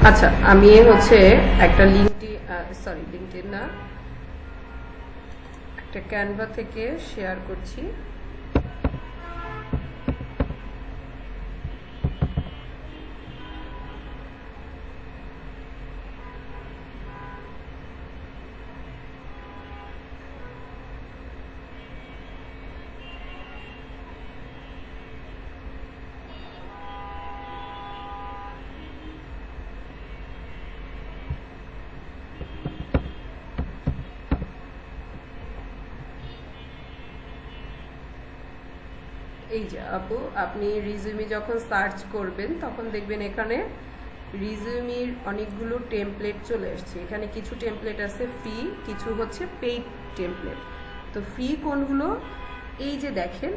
আচ্ছা, আমি হচ্ছে একটা লিঙ্কডইন না, একটা ক্যানভা থেকে শেয়ার করছি। এই যে আপু, আপনি রিজিউমি যখন সার্চ করবেন তখন দেখবেন এখানে রিজিউমির অনেকগুলো টেমপ্লেট চলে আসছে। এখানে কিছু টেমপ্লেট আছে ফ্রি, কিছু হচ্ছে পেইড টেমপ্লেট। তো ফ্রি কোনগুলো, এই যে দেখেন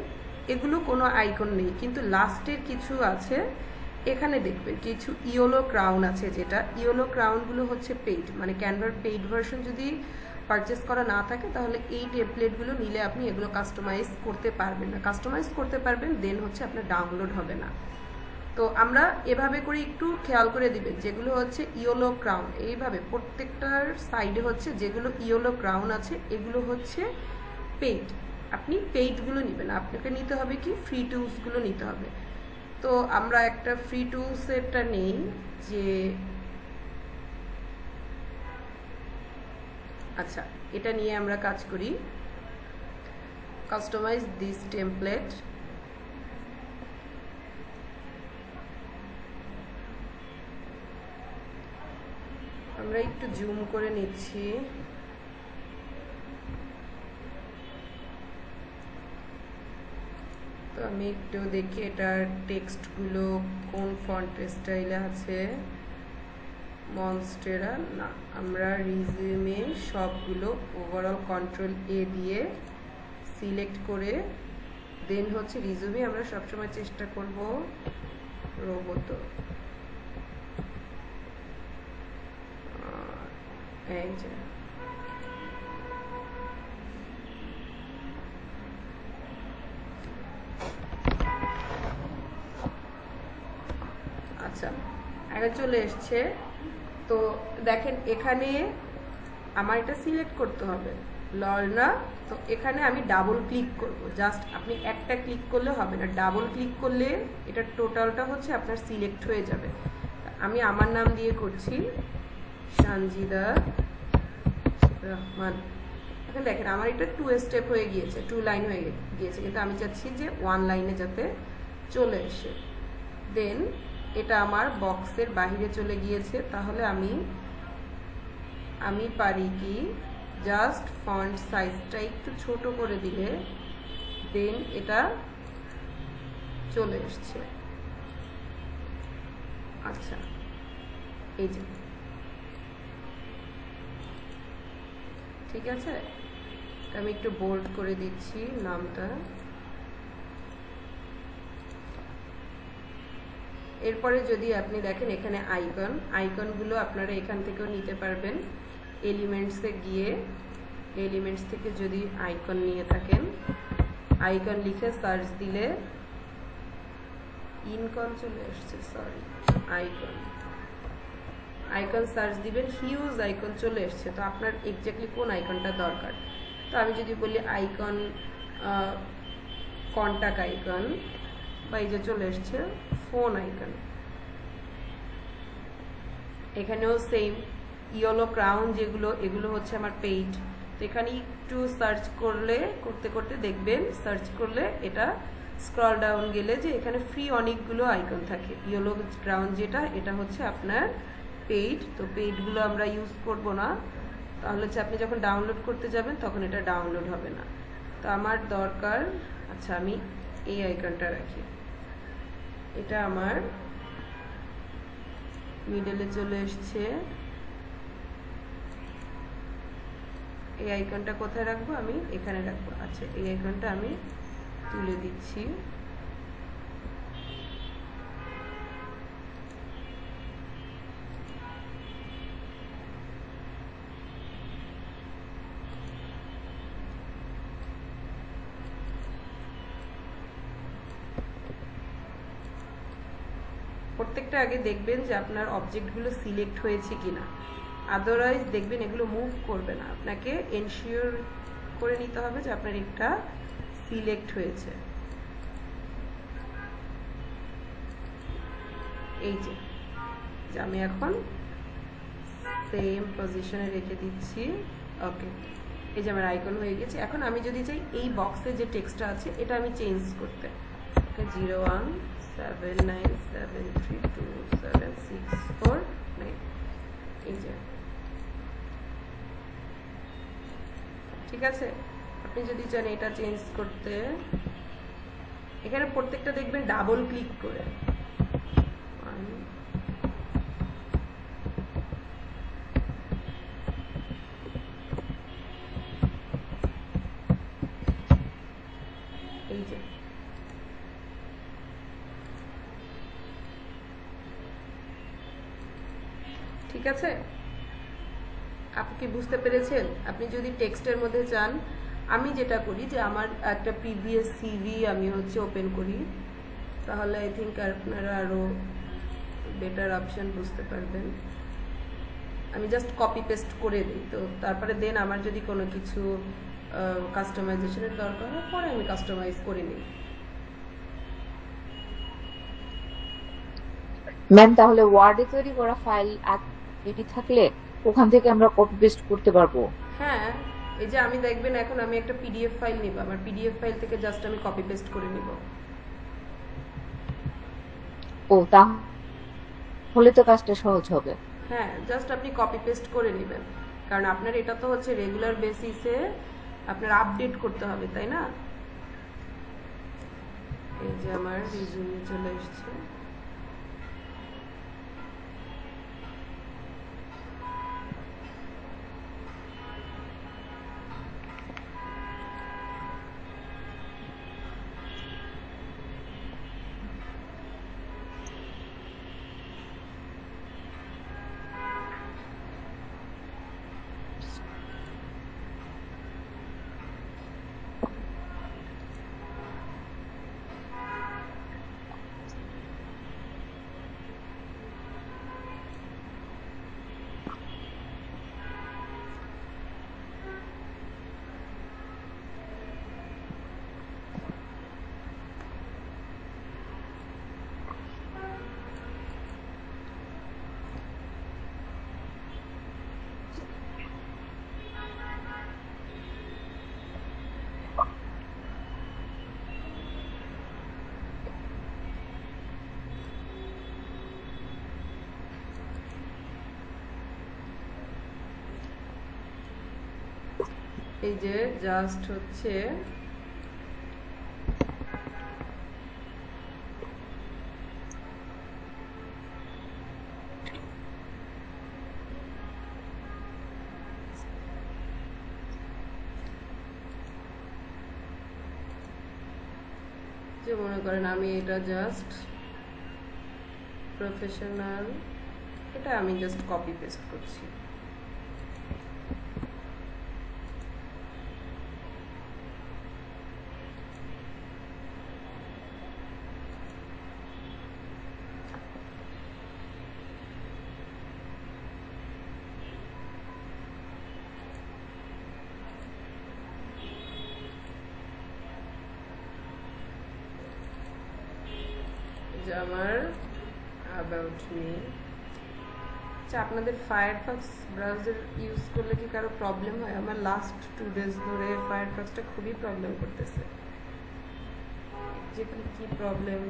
এগুলো কোনো আইকন নেই, কিন্তু লাস্টের কিছু আছে। এখানে দেখবেন কিছু ইয়োলো ক্রাউন আছে, যেটা ইয়োলো ক্রাউনগুলো হচ্ছে পেইড, মানে ক্যানভার পেইড ভার্সন যদি পারচেস করা না থাকে তাহলে এই টেমপ্লেটগুলো নিলে আপনি এগুলো কাস্টমাইজ করতে পারবেন না। কাস্টমাইজ করতে পারবেন, দেন হচ্ছে আপনার ডাউনলোড হবে না। তো আমরা এভাবে করে একটু খেয়াল করে দিবেন, যেগুলো হচ্ছে ইয়োলো ক্রাউন, এইভাবে প্রত্যেকটার সাইডে হচ্ছে যেগুলো ইয়োলো ক্রাউন আছে এগুলো হচ্ছে পেইড। আপনি পেইডগুলো নেবেন, আপনাকে নিতে হবে কি ফ্রি টুলসগুলো নিতে হবে। তো আমরা একটা ফ্রি টুলসেরটা নেই, যে আচ্ছা এটা নিয়ে আমরা কাজ করি, কাস্টমাইজ দিস টেমপ্লেট। আমরা একটু জুম করে নিচ্ছি। তো আমি একটু দেখি এটার টেক্সটগুলো কোন ফন্ট স্টাইলে আছে। মনস্টেরা না, আমরা রিজিউমে সবগুলো ওভারঅল কন্ট্রোল এ দিয়ে সিলেক্ট করে দেন হচ্ছে রিজিউমে আমরা সবসময় চেষ্টা করব রোবোতো। এই যে আচ্ছা এখন চলে এসছে। তো দেখেন এখানে আমার এটা সিলেক্ট করতে হবে লর্না। তো এখানে আমি ডাবল ক্লিক করব, জাস্ট আপনি একটা ক্লিক করলে হবে না, ডাবল ক্লিক করলে এটা টোটালটা হচ্ছে আপনার সিলেক্ট হয়ে যাবে। আমি আমার নাম দিয়ে করছি, সানজিদা রহমান। এখন দেখেন আমার এটা 2 স্টেপ হয়ে গিয়েছে, 2 লাইন হয়ে গিয়েছে, কিন্তু আমি চাচ্ছি যে 1 লাইনে যাতে চলে এসে। দেন এটা আমার বক্সের বাহিরে চলে গিয়েছে, তাহলে আমি পারি কি জাস্ট ফন্ট সাইজটা একটু ছোট করে দিলে দেন এটা চলে এসছে। আচ্ছা এই যে ঠিক আছে, আমি একটু বোল্ড করে দিচ্ছি নামটা। এরপরে যদি আপনি দেখেন এখানে আইকনগুলো আপনারা এখান থেকেও নিতে পারবেন। এলিমেন্টসে গিয়ে এলিমেন্টস থেকে যদি আইকন নিয়ে থাকেন, আইকন লিখে সার্চ দিলে ইনকন চলে আসছে, সরি আইকন সার্চ দিবেন, হিউজ আইকন চলে এসছে। তো আপনার এক্স্যাক্টলি কোন আইকনটা দরকার। তো আমি যদি বলি আইকন কন্টাক্ট আইকন, বা এই যে চলে এসছে ফোন আইকন। এখানেও সেম ইয়েলো ক্রাউন যেগুলো, এগুলো হচ্ছে আমার পেইড। তো এখানে একটু সার্চ করতে করতে দেখবেন, সার্চ করলে এটা স্ক্রল ডাউন গেলে যে এখানে ফ্রি অনেকগুলো আইকন থাকে। ইয়েলো ক্রাউন যেটা, এটা হচ্ছে আপনার পেইড। তো পেইডগুলো আমরা ইউজ করব না, তাহলে হচ্ছে আপনি যখন ডাউনলোড করতে যাবেন তখন এটা ডাউনলোড হবে না। তো আমার দরকার, আচ্ছা আমি এই আইকনটা রাখি, এটা আমার মিডলে চলে এসছে। এই আইকনটা কোথায় রাখবো, আমি এখানে রাখবো। আচ্ছা এই আইকনটা আমি তুলে দিচ্ছি। প্রত্যেকটা আগে দেখবেন যে আপনার অবজেক্টগুলো সিলেক্ট হয়েছে কিনা, আদারওয়াইজ দেখবেন এগুলো মুভ করবে না। আপনাকে এনশিওর করে নিতে হবে যে আপনার এটা সিলেক্ট হয়েছে। এই যে আমি এখন সেম পজিশনে রেখে দিচ্ছি। ওকে, এই যে আমার আইকন হয়ে গেছে। এখন আমি যদি চাই এই বক্সে যে টেক্সটটা আছে এটা আমি চেঞ্জ করতে, 0179732764 এই যে, ঠিক আছে। আপনি যদি চান এটা চেঞ্জ করতে, এখানে প্রত্যেকটা দেখবেন ডাবল ক্লিক করে, এই যে ঠিক আছে। আপনি কি বুঝতে পেরেছেন? আপনি যদি টেক্সটের মধ্যে চান, আমি যেটা করি যে আমার একটা প্রিভিয়াস সিভি আমি ওপেন করি, তাহলে আই থিঙ্ক আপনারা আরো বেটার অপশন বুঝতে পারবেন। আমি জাস্ট কপি পেস্ট করে দিই, তো তারপরে দেন আমার যদি কোনো কিছু কাস্টমাইজেশনের দরকার হয় পরে আমি কাস্টমাইজ করে নিই। ম্যাম, তাহলে ওয়ার্ডে তৈরি করা ফাইল রেডি থাকলে ওখান থেকে আমরা কপি পেস্ট করতে পারবো? হ্যাঁ, এই যে আমি দেখবেন এখন আমি একটা পিডিএফ ফাইল নিব, আমার পিডিএফ ফাইল থেকে জাস্ট আমি কপি পেস্ট করে নিব। ও, তাহলে তো কাজটা সহজ হবে। হ্যাঁ, জাস্ট আপনি কপি পেস্ট করে নেবেন, কারণ আপনার এটা তো রেগুলার বেসিসে আপনার আপডেট করতে হবে, তাই না? এই যে আমার রিজিউমে চলে এসেছে। এই যে জাস্ট যে মনে করেন আমি এটা জাস্ট প্রফেশনাল, এটা আমি জাস্ট কপি পেস্ট করছি। আমার অ্যাবাউট মি। আচ্ছা, আপনাদের ফায়ারফক্স ব্রাউজার ইউজ করলে কি কারো প্রবলেম হয়? আমার লাস্ট 2 days ধরে ফায়ারফক্সটা খুবই প্রবলেম করতেছে। যে কি প্রবলেম?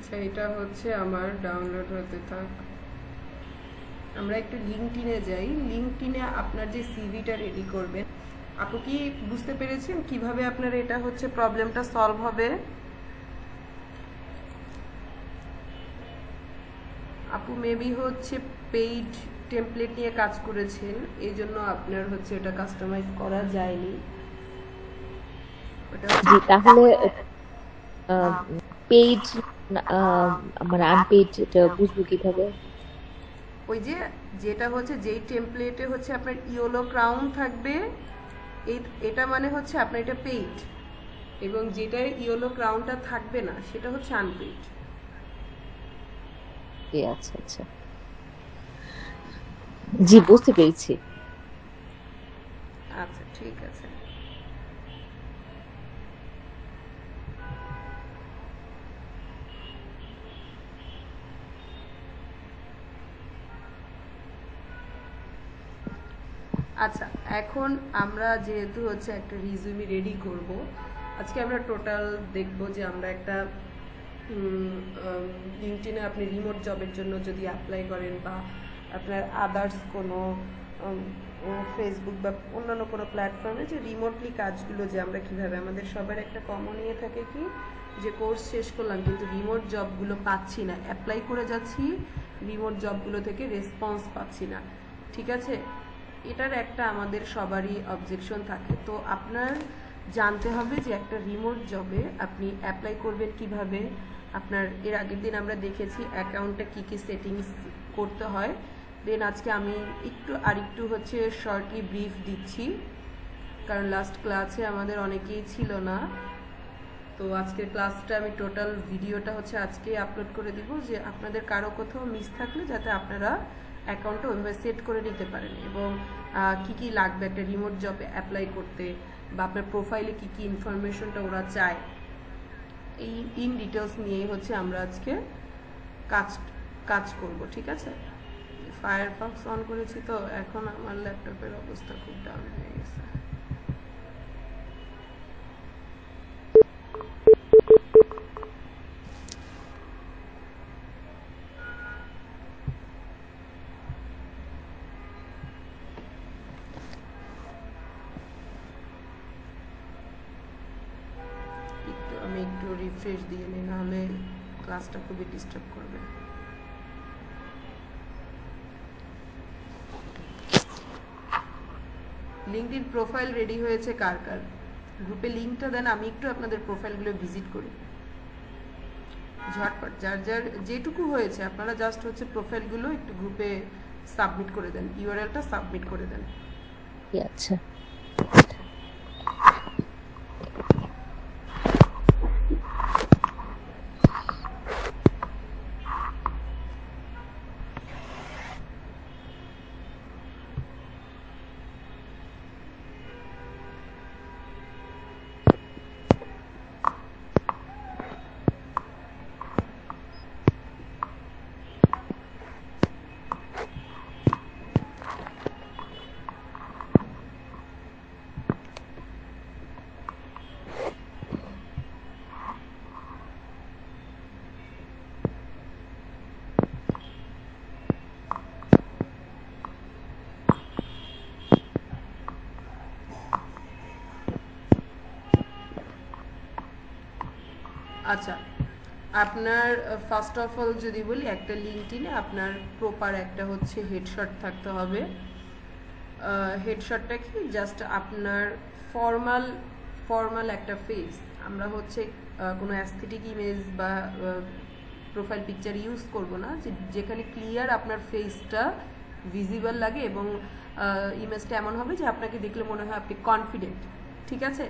আচ্ছা, এটা হচ্ছে আমার ডাউনলোড হতে থাক। আমরা একটু লিঙ্কডইনে যাই। লিঙ্কডইনে আপনার যে সিভিটা রেডি করবেন, আপু কি বুঝতে পেরেছেন কিভাবে আপনার এটা হচ্ছে প্রবলেমটা সলভ হবে? আপু মেবি হচ্ছে পেইড টেমপ্লেট নিয়ে কাজ করেছেন, এই জন্য আপনার হচ্ছে এটা কাস্টমাইজ করা যায়নি। ওটা জি, তাহলে পেইড মানে আনপেইড এটা বুঝবো কিভাবে? ওই যে যেটা হচ্ছে যেই টেমপ্লেটে হচ্ছে আপনার ইয়েলো ক্রাউন থাকবে, এটা মানে হচ্ছে আপনার এটা পেইড, এবং যেটা ইয়েলো ক্রাউনটা থাকবে না সেটা হচ্ছে আনপেইড। আচ্ছা আচ্ছা, জি বুঝতে পেরেছি। আচ্ছা ঠিক আছে। আচ্ছা, এখন আমরা যেহেতু হচ্ছে একটা রিজিউমি রেডি করব, আজকে আমরা টোটাল দেখব যে আমরা একটা লিঙ্কডইনে আপনি রিমোট জবের জন্য যদি অ্যাপ্লাই করেন, বা আপনার আদার্স কোনো ফেসবুক বা অন্যান্য কোনো প্ল্যাটফর্মে যে রিমোটলি কাজগুলো যে আমরা কিভাবে, আমাদের সবার একটা কমন ইয়ে থাকে কি, যে কোর্স শেষ করলাম কিন্তু রিমোট জবগুলো পাচ্ছি না, অ্যাপ্লাই করে যাচ্ছি রিমোট জবগুলো থেকে রেসপন্স পাচ্ছি না। ঠিক আছে, এটার একটা আমাদের সবারই অবজেকশন থাকে। তো আপনার জানতে হবে যে একটা রিমোট জবে আপনি অ্যাপ্লাই করবেন কিভাবে। আপনার এর আগের দিন আমরা দেখেছি অ্যাকাউন্টে কী কী সেটিংস করতে হয়। দেন আজকে আমি আরেকটু হচ্ছে শর্টলি ব্রিফ দিচ্ছি, কারণ লাস্ট ক্লাসে আমাদের অনেকেই ছিল না। তো আজকের ক্লাসটা আমি টোটাল ভিডিওটা হচ্ছে আজকে আপলোড করে দিব, যে আপনাদের কারো কোথাও মিস থাকলে যাতে আপনারা অ্যাকাউন্টটা ওইভাবে সেট করে নিতে পারেন, এবং কি কি লাগবে একটা রিমোট জবে অ্যাপ্লাই করতে, বা আপনার প্রোফাইলে কি কি ইনফরমেশনটা ওরা চায়, এই ইন ডিটেলস নিয়েই হচ্ছে আমরা আজকে কাজ করব। ঠিক আছে, ফায়ারফক্স অন করেছি, তো এখন আমার ল্যাপটপের অবস্থা খুব ডাউন হয়ে গেছে। আমি একটু রিফ্রেশ দিয়ে নিই, নাহলে ক্লাসটা খুবই ডিস্টার্ব করবে। লিঙ্কডইন প্রোফাইল রেডি হয়েছে কার কার? গ্রুপে লিঙ্কটা দেন, আমি একটু আপনাদের প্রোফাইলগুলো ভিজিট করি ঝটপট। যার যার যেটুকু হয়েছে আপনারা জাস্ট হচ্ছে প্রোফাইলগুলো একটু গ্রুপে সাবমিট করে দেন, ইউআরএলটা সাবমিট করে দেন। আচ্ছা, আচ্ছা, আপনার ফার্স্ট অফ অল যদি বলি, একটা লিঙ্কডইনে আপনার প্রপার একটা হচ্ছে হেডশট থাকতে হবে। হেডশটটা কি, জাস্ট আপনার ফর্মাল একটা ফেস। আমরা হচ্ছে কোনো অ্যাস্থেটিক ইমেজ বা প্রোফাইল পিকচার ইউজ করব না, যেখানে ক্লিয়ার আপনার ফেসটা ভিজিবল লাগে, এবং ইমেজটা এমন হবে যে আপনাকে দেখলে মনে হয় আপনি কনফিডেন্ট। ঠিক আছে,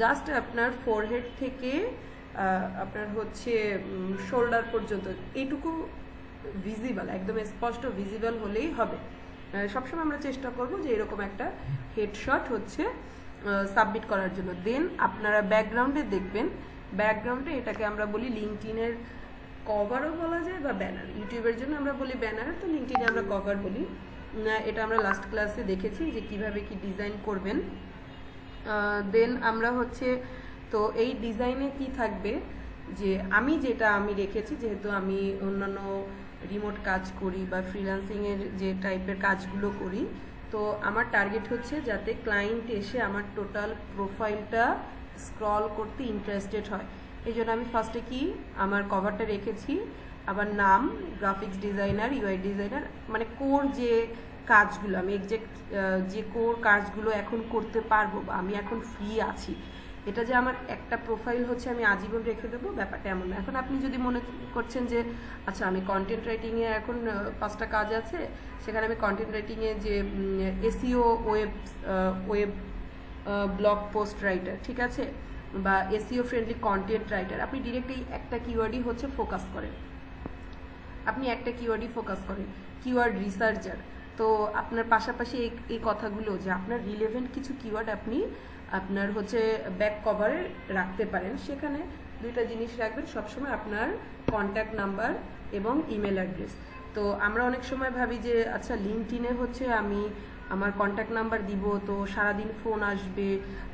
জাস্ট আপনার ফোরহেড থেকে আপনার হচ্ছে শোল্ডার পর্যন্ত এইটুকু ভিজিবল, একদম স্পষ্ট ভিজিবল হলেই হবে। সবসময় আমরা চেষ্টা করব যে এরকম একটা হেডশট হচ্ছে সাবমিট করার জন্য। দেন আপনারা ব্যাকগ্রাউন্ডে দেখবেন, ব্যাকগ্রাউন্ডে এটাকে আমরা বলি লিঙ্কডইনের কভারও বলা যায় বা ব্যানার। ইউটিউবের জন্য আমরা বলি ব্যানার, তো লিঙ্কডইনে আমরা কভার বলি। এটা আমরা লাস্ট ক্লাসে দেখেছি যে কিভাবে কি ডিজাইন করবেন। দেন আমরা হচ্ছে, তো এই ডিজাইনে কি থাকবে, যে আমি যেটা আমি রেখেছি, যেহেতু আমি অন্যান্য রিমোট কাজ করি বা ফ্রিল্যান্সিংয়ের যে টাইপের কাজগুলো করি, তো আমার টার্গেট হচ্ছে যাতে ক্লায়েন্ট এসে আমার টোটাল প্রোফাইলটা স্ক্রল করতে ইন্টারেস্টেড হয়। এই জন্য আমি ফার্স্টে কি আমার কভারটা রেখেছি, আবার নাম, গ্রাফিক্স ডিজাইনার, ইউআই ডিজাইনার, মানে কোর যে কাজগুলো আমি এক্সাক্ট যে কোর কাজগুলো এখন করতে পারবো বা আমি এখন ফ্রি আছি, এটা যে আমার একটা প্রোফাইল হচ্ছে আমি আজীবন রেখে দেবো, ব্যাপারটা এমন না। এখন আপনি যদি মনে করছেন যে আচ্ছা আমি কন্টেন্ট রাইটিংয়ে এখন 5টা কাজ আছে, সেখানে আমি কন্টেন্ট রাইটিংয়ে যে SEO web blog post writer, ঠিক আছে, বা এসইও ফ্রেন্ডলি কন্টেন্ট রাইটার, আপনি ডিরেক্ট এই একটা কিওয়ার্ডই হচ্ছে ফোকাস করেন, আপনি একটা কিওয়ার্ডই ফোকাস করেন, কিওয়ার্ড রিসার্চার। তো আপনার পাশাপাশি এই কথাগুলো যে আপনার রিলেভেন্ট কিছু কিওয়ার্ড আপনি আপনার হচ্ছে ব্যাক কভারে রাখতে পারেন। সেখানে দুইটা জিনিস রাখবেন সবসময়, আপনার কন্ট্যাক্ট নাম্বার এবং ইমেল অ্যাড্রেস। তো আমরা অনেক সময় ভাবি যে আচ্ছা লিঙ্কডইনে হচ্ছে আমি আমার কন্ট্যাক্ট নাম্বার দিব তো সারাদিন ফোন আসবে,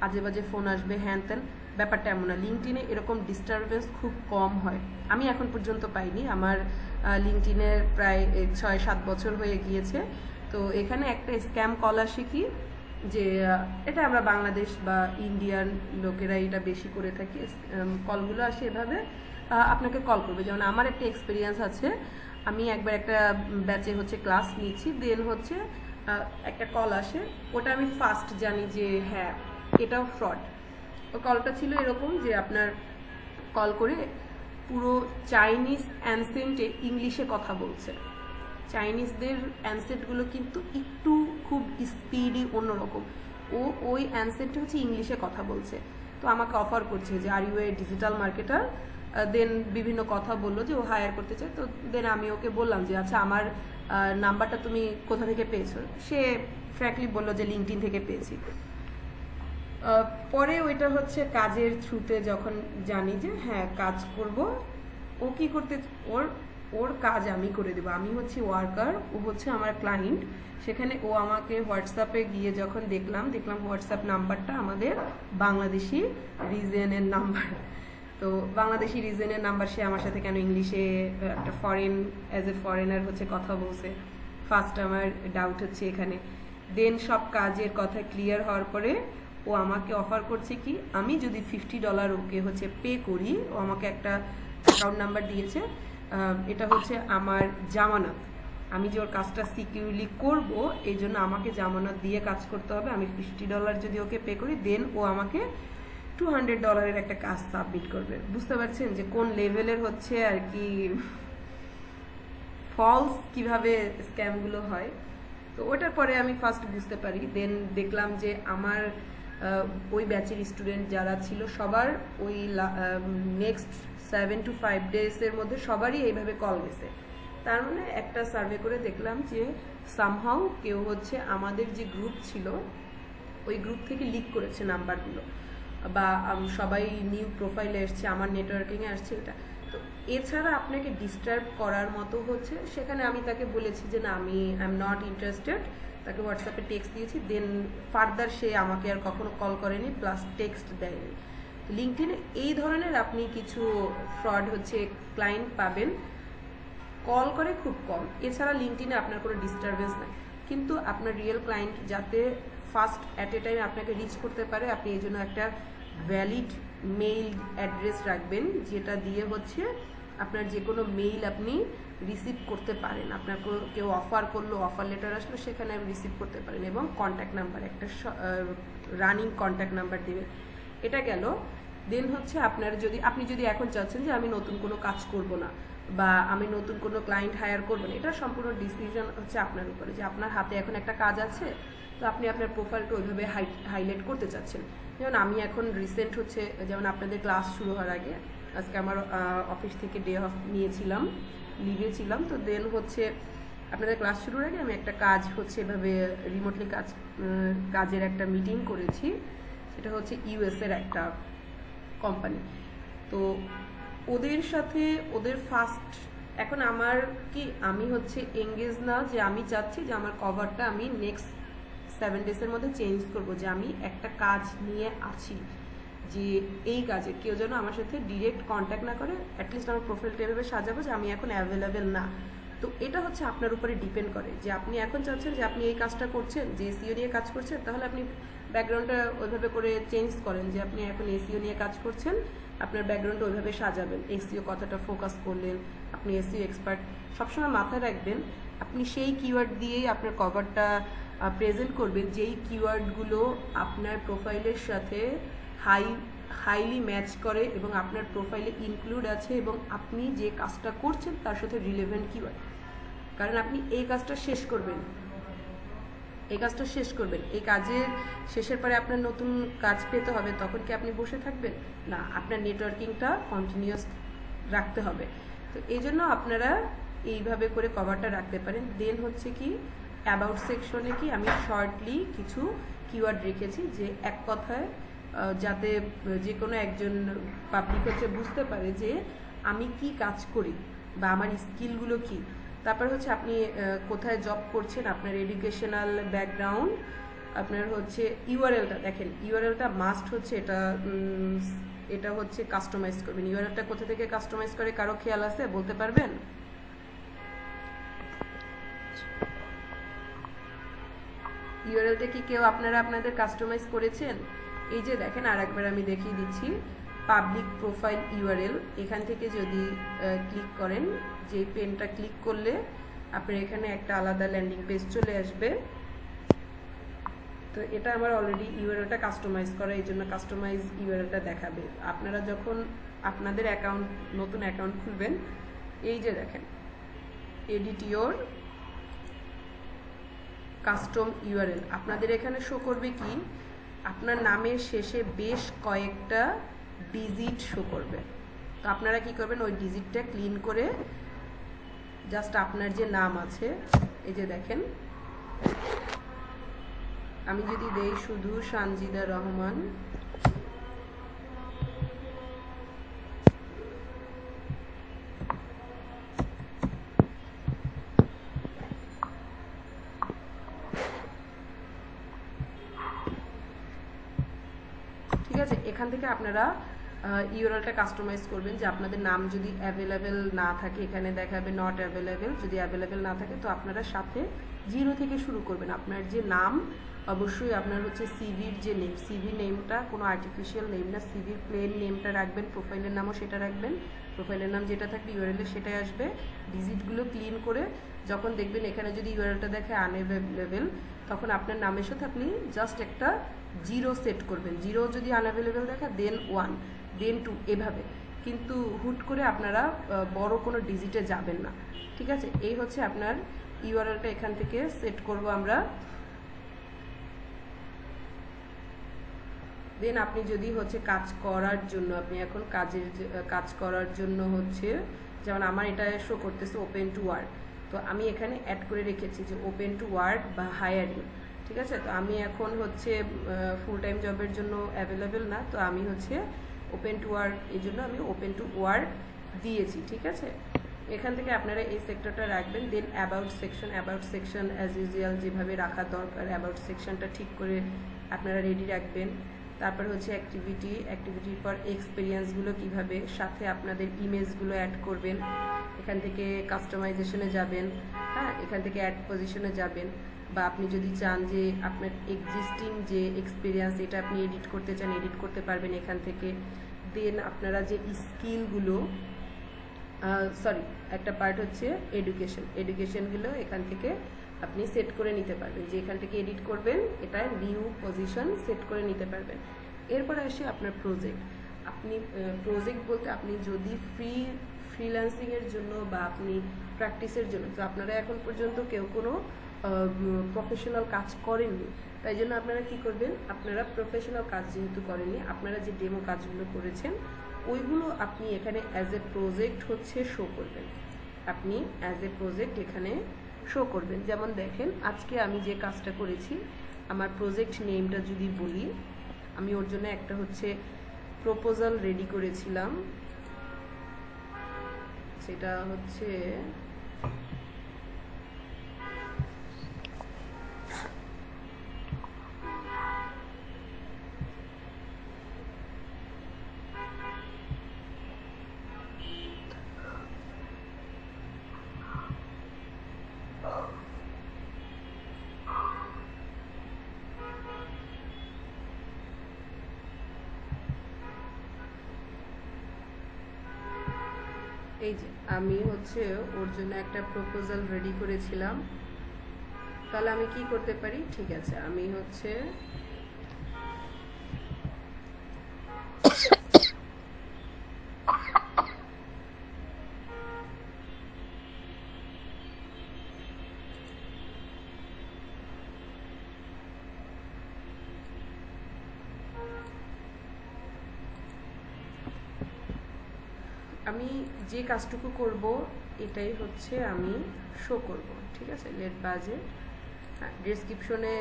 আজে বাজে ফোন আসবে, হ্যান ত্যান, ব্যাপারটা এমন না। লিঙ্কডইনে এরকম ডিস্টারবেন্স খুব কম হয়, আমি এখন পর্যন্ত পাইনি। আমার লিঙ্কডইনের প্রায় 6-7 বছর হয়ে গিয়েছে। তো এখানে একটা স্ক্যাম কল আসে কি, যে এটা আমরা বাংলাদেশ বা ইন্ডিয়ান লোকেরা এটা বেশি করে থাকি, কলগুলো আসে এভাবে আপনাকে কল করবে। যেমন আমার একটা এক্সপিরিয়েন্স আছে, আমি একবার একটা ব্যাচে হচ্ছে ক্লাস নিচ্ছি, দেন হচ্ছে একটা কল আসে, ওটা আমি ফার্স্ট জানি যে হ্যাঁ এটাও ফ্রড। ও কলটা ছিল এরকম যে আপনার কল করে পুরো চাইনিজ অ্যানসেন্টে ইংলিশে কথা বলছে। চাইনিজদের অ্যানসেন্টগুলো কিন্তু একটু খুব স্পিডি অন্যরকম, ওই অ্যানসেন্টে হচ্ছে ইংলিশে কথা বলছে। তো আমাকে অফার করছে যে are you a digital marketer, then বিভিন্ন কথা বললো যে ও হায়ার করতে চায়। তো দেন আমি ওকে বললাম যে আচ্ছা আমার নাম্বারটা তুমি কোথা থেকে পেয়েছো। সে ফ্র্যাঙ্কলি বললো যে লিঙ্কডইন থেকে পেয়েছি। পরে ওইটা হচ্ছে কাজের থ্রুতে যখন জানি যে হ্যাঁ কাজ করব, ও কি করতে, ওর কাজ আমি করে দেবো, আমি হচ্ছে ওয়ার্কার, ও হচ্ছে আমার ক্লায়েন্ট। সেখানে ও আমাকে হোয়াটসঅ্যাপে গিয়ে যখন দেখলাম হোয়াটসঅ্যাপ নাম্বারটা আমাদের বাংলাদেশি রিজনের নাম্বার। তো বাংলাদেশি রিজনের নাম্বার, সে আমার সাথে কেন ইংলিশে একটা অ্যাজ এ ফরেনার হচ্ছে কথা বলছে, ফার্স্ট আমার ডাউট হচ্ছে এখানে। দেন সব কাজের কথা ক্লিয়ার হওয়ার পরে ও আমাকে অফার করছে কি আমি যদি $50 ওকে হচ্ছে পে করি, ও আমাকে একটা অ্যাকাউন্ট নাম্বার দিয়েছে, এটা হচ্ছে আমার জামানত, আমি যে ওর কাজটা সিকিউরলি করব এই জন্য আমাকে জামানত দিয়ে কাজ করতে হবে। আমি $50 যদি ওকে পে করি, দেন ও আমাকে $200 একটা কাজ সাবমিট করবে। বুঝতে পারছেন যে কোন লেভেলের হচ্ছে আর কি ফলস কিভাবে স্ক্যামগুলো হয়। তো ওটার পরে আমি ফার্স্ট বুঝতে পারি, দেন দেখলাম যে আমার ওই ব্যাচের স্টুডেন্ট যারা ছিল সবার ওই নেক্সট 7 to 5 ডেজের মধ্যে সবারই এইভাবে কল গেছে। তার মানে একটা সার্ভে করে দেখলাম যে সামহাউ কেউ হচ্ছে আমাদের যে গ্রুপ ছিল ওই গ্রুপ থেকে লিক করেছে নাম্বারগুলো, বা সবাই নিউ প্রোফাইলে এসছে, আমার নেটওয়ার্কিংয়ে আসছে এটা। তো এছাড়া আপনাকে ডিস্টার্ব করার মতো হচ্ছে, সেখানে আমি তাকে বলেছি যে না আমি আই এম নট ইন্টারেস্টেড, তাকে হোয়াটসঅ্যাপে টেক্সট দিয়েছি, দেন ফার্দার সে আমাকে আর কখনো কল করেনি, প্লাস টেক্সট দেয়নি। লিঙ্কডইনে এই ধরনের আপনি কিছু ফ্রড হচ্ছে ক্লায়েন্ট পাবেন, কল করে খুব কম। এছাড়া লিঙ্কডইনে আপনার কোনো ডিস্টারবেন্স নাই, কিন্তু আপনার রিয়েল ক্লায়েন্ট যাতে ফার্স্ট অ্যাট এ টাইম আপনাকে রিচ করতে পারে, আপনি এই জন্য একটা ভ্যালিড মেইল অ্যাড্রেস রাখবেন, যেটা দিয়ে হচ্ছে আপনার যে কোনো মেইল আপনি রিসিভ করতে পারেন। আপনার কেউ অফার করলো, অফার লেটার আসলো, সেখানে আপনি রিসিভ করতে পারেন। এবং কন্ট্যাক্ট নাম্বার, একটা রানিং কন্ট্যাক্ট নাম্বার দেবেন। এটা গেল। দেন হচ্ছে আপনি যদি এখন চাচ্ছেন যে আমি নতুন কোনো কাজ করব না বা আমি নতুন কোনো ক্লায়েন্ট হায়ার করব না, এটা সম্পূর্ণ ডিসিশন হচ্ছে আপনার উপরে, যে আপনার হাতে এখন একটা কাজ আছে, তো আপনি আপনার প্রোফাইলটা ওইভাবে হাইলাইট করতে চাচ্ছেন। যেমন আমি এখন রিসেন্ট হচ্ছে, যেমন আপনাদের ক্লাস শুরু হওয়ার আগে আজকে আমার অফিস থেকে ডে অফ নিয়েছিলাম, লিভে ছিলাম। তো দেন হচ্ছে আপনাদের ক্লাস শুরুর আগে আমি একটা কাজ হচ্ছে এভাবে রিমোটলি কাজের একটা মিটিং করেছি, সেটা হচ্ছে ইউএসের একটা কোম্পানি। তো ওদের সাথে ওদের ফার্স্ট, এখন আমার কি আমি হচ্ছে এঙ্গেজ না, যে আমি চাচ্ছি যে আমার কভারটা আমি নেক্সট 7 ডেজের মধ্যে চেঞ্জ করব, যে আমি একটা কাজ নিয়ে আছি। যে এই কাজে কেউ যেন আমার সাথে ডিরেক্ট কন্ট্যাক্ট না করে, অ্যাটলিস্ট আমার প্রোফাইলটা এভাবে সাজাবো যে আমি এখন অ্যাভেলেবেল না। তো এটা হচ্ছে আপনার উপরে ডিপেন্ড করে যে আপনি এখন চাচ্ছেন যে আপনি এই কাজটা করছেন, যে এসইও নিয়ে কাজ করছেন, তাহলে আপনি ব্যাকগ্রাউন্ডটা ওইভাবে করে চেঞ্জ করেন যে আপনি এখন এসইও নিয়ে কাজ করছেন, আপনার ব্যাকগ্রাউন্ডটা ওইভাবে সাজাবেন, এসইও কথাটা ফোকাস করলেন, আপনি এসইও এক্সপার্ট। সবসময় মাথায় রাখবেন আপনি সেই কিওয়ার্ড দিয়েই আপনার কভারটা প্রেজেন্ট করবেন যেই কিওয়ার্ডগুলো আপনার প্রোফাইলের সাথে হাইলি ম্যাচ করে এবং আপনার প্রোফাইলে ইনক্লুড আছে এবং আপনি যে কাজটা করছেন তার সাথে রিলেভেন্ট কিওয়ার্ড। কারণ আপনি এই কাজটা শেষ করবেন, এই কাজের শেষের পরে আপনার নতুন কাজ পেতে হবে, তখন কি আপনি বসে থাকবেন? না, আপনার নেটওয়ার্কিংটা কন্টিনিউয়াস রাখতে হবে। তো এই জন্য আপনারা এইভাবে করে কভারটা রাখতে পারেন। দেন হচ্ছে কি অ্যাবাউট সেকশনে কি আমি শর্টলি কিছু কিওয়ার্ড রেখেছি যে এক কথায় যাতে যে কোনো একজন পাবলিক হচ্ছে বুঝতে পারে যে আমি কি কাজ করি বা আমার স্কিলগুলো কি। তারপর হচ্ছে আপনি কোথায় জব করছেন, আপনার এডুকেশনাল ব্যাকগ্রাউন্ড, আপনার হচ্ছে ইউআরএলটা দেখেন, ইউআরএলটা মাস্ট হচ্ছে এটা হচ্ছে কাস্টমাইজ করবেন। ইউআরএলটা কোথা থেকে কাস্টমাইজ করে কারো খেয়াল আছে, বলতে পারবেন? ইউআরএলটা কি কেউ আপনারা আপনাদের কাস্টমাইজ করেছেন? এই যে দেখেন, আর একবার আমি দেখিয়ে দিচ্ছি, পাবলিক প্রোফাইল ইউআরএল। এখান থেকে যদি ক্লিক করেন, যে পেনটা ক্লিক করলে আপনার এখানে একটা আলাদা ল্যান্ডিং পেজ চলে আসবে। তো এটা আমার অলরেডি ইউআরএলটা কাস্টমাইজ করা, এই জন্য কাস্টমাইজ ইউআরএলটা দেখাবে। আপনারা যখন আপনাদের নতুন অ্যাকাউন্ট খুলবেন, এই যে দেখেন এডিট ইওর কাস্টম ইউআরএল, আপনাদের এখানে শো করবে কি আপনার নামের শেষে বেশ কয়েকটা ডিজিট শো করবে। তো আপনারা কি করবেন, ওই ডিজিটটা ক্লিন করে জাস্ট আপনার যে নাম আছে, এই যে দেখেন আমি যদি দেই শুধু সানজিদা রহমান, ঠিক আছে, এখান থেকে আপনারা ইউআরএলটা কাস্টমাইজ করবেন যে আপনাদের নাম যদি অ্যাভেলেবেল না থাকে এখানে দেখাবে নট অ্যাভেলেবেল, যদি অ্যাভেলেবেল না থাকে তো আপনারা সাথে 0 থেকে শুরু করবেন। আপনার যে নাম অবশ্যই আপনার হচ্ছে সিভির যে নেম, সিভি নেমটা কোনো আর্টিফিশিয়াল নেম না, সিভির প্লেন নেমটা রাখবেন, প্রোফাইলের নামও সেটা রাখবেন, প্রোফাইলের নাম যেটা থাকবে ইউআরএল সেটাই আসবে। ডিজিটগুলো ক্লিন করে যখন দেখবেন এখানে যদি ইউআরএলটা দেখে আনঅ্যাভেলেবেল, তখন আপনার নামের সাথে আপনি জাস্ট একটা 0 সেট করবেন। 0 যদি আনঅ্যাভেলেবেল দেখা, দেন 1, দেন 2, এভাবে। কিন্তু হুট করে আপনারা বড় কোনো ডিজিটে যাবেন না, ঠিক আছে? এই হচ্ছে আপনার ইউআরএলটা এখান থেকে সেট করব আমরা। দেন আপনি যদি হচ্ছে কাজ করার জন্য, আপনি এখন কাজ করার জন্য হচ্ছে, যেমন আমার এটা শো করতেছে ওপেন টু ওয়ার্ক, তো আমি এখানে অ্যাড করে রেখেছি যে ওপেন টু ওয়ার্ক বা হায়ারিং, ঠিক আছে? তো আমি এখন হচ্ছে ফুল টাইম জবের জন্য অ্যাভেলেবেল না, তো আমি হচ্ছে ওপেন টু ওয়ার্ক, এই জন্য আমি ওপেন টু ওয়ার্ক দিয়েছি, ঠিক আছে? এখান থেকে আপনারা এই সেক্টরটা রাখবেন। দেন অ্যাবাউট সেকশন অ্যাজ ইউজুয়াল যেভাবে রাখা দরকার, অ্যাবাউট সেকশনটা ঠিক করে আপনারা রেডি রাখবেন। তারপর হচ্ছে অ্যাক্টিভিটির পর এক্সপিরিয়েন্সগুলো কিভাবে, সাথে আপনাদের ইমেজগুলো অ্যাড করবেন, এখান থেকে কাস্টমাইজেশনে যাবেন, হ্যাঁ, এখান থেকে অ্যাড পজিশনে যাবেন, বা আপনি যদি চান যে আপনার এক্সিস্টিং যে এক্সপিরিয়েন্স এটা আপনি এডিট করতে চান, এডিট করতে পারবেন এখান থেকে। দেন আপনারা যে স্কিলগুলো, একটা পার্ট হচ্ছে এডুকেশনগুলো এখান থেকে আপনি সেট করে নিতে পারবেন, যে এখান থেকে এডিট করবেন, এটা নিউ পজিশন সেট করে নিতে পারবেন। এরপর আসে আপনার প্রজেক্ট। আপনি প্রজেক্ট বলতে আপনি যদি ফ্রিল্যান্সিংয়ের জন্য বা আপনি প্র্যাকটিসের জন্য, তো আপনারা এখন পর্যন্ত কেউ কোনো প্রফেশনাল কাজ করেননি, তাই জন্য আপনারা কি করবেন, আপনারা প্রফেশনাল কাজ যেহেতু করেননি, আপনারা যে ডেমো কাজগুলো করেছেন ওইগুলো আপনি এখানে অ্যাজ এ প্রজেক্ট হচ্ছে শো করবেন। আপনি অ্যাজ এ প্রজেক্ট এখানে শো করবেন। যেমন দেখেন আজকে আমি যে কাজটা করেছি, আমার প্রজেক্ট নেমটা যদি বলি, আমি ওর জন্য একটা হচ্ছে প্রপোজাল রেডি করেছিলাম, সেটা হচ্ছে এই যে আমি হচ্ছে ওর জন্য একটা প্রপোজাল রেডি করেছিলাম। তাহলে আমি কি করতে পারি, ঠিক আছে আমি হচ্ছে আমি যে কাজটুকু করব এটাই হচ্ছে আমি শো করব, ঠিক আছে। লেট বাজেট, ডেসক্রিপশনে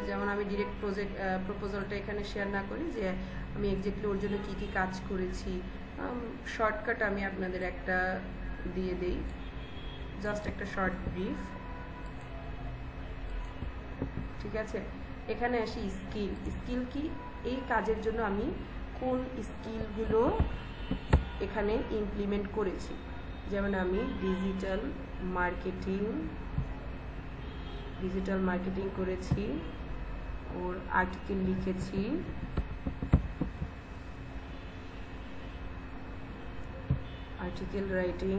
যেমন আমি ডিরেক্ট প্রপোজালটা এখানে শেয়ার না করি যে আমি এক্স্যাক্টলি ওর জন্য কী কী কাজ করেছি, শর্টকাট আমি আপনাদের একটা দিয়ে দেই, জাস্ট একটা শর্ট ব্রিফ, ঠিক আছে। এখানে আসি স্কিল কি, এই কাজের জন্য আমি কোন স্কিলগুলো এখানে ইমপ্লিমেন্ট করেছি। যেমন আমি ডিজিটাল মার্কেটিং করেছি, ওর আর্টিকেল লিখেছি, আর্টিকেল রাইটিং,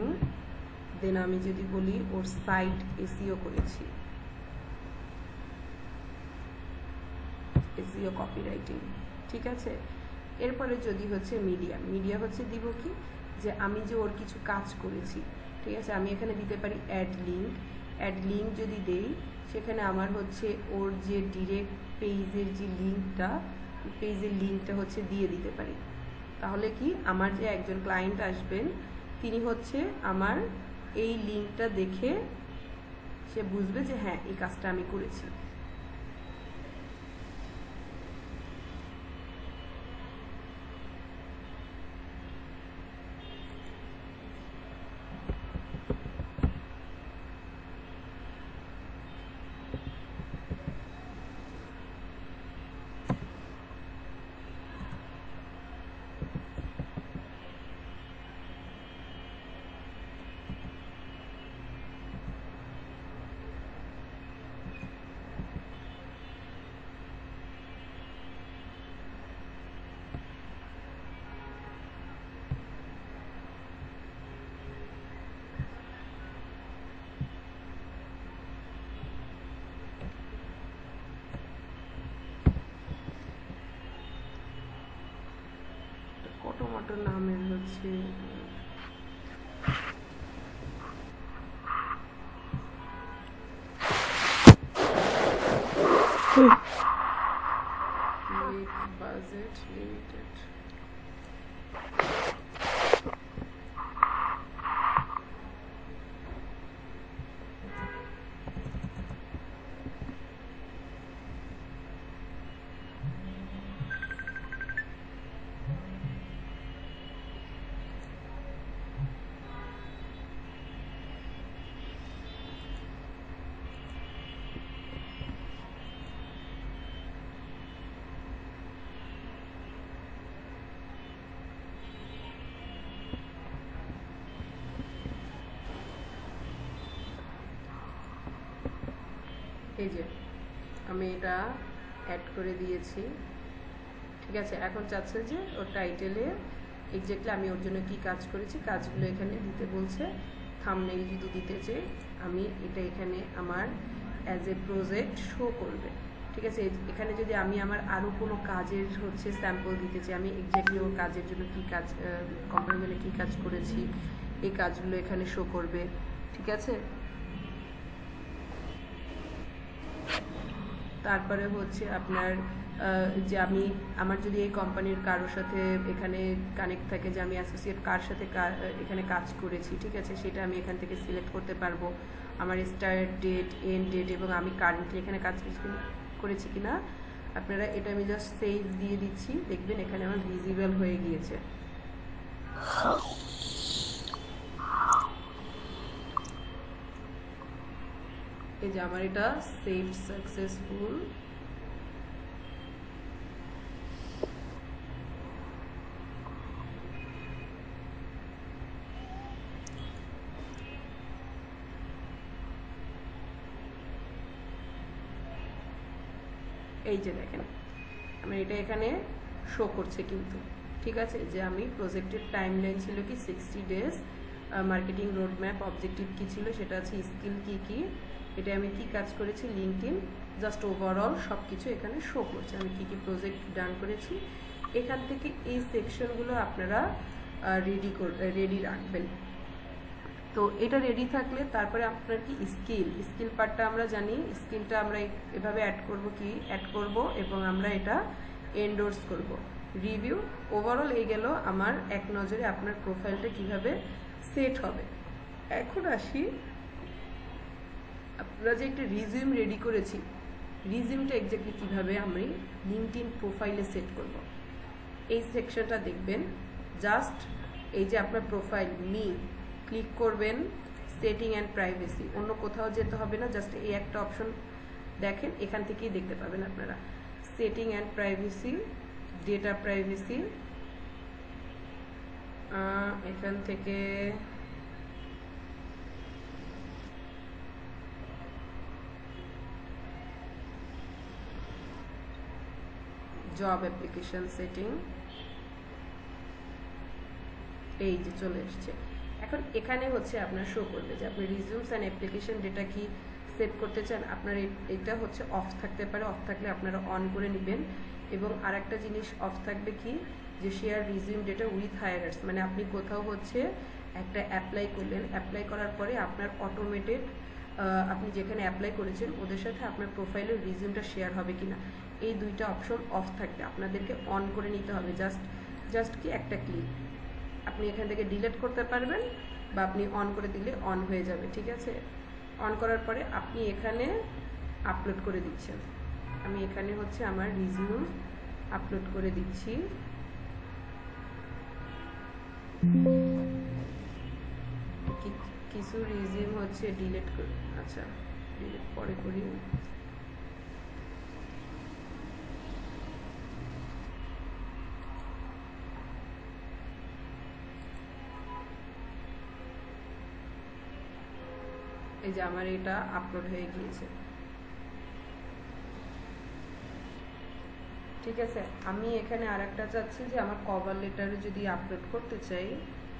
দেন আমি যদি বলি ওর সাইট এসইও করেছি, এসইও কপিরাইটিং, ঠিক আছে। এরপরে যদি হচ্ছে মিডিয়া হচ্ছে দিব কি, যে আমি যে ওর কিছু কাজ করেছি, ঠিক আছে। আমি এখানে দিতে পারি অ্যাড লিঙ্ক যদি দেই, সেখানে আমার হচ্ছে ওর যে ডিরেক্ট পেজের যে লিঙ্কটা হচ্ছে দিয়ে দিতে পারি। তাহলে কি আমার যে একজন ক্লায়েন্ট আসবেন, তিনি হচ্ছে আমার এই লিঙ্কটা দেখে সে বুঝবে যে হ্যাঁ এই কাজটা আমি করেছি। কটমটো নামের হচ্ছে বাজেট লিমিটেড। এই যে আমি এটা অ্যাড করে দিয়েছি, ঠিক আছে। এখন চাচ্ছে যে ওর টাইটেলে এক্স্যাক্টলি আমি ওর জন্য কি কাজ করেছি, কাজগুলো এখানে দিতে বলছে। থাম্বনেইল যদি দিতে চাই আমি এটা এখানে আমার অ্যাজ এ প্রজেক্ট শো করবে, ঠিক আছে। এখানে যদি আমি আমার আরও কোনো কাজের হচ্ছে স্যাম্পল দিতে চাই, আমি এক্স্যাক্টলি ওর কাজের জন্য কি কাজ, কোম্পানির জন্য কী কাজ করেছি, এই কাজগুলো এখানে শো করবে, ঠিক আছে। তারপরে হচ্ছে আপনার যে আমার যদি এই কোম্পানির কারোর সাথে এখানে কানেক্ট থাকে, যে আমি অ্যাসোসিয়েট কার সাথে এখানে কাজ করেছি, ঠিক আছে, সেটা আমি এখান থেকে সিলেক্ট করতে পারবো। আমার স্টার্ট ডেট, এন্ড ডেট, এবং আমি কারেন্টলি এখানে কাজ করেছি কিনা। আপনারা এটা আমি জাস্ট সেভ দিয়ে দিচ্ছি, দেখবেন এখানে আমার ভিজিবল হয়ে গিয়েছে। এই যে আমার এটা সেভ সাকসেসফুল। এই যে দেখেন আমার এটা এখানে শো করছে কিন্তু, ঠিক আছে, যে আমি প্রজেক্টের টাইমলাইন ছিল কি 60 days, marketing road map, objective কী ছিল সেটা আছে, স্কিল কী কী, এটা আমি কি কাজ করেছি, লিঙ্কডইন, জাস্ট ওভারঅল সব কিছু এখানে শো করছে, আমি কী কী প্রজেক্ট ডান করেছি। এখান থেকে এই সেকশনগুলো আপনারা রেডি রাখবেন। তো এটা রেডি থাকলে তারপরে আপনার কি স্কিল পার্টটা আমরা জানি, স্কিলটা আমরা এভাবে অ্যাড করব এবং আমরা এটা এন্ডোর্স করব। রিভিউ, ওভারঅল এই গেল আমার এক নজরে আপনার প্রোফাইলটা কিভাবে সেট হবে। এখন আসি, আপনারা যে একটা রিজিউম রেডি করেছি, রিজিউমটা এক্স্যাক্টলি কীভাবে আমি লিঙ্কডইন প্রোফাইলে সেট করব। এই সেকশনটা দেখবেন, জাস্ট এই যে আপনার প্রোফাইল ক্লিক করবেন, সেটিং অ্যান্ড প্রাইভেসি, অন্য কোথাও যেতে হবে না, জাস্ট এই একটা অপশন দেখেন, এখান থেকেই দেখতে পাবেন আপনারা। Setting and privacy, data privacy, এখান থেকে জব অ্যাপ্লিকেশন সেটিং, এই যে চলে এসছে। এখন এখানে হচ্ছে আপনার শো করবে যে আপনি রিজিউমস অ্যান্ড অ্যাপ্লিকেশন ডেটা কি সেভ করতে চান। আপনার এটা হচ্ছে অফ থাকতে পারে, অফ থাকলে আপনারা অন করে নেবেন। এবং আরেকটা জিনিস অফ থাকবে কি, যে শেয়ার রিজিউম ডেটা উইথ হায়ারার্স, মানে আপনি কোথাও হচ্ছে একটা অ্যাপ্লাই করলেন, অ্যাপ্লাই করার পরে আপনার অটোমেটেড আপনি যেখানে অ্যাপ্লাই করেছেন ওদের সাথে আপনার প্রোফাইলের রিজিউমটা শেয়ার হবে কিনা, এই দুইটা অপশন অফ থাকবে, আপনাদেরকে অন করে নিতে হবে। জাস্ট কি একটা ক্লিক, আপনি এখান থেকে ডিলিট করতে পারবেন বা আপনি অন করে দিলে অন হয়ে যাবে, ঠিক আছে। অন করার পরে আপনি এখানে আপলোড করে দিচ্ছেন, আমি এখানে হচ্ছে আমার রিজিউম আপলোড করে দিচ্ছি। কিছু রিজিউম হচ্ছে ডিলিট করে, আচ্ছা ডিলিট পরে করি। এই যে আমার এটা আপলোড হয়ে গিয়েছে, ঠিক আছে। আমি এখানে আরেকটা চাচ্ছি যে আমার কভার লেটারে যদি আপলোড করতে চাই,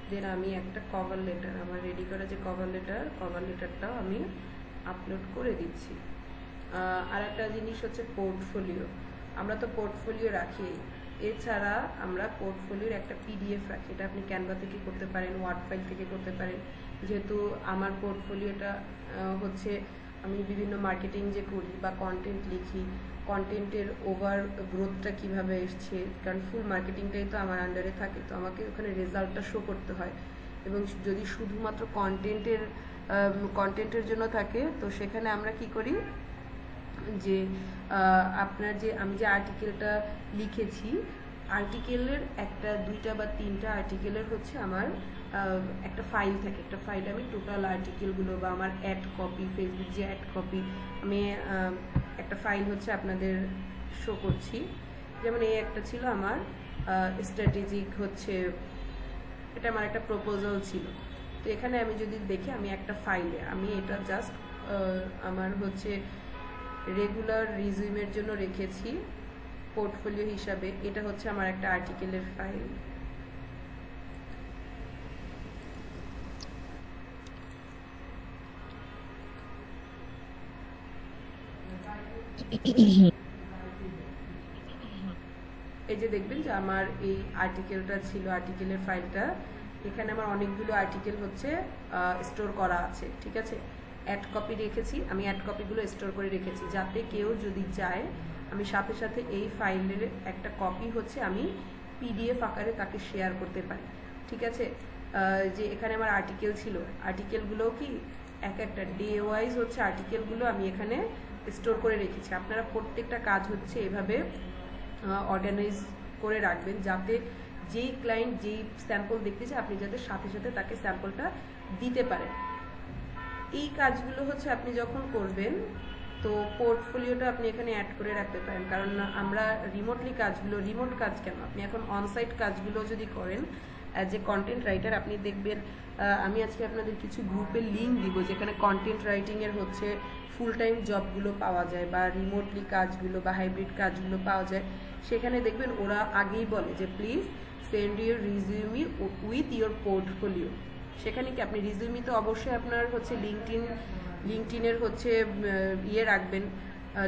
দেন আমি একটা কভার লেটার, আমার রেডি করা যে কভার লেটারটাও আমি আপলোড করে দিচ্ছি। আর একটা জিনিস হচ্ছে পোর্টফোলিও, আমরা তো পোর্টফোলিও রাখি, এছাড়া আমরা পোর্টফোলিওর একটা পিডিএফ রাখি, এটা আপনি ক্যানভা থেকে করতে পারেন, ওয়ার্ড ফাইল থেকে করতে পারেন। যেহেতু আমার পোর্টফোলিওটা হচ্ছে আমি বিভিন্ন মার্কেটিং যে করি বা কন্টেন্ট লিখি, কন্টেন্টের ওভার গ্রোথটা কিভাবে এসছে, কারণ ফুল মার্কেটিংটাই তো আমার আন্ডারে থাকে, তো আমাকে ওখানে রেজাল্টটা শো করতে হয়। এবং যদি শুধুমাত্র কন্টেন্টের জন্য থাকে, তো সেখানে আমরা কি করি, যে আপনার যে আমি যে আর্টিকেলটা লিখেছি, আর্টিকেলের একটা 2টা বা 3টা আর্টিকেলের হচ্ছে আমার একটা ফাইল থাকে, একটা ফাইল আমি টোটাল আর্টিকেলগুলো বা আমার অ্যাড কপি, ফেসবুক যে অ্যাড কপি, আমি একটা ফাইল হচ্ছে আপনাদের শো করছি। যেমন এই একটা ছিল আমার স্ট্র্যাটেজিক হচ্ছে, এটা আমার একটা প্রপোজাল ছিল। তো এখানে আমি যদি দেখি, আমি একটা ফাইলে আমি এটা জাস্ট আমার হচ্ছে রেগুলার রিজিউমের জন্য রেখেছি পোর্টফোলিও হিসাবে। এটা হচ্ছে আমার একটা আর্টিকেলের ফাইল, এই যে দেখবেন যে আমার এই আর্টিকেলটা ছিল, আর্টিকেলের ফাইলটা, এখানে আমার অনেকগুলো আর্টিকেল হচ্ছে স্টোর করা আছে, ঠিক আছে। অ্যাড কপি রেখেছি, আমি অ্যাড কপিগুলো স্টোর করে রেখেছি, যাতে কেউ যদি চায় আমি সাথে সাথে এই ফাইলের একটা কপি হচ্ছে আমি পিডিএফ আকারে তাকে শেয়ার করতে পারি, ঠিক আছে। যে এখানে আমার আর্টিকেল ছিল, আর্টিকেলগুলো কি একটা ডে ওয়াইজ হচ্ছে আর্টিকেলগুলো আমি এখানে স্টোর করে রেখেছি। আপনারা প্রত্যেকটা কাজ হচ্ছে এভাবে অর্গানাইজ করে রাখবেন, যাতে যেই ক্লায়েন্ট যেই স্যাম্পল দেখতে চায় আপনি যাতে সাথে সাথে তাকে স্যাম্পলটা দিতে পারেন। এই কাজগুলো হচ্ছে আপনি যখন করবেন, তো পোর্টফোলিওটা আপনি এখানে অ্যাড করে রাখতে পারেন, কারণ আমরা রিমোট কাজ কেন, আপনি এখন অনসাইট কাজগুলো যদি করেন অ্যাজ এ কন্টেন্ট রাইটার, আপনি দেখবেন আমি আজকে আপনাদের কিছু গ্রুপের লিঙ্ক দিব যেখানে কন্টেন্ট রাইটিংয়ের হচ্ছে ফুল টাইম জবগুলো পাওয়া যায় বা রিমোটলি কাজগুলো বা হাইব্রিড কাজগুলো পাওয়া যায়। সেখানে দেখবেন ওরা আগেই বলে যে please send your resume with your portfolio, সেখানে কি আপনি রিজিউমি তো অবশ্যই আপনার হচ্ছে লিঙ্কডইনের হচ্ছে ইয়ে রাখবেন,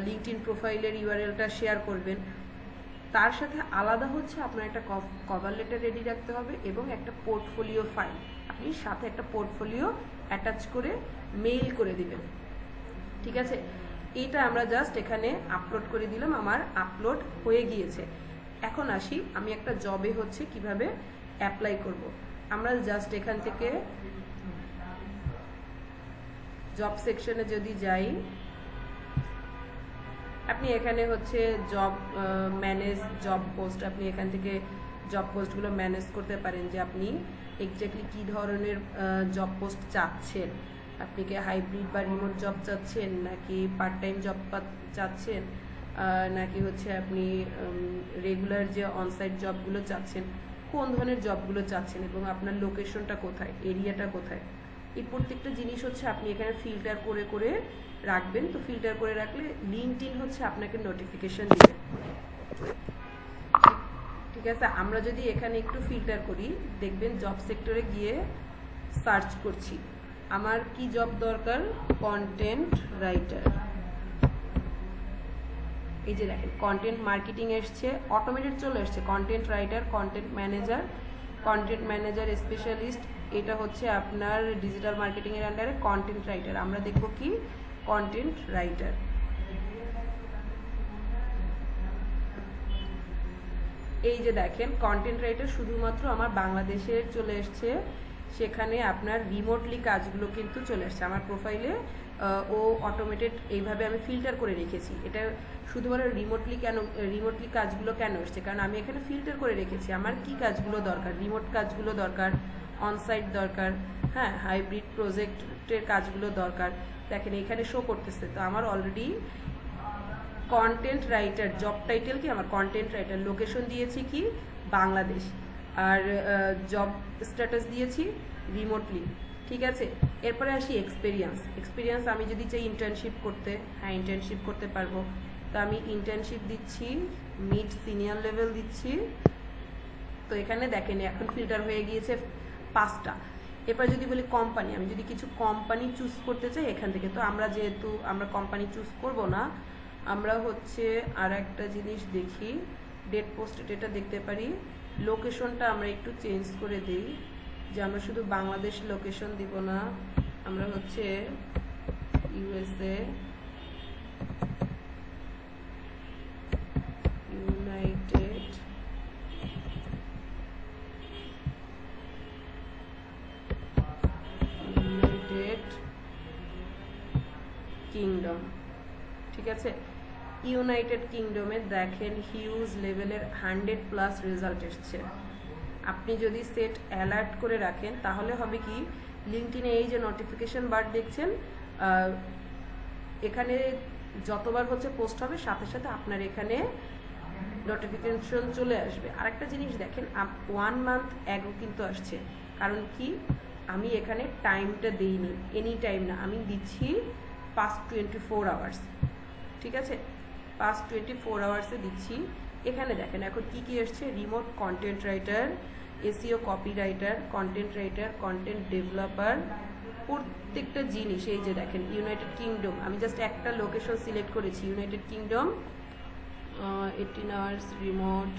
লিঙ্কডইন প্রোফাইলের ইউআরএলটা শেয়ার করবেন। তার সাথে আলাদা হচ্ছে আপনার একটা কভার লেটার রেডি রাখতে হবে এবং একটা পোর্টফোলিও ফাইল আপনি সাথে একটা পোর্টফোলিও অ্যাটাচ করে মেইল করে দিবেন, ঠিক আছে? এটা আমরা জাস্ট এখানে আপলোড করে দিলাম, আমার আপলোড হয়ে গিয়েছে। এখন আসি আমি একটা জবে হচ্ছে কিভাবে অ্যাপ্লাই করব। আমরা জাস্ট এখান থেকে জব সেকশনে যদি যাই, আপনি এখানে হচ্ছে জব ম্যানেজ জব পোস্ট, আপনি এখান থেকে জব পোস্টগুলো ম্যানেজ করতে পারেন যে আপনি এক্স্যাক্টলি কী ধরনের জব পোস্ট চাচ্ছেন। আপনি কি হাইব্রিড বা রিমোট জব চাচ্ছেন, নাকি পার্ট টাইম জব চাচ্ছেন, নাকি হচ্ছে আপনি রেগুলার যে অনসাইট জবগুলো চাচ্ছেন, কোন ধরনের জবগুলো চাচ্ছেন এবং আপনার লোকেশনটা কোথায়, এরিয়াটা কোথায়, এই প্রত্যেকটা জিনিস হচ্ছে আপনি এখানে ফিল্টার করে করে রাখবেন। তো ফিল্টার করে রাখলে লিঙ্কডইন হচ্ছে আপনাকে নোটিফিকেশন দিবে, ঠিক আছে? আমরা যদি এখানে একটু ফিল্টার করি, দেখবেন জব সেক্টরে গিয়ে সার্চ করছি আমার কি জব দরকার, কন্টেন্ট রাইটার। এই যে দেখেন কন্টেন্ট মার্কেটিং এসছে, অটোমেটেড চলে এসছে, content writer, content manager specialist. এটা হচ্ছে আপনার ডিজিটাল মার্কেটিং এর আন্ডারে কন্টেন্ট রাইটার। আমরা দেখব কি কন্টেন্ট রাইটার। এই যে দেখেন কন্টেন্ট রাইটার শুধুমাত্র আমার বাংলাদেশের চলে এসছে, সেখানে আপনার রিমোটলি কাজগুলো কিন্তু চলে আসছে আমার প্রোফাইলে। ও অটোমেটেড এইভাবে আমি ফিল্টার করে রেখেছি। এটা শুধুমাত্র রিমোটলি কাজগুলো কেন এসছে, কারণ আমি এখানে ফিল্টার করে রেখেছি আমার কি কাজগুলো দরকার, রিমোট কাজগুলো দরকার, অনসাইট দরকার, হ্যাঁ হাইব্রিড প্রজেক্টের কাজগুলো দরকার। দেখেন এখানে শো করতেছে, তো আমার already content writer job title কি আমার কন্টেন্ট রাইটার, লোকেশন দিয়েছি কি বাংলাদেশ, আর জব স্ট্যাটাস দিয়েছি রিমোটলি, ঠিক আছে? এরপরে আসি এক্সপিরিয়েন্স। আমি যদি চাই ইন্টার্নশিপ করতে, হ্যাঁ ইন্টার্নশিপ করতে পারবো। তো আমি ইন্টার্নশিপ দিচ্ছি, মিড সিনিয়র লেভেল দিচ্ছি। তো এখানে দেখেন এখন ফিল্টার হয়ে গিয়েছে 5টা। এরপর যদি বলি কোম্পানি, আমি যদি কিছু কোম্পানি চুজ করতে চাই এখান থেকে, তো যেহেতু আমরা কোম্পানি চুজ করব না, আমরা হচ্ছে আর একটা জিনিস দেখি, ডেট পোস্ট ডেটা দেখতে পারি। লোকেশনটা আমরা একটু চেঞ্জ করে দিই, যে আমরা শুধু বাংলাদেশ লোকেশন দিব না, আমরা হচ্ছে ইউএসএ, ইউনাইটেড কিংডম, ঠিক আছে? ইউনাইটেড কিংডমে দেখেন হিউজ লেভেলের 100+ রেজাল্ট এসছে। আপনি যদি সেট অ্যালার্ট করে রাখেন তাহলে হবে কি, লিঙ্কডইনে এই যে নোটিফিকেশন বার দেখছেন, এখানে যতবার হচ্ছে পোস্ট হবে সাথে সাথে আপনার এখানে নোটিফিকেশন চলে আসবে। আরেকটা জিনিস দেখেন 1 মান্থ অ্যাগো কিন্তু আসছে, কারণ কি আমি এখানে টাইমটা দিইনি, এনি টাইম না, আমি দিচ্ছি past 24 আওয়ার্স, ঠিক আছে? past 24 আওয়ার্সে দিচ্ছি। এখানে দেখেন এখন কি কি আসছে, remote content writer, SEO copy writer, content writer, content developer, প্রত্যেকটা জিনিস। এই যে দেখেন ইউনাইটেড কিংডম, আমি জাস্ট একটা লোকেশন সিলেক্ট করেছি, United kingdom, 18 hours remote,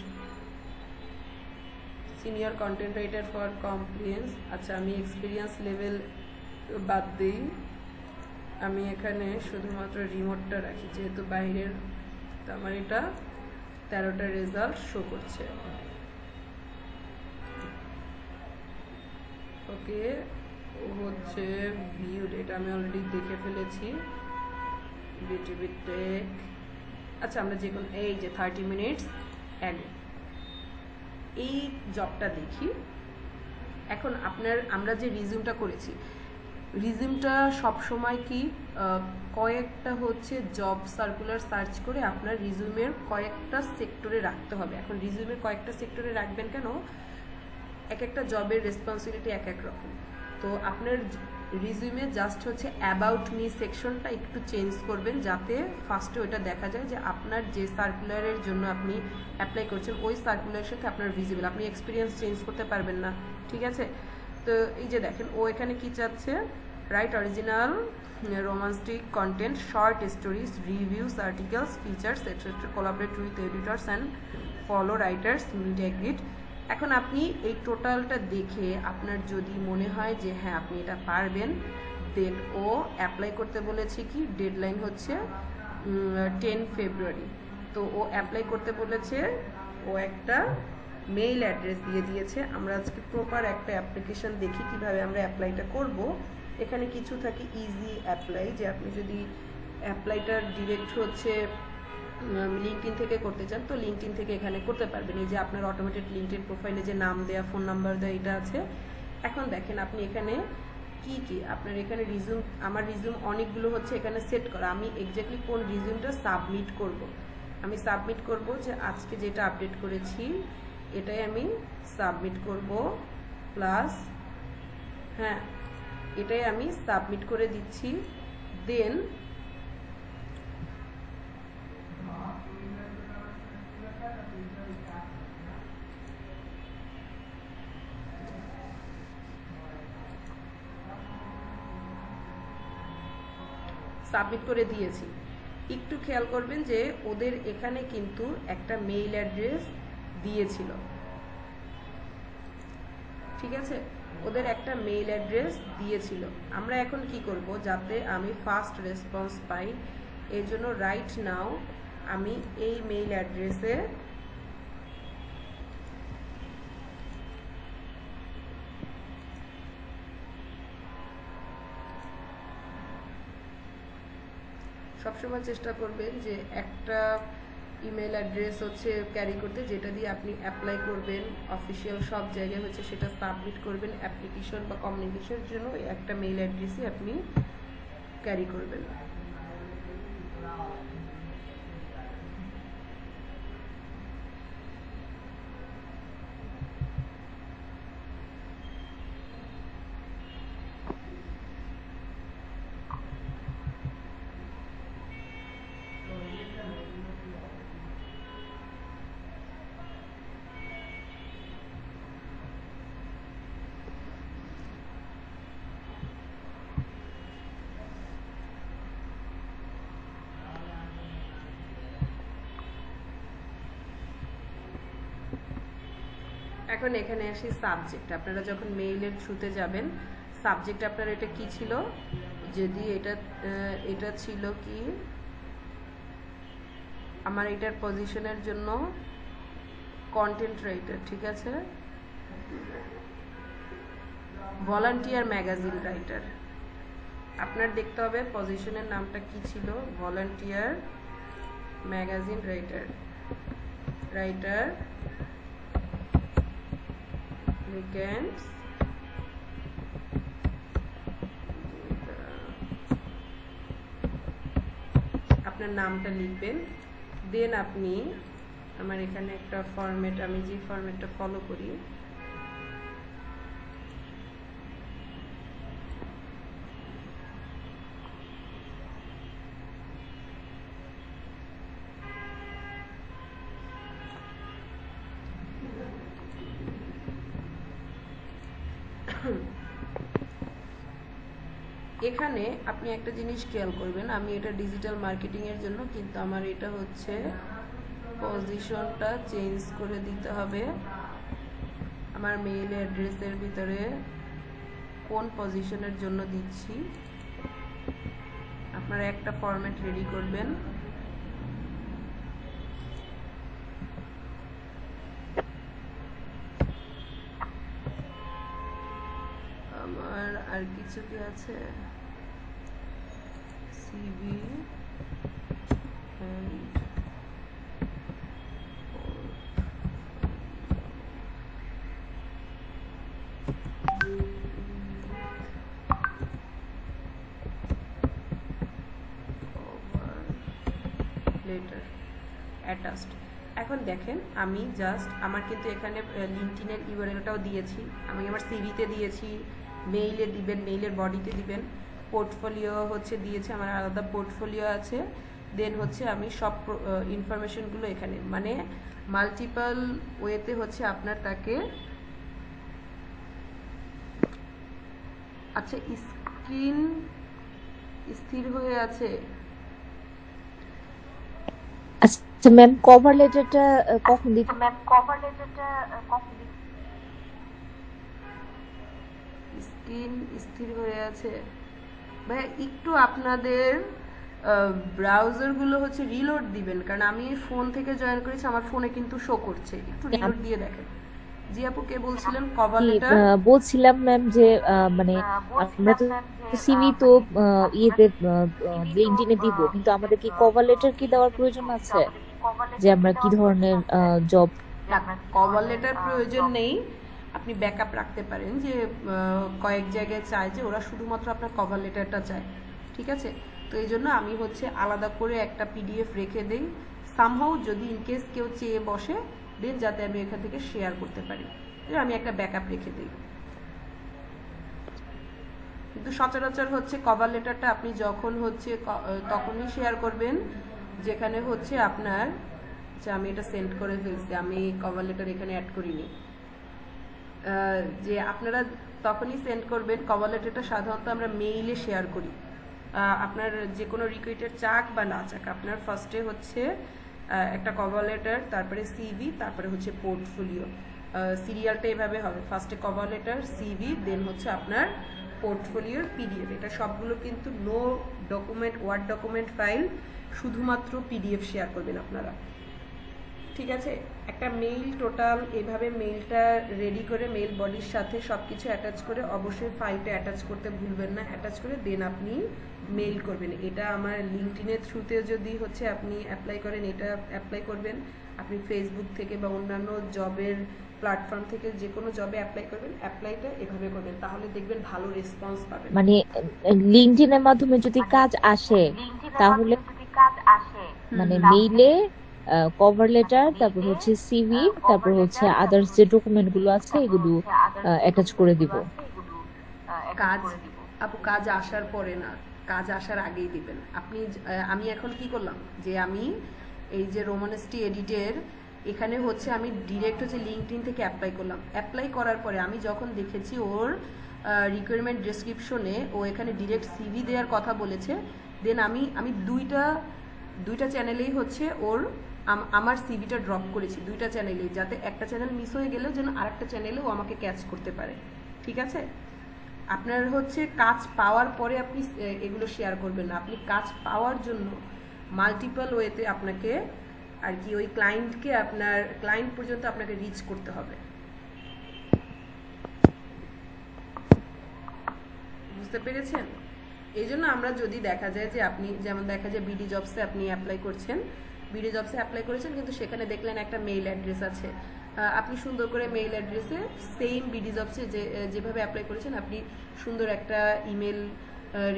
senior content writer for compliance. আচ্ছা আমি এক্সপিরিয়েন্স লেভেল বাদ দিই, আমি এখানে শুধুমাত্র রিমোটটা রাখি যেহেতু বাইরের। তো আমার এটা 13টা রেজাল্ট শো করছে। ওকে, ও হচ্ছে ভিউড, এটা আমি অলরেডি দেখে ফেলেছি, বিটিভি টেক। আচ্ছা আমরা যে কোনো এই যে 30 মিনিটস অ্যাগো এই জবটা দেখি। এখন আমরা যে রিজিউমটা করেছি, রিজিউমটা সবসময় কি কয়েকটা হচ্ছে জব সার্কুলার সার্চ করে আপনার রিজিউমের কয়েকটা সেক্টরে রাখতে হবে। এখন রিজিউমের কয়েকটা সেক্টরে রাখবেন কেন, এক একটা জবের রেসপন্সিবিলিটি এক এক রকম। তো আপনার রিজিউমে জাস্ট হচ্ছে অ্যাবাউট মি সেকশনটা একটু চেঞ্জ করবেন, যাতে ফার্স্টে ওইটা দেখা যায় যে আপনার যে সার্কুলারের জন্য আপনি অ্যাপ্লাই করছেন ওই সার্কুলারের সাথে আপনার ভিজিবল। আপনি এক্সপিরিয়েন্স চেঞ্জ করতে পারবেন না, ঠিক আছে? তো এই যে দেখেন ও এখানে কি চাচ্ছে, right original romantic content, short stories, reviews, articles, features, etc. Collaborate with editors and follow writers, meet a greet. এখন আপনি এই টোটালটা দেখে আপনার যদি মনে হয় যে হ্যাঁ আপনি এটা পারবেন, দেন ও অ্যাপ্লাই করতে বলেছে কি ডেডলাইন হচ্ছে 10 ফেব্রুয়ারি। তো ও অ্যাপ্লাই করতে বলেছে, ও একটা মেইল অ্যাড্রেস দিয়ে দিয়েছে। আমরা আজকে প্রপার একটা অ্যাপ্লিকেশন দেখি কিভাবে আমরা অ্যাপ্লাইটা করব। এখানে কিছু থাকে ইজি অ্যাপ্লাই, যে আপনি যদি অ্যাপ্লাইটা ডিরেক্ট হচ্ছে লিঙ্কডইন থেকে করতে চান তো লিঙ্কডইন থেকে এখানে করতে পারবেন। এই যে আপনার অটোমেটেড লিঙ্কডইন প্রোফাইলে যে নাম দেয়া, ফোন নাম্বার দেয়া এটা আছে। এখন দেখেন আপনি এখানে কি কি আপনার এখানে রিজিউম, আমার রিজিউম অনেকগুলো হচ্ছে এখানে সেট করা। আমি এক্স্যাক্টলি কোন রিজিউমটা সাবমিট করব, আমি সাবমিট করব যে আজকে যেটা আপডেট করেছি এটাই আমি সাবমিট করব, প্লাস হ্যাঁ এটাই আমি সাবমিট করে দিচ্ছি। দেন সাবমিট করে দিয়েছি। একটু খেয়াল করবেন যে ওদের এখানে কিন্তু একটা মেইল অ্যাড্রেস দিয়েছিল, ঠিক আছে, ওদের একটা মেইল অ্যাড্রেস দিয়েছিল। আমরা এখন কি করব, যাতে আমি ফাস্ট রেসপন্স পাই এই জন্য রাইট নাও আমি এই মেইল অ্যাড্রেসে সবসময় চেষ্টা করবেন যে একটা ইমেল অ্যাড্রেস হচ্ছে ক্যারি করতে, যেটা দিয়ে আপনি অ্যাপ্লাই করবেন অফিসিয়াল সব জায়গায় হচ্ছে সেটা সাবমিট করবেন অ্যাপ্লিকেশন বা কমিউনিকেশনের জন্য একটা মেইল অ্যাড্রেসই আপনি ক্যারি করবেন। এখন এখানে আসি সাবজেক্ট। আপনারা যখন মেইলের থ্রুতে যাবেন, সাবজেক্ট আপনার এটা কি ছিল, যদি এটা ছিল কি আমার এটার পজিশনের জন্য কন্টেন্ট রাইটার, ঠিক আছে, ভলান্টিয়ার ম্যাগাজিন রাইটার। আপনার দেখতে হবে পজিশনের নামটা কি ছিল, ভলান্টিয়ার ম্যাগাজিন রাইটার weekends আপনার নামটা লিখবেন। দেন আপনি আমার এখানে একটা ফরম্যাট, আমি যে ফরম্যাটটা ফলো করি এখানে আপনি একটা জিনিস খেয়াল করবেন, আমি এটা ডিজিটাল মার্কেটিং এর জন্য, কিন্তু আমার এটা হচ্ছে পজিশনটা চেঞ্জ করে দিতে হবে। আমার মেইল অ্যাড্রেসের ভিতরে কোন পজিশনের জন্য দিচ্ছি, আপনারা একটা ফরম্যাট রেডি করবেন। আমার আর কিছু কি আছে, সিভি লেটার অ্যাটাচড। এখন দেখেন আমি জাস্ট আমার কিন্তু এখানে লিঙ্কডইনের ইউআরএলটাও দিয়েছি, আমি আমার সিভিতে দিয়েছি, মেইলে দিবেন, মেইলের বডিতে দিবেন, পোর্টফোলিও হচ্ছে দিয়েছে, আমার আলাদা পোর্টফোলিও আছে। দেন হচ্ছে আমি সব ইনফরমেশনগুলো এখানে, মানে মাল্টিপল ওয়েতে হচ্ছে আপনার তাকে আচ্ছা, স্ক্রিন স্থির হয়ে আছে। আচ্ছা ম্যাম, কভার লেটারটা কখন দিতে? স্ক্রিন স্থির হয়ে আছে ভাই, একটু আপনাদের ব্রাউজারগুলো হচ্ছে রিলোড দিবেন, কারণ আমি ফোন থেকে জয়েন করেছি, আমার ফোনে কিন্তু শো করছে, একটু রিলোড দিয়ে দেখেন। জি আপু, কে বলছিলেন? কভার লেটার বলছিলাম ম্যাম যে মানে আমরা তো সিভি তো ইয়েতে লিঙ্কডইনে দিব, কিন্তু আমাদের কি কভার লেটার কি দেওয়ার প্রয়োজন আছে, যে আমরা কি ধরনের জব? কভার লেটার প্রয়োজন নেই, আপনি ব্যাকআপ রাখতে পারেন যে কয়েক জায়গায় চায় যে ওরা শুধুমাত্র আপনার কভার লেটারটা চায়, ঠিক আছে? তো এই জন্য আমি হচ্ছে আলাদা করে একটা পিডিএফ রেখে দেই, সামহাউ যদি ইনকেস কেউ চেয়ে বসে দেন, যাতে আমি এখান থেকে শেয়ার করতে পারি, আমি একটা ব্যাকআপ রেখে দিই। কিন্তু সচরাচর হচ্ছে কভার লেটারটা আপনি যখন হচ্ছে তখনই শেয়ার করবেন যেখানে হচ্ছে আপনার, যে আমি এটা সেন্ড করে ফেলছি, আমি কভার লেটার এখানে অ্যাড করিনি, যে আপনারা তখনই সেন্ড করবেন। কভার লেটারটা সাধারণত আমরা মেইলে শেয়ার করি। আপনার যে কোনো রিক্রুইটার চাক বা না চাক, আপনার ফার্স্টে হচ্ছে একটা কভার লেটার, তারপরে সিভি, তারপরে হচ্ছে পোর্টফোলিও, সিরিয়ালটা এভাবে হবে, ফার্স্টে কভার লেটার, সিভি, দেন হচ্ছে আপনার পোর্টফোলিওর পিডিএফ। এটা সবগুলো কিন্তু no document, word document file, শুধুমাত্র পিডিএফ শেয়ার করবেন আপনারা, ঠিক আছে? একটা মেইল টোটাল এভাবে মেইলটা রেডি করে মেইল বডির সাথে সবকিছু অ্যাটাচ করে, অবশ্যই ফাইলটা অ্যাটাচ করতে ভুলবেন না, অ্যাটাচ করে দেন আপনি মেইল করবেন। এটা আমার লিঙ্কডইনের থ্রুতে যদি হচ্ছে আপনি অ্যাপ্লাই করেন, এটা অ্যাপ্লাই করবেন, আপনি ফেসবুক থেকে বা অন্যান্য জবের প্ল্যাটফর্ম থেকে যে কোনো জবে অ্যাপ্লাই করবেন, অ্যাপ্লাইটা এভাবে করবেন, তাহলে দেখবেন ভালো রেসপন্স পাবেন। মানে লিঙ্কডইনের মাধ্যমে যদি কাজ আসে, তাহলে মানে মেইলে কভার লেটার, তারপর হচ্ছে সিভি, তারপর হচ্ছে আদার্স যে ডকুমেন্ট গুলো আছে এগুলো অ্যাটাচ করে দিব। কাজ আপু কাজ আসার পরে না, কাজ আসার আগেই দিবেন আপনি। আমি এখন কি করলাম যে আমি এই যে রোমানেস্টি এডিটের এখানে হচ্ছে আমি ডিরেক্ট হচ্ছে লিঙ্কডইন থেকে অ্যাপ্লাই করলাম। অ্যাপ্লাই করার পরে আমি যখন দেখেছি ওর রিকোয়ারমেন্ট ডেসক্রিপশনে ও এখানে ডিরেক্ট সিভি দেওয়ার কথা বলেছে, দেন আমি দুইটা চ্যানেলেই হচ্ছে ওর আমার সিভিটা ড্রপ করেছি, দুইটা চ্যানেলেই, যাতে একটা চ্যানেল মিস হয়ে গেলেও যেন আরেকটা চ্যানেলেও আমাকে ক্যাচ করতে পারে, ঠিক আছে? আপনার হচ্ছে কাজ পাওয়ার পরে আপনি এগুলো শেয়ার করবেন না, আপনি কাজ পাওয়ার জন্য মাল্টিপল ওয়েতে আপনাকে আর কি ওই ক্লায়েন্টকে, আপনার ক্লায়েন্ট পর্যন্ত আপনাকে রিচ করতে হবে, বুঝতে পেরেছেন? এই জন্য আমরা যদি দেখা যায় যে আপনি যেমন দেখা যায় বিডি জবসে আপনি অ্যাপ্লাই করছেন, বিডি জবসে অ্যাপ্লাই করেছেন, কিন্তু সেখানে দেখলেন একটা মেইল অ্যাড্রেস আছে, আপনি সুন্দর করে মেইল অ্যাড্রেসে সেম বিডি জবসে যেভাবে অ্যাপ্লাই করেছেন আপনি সুন্দর একটা ইমেল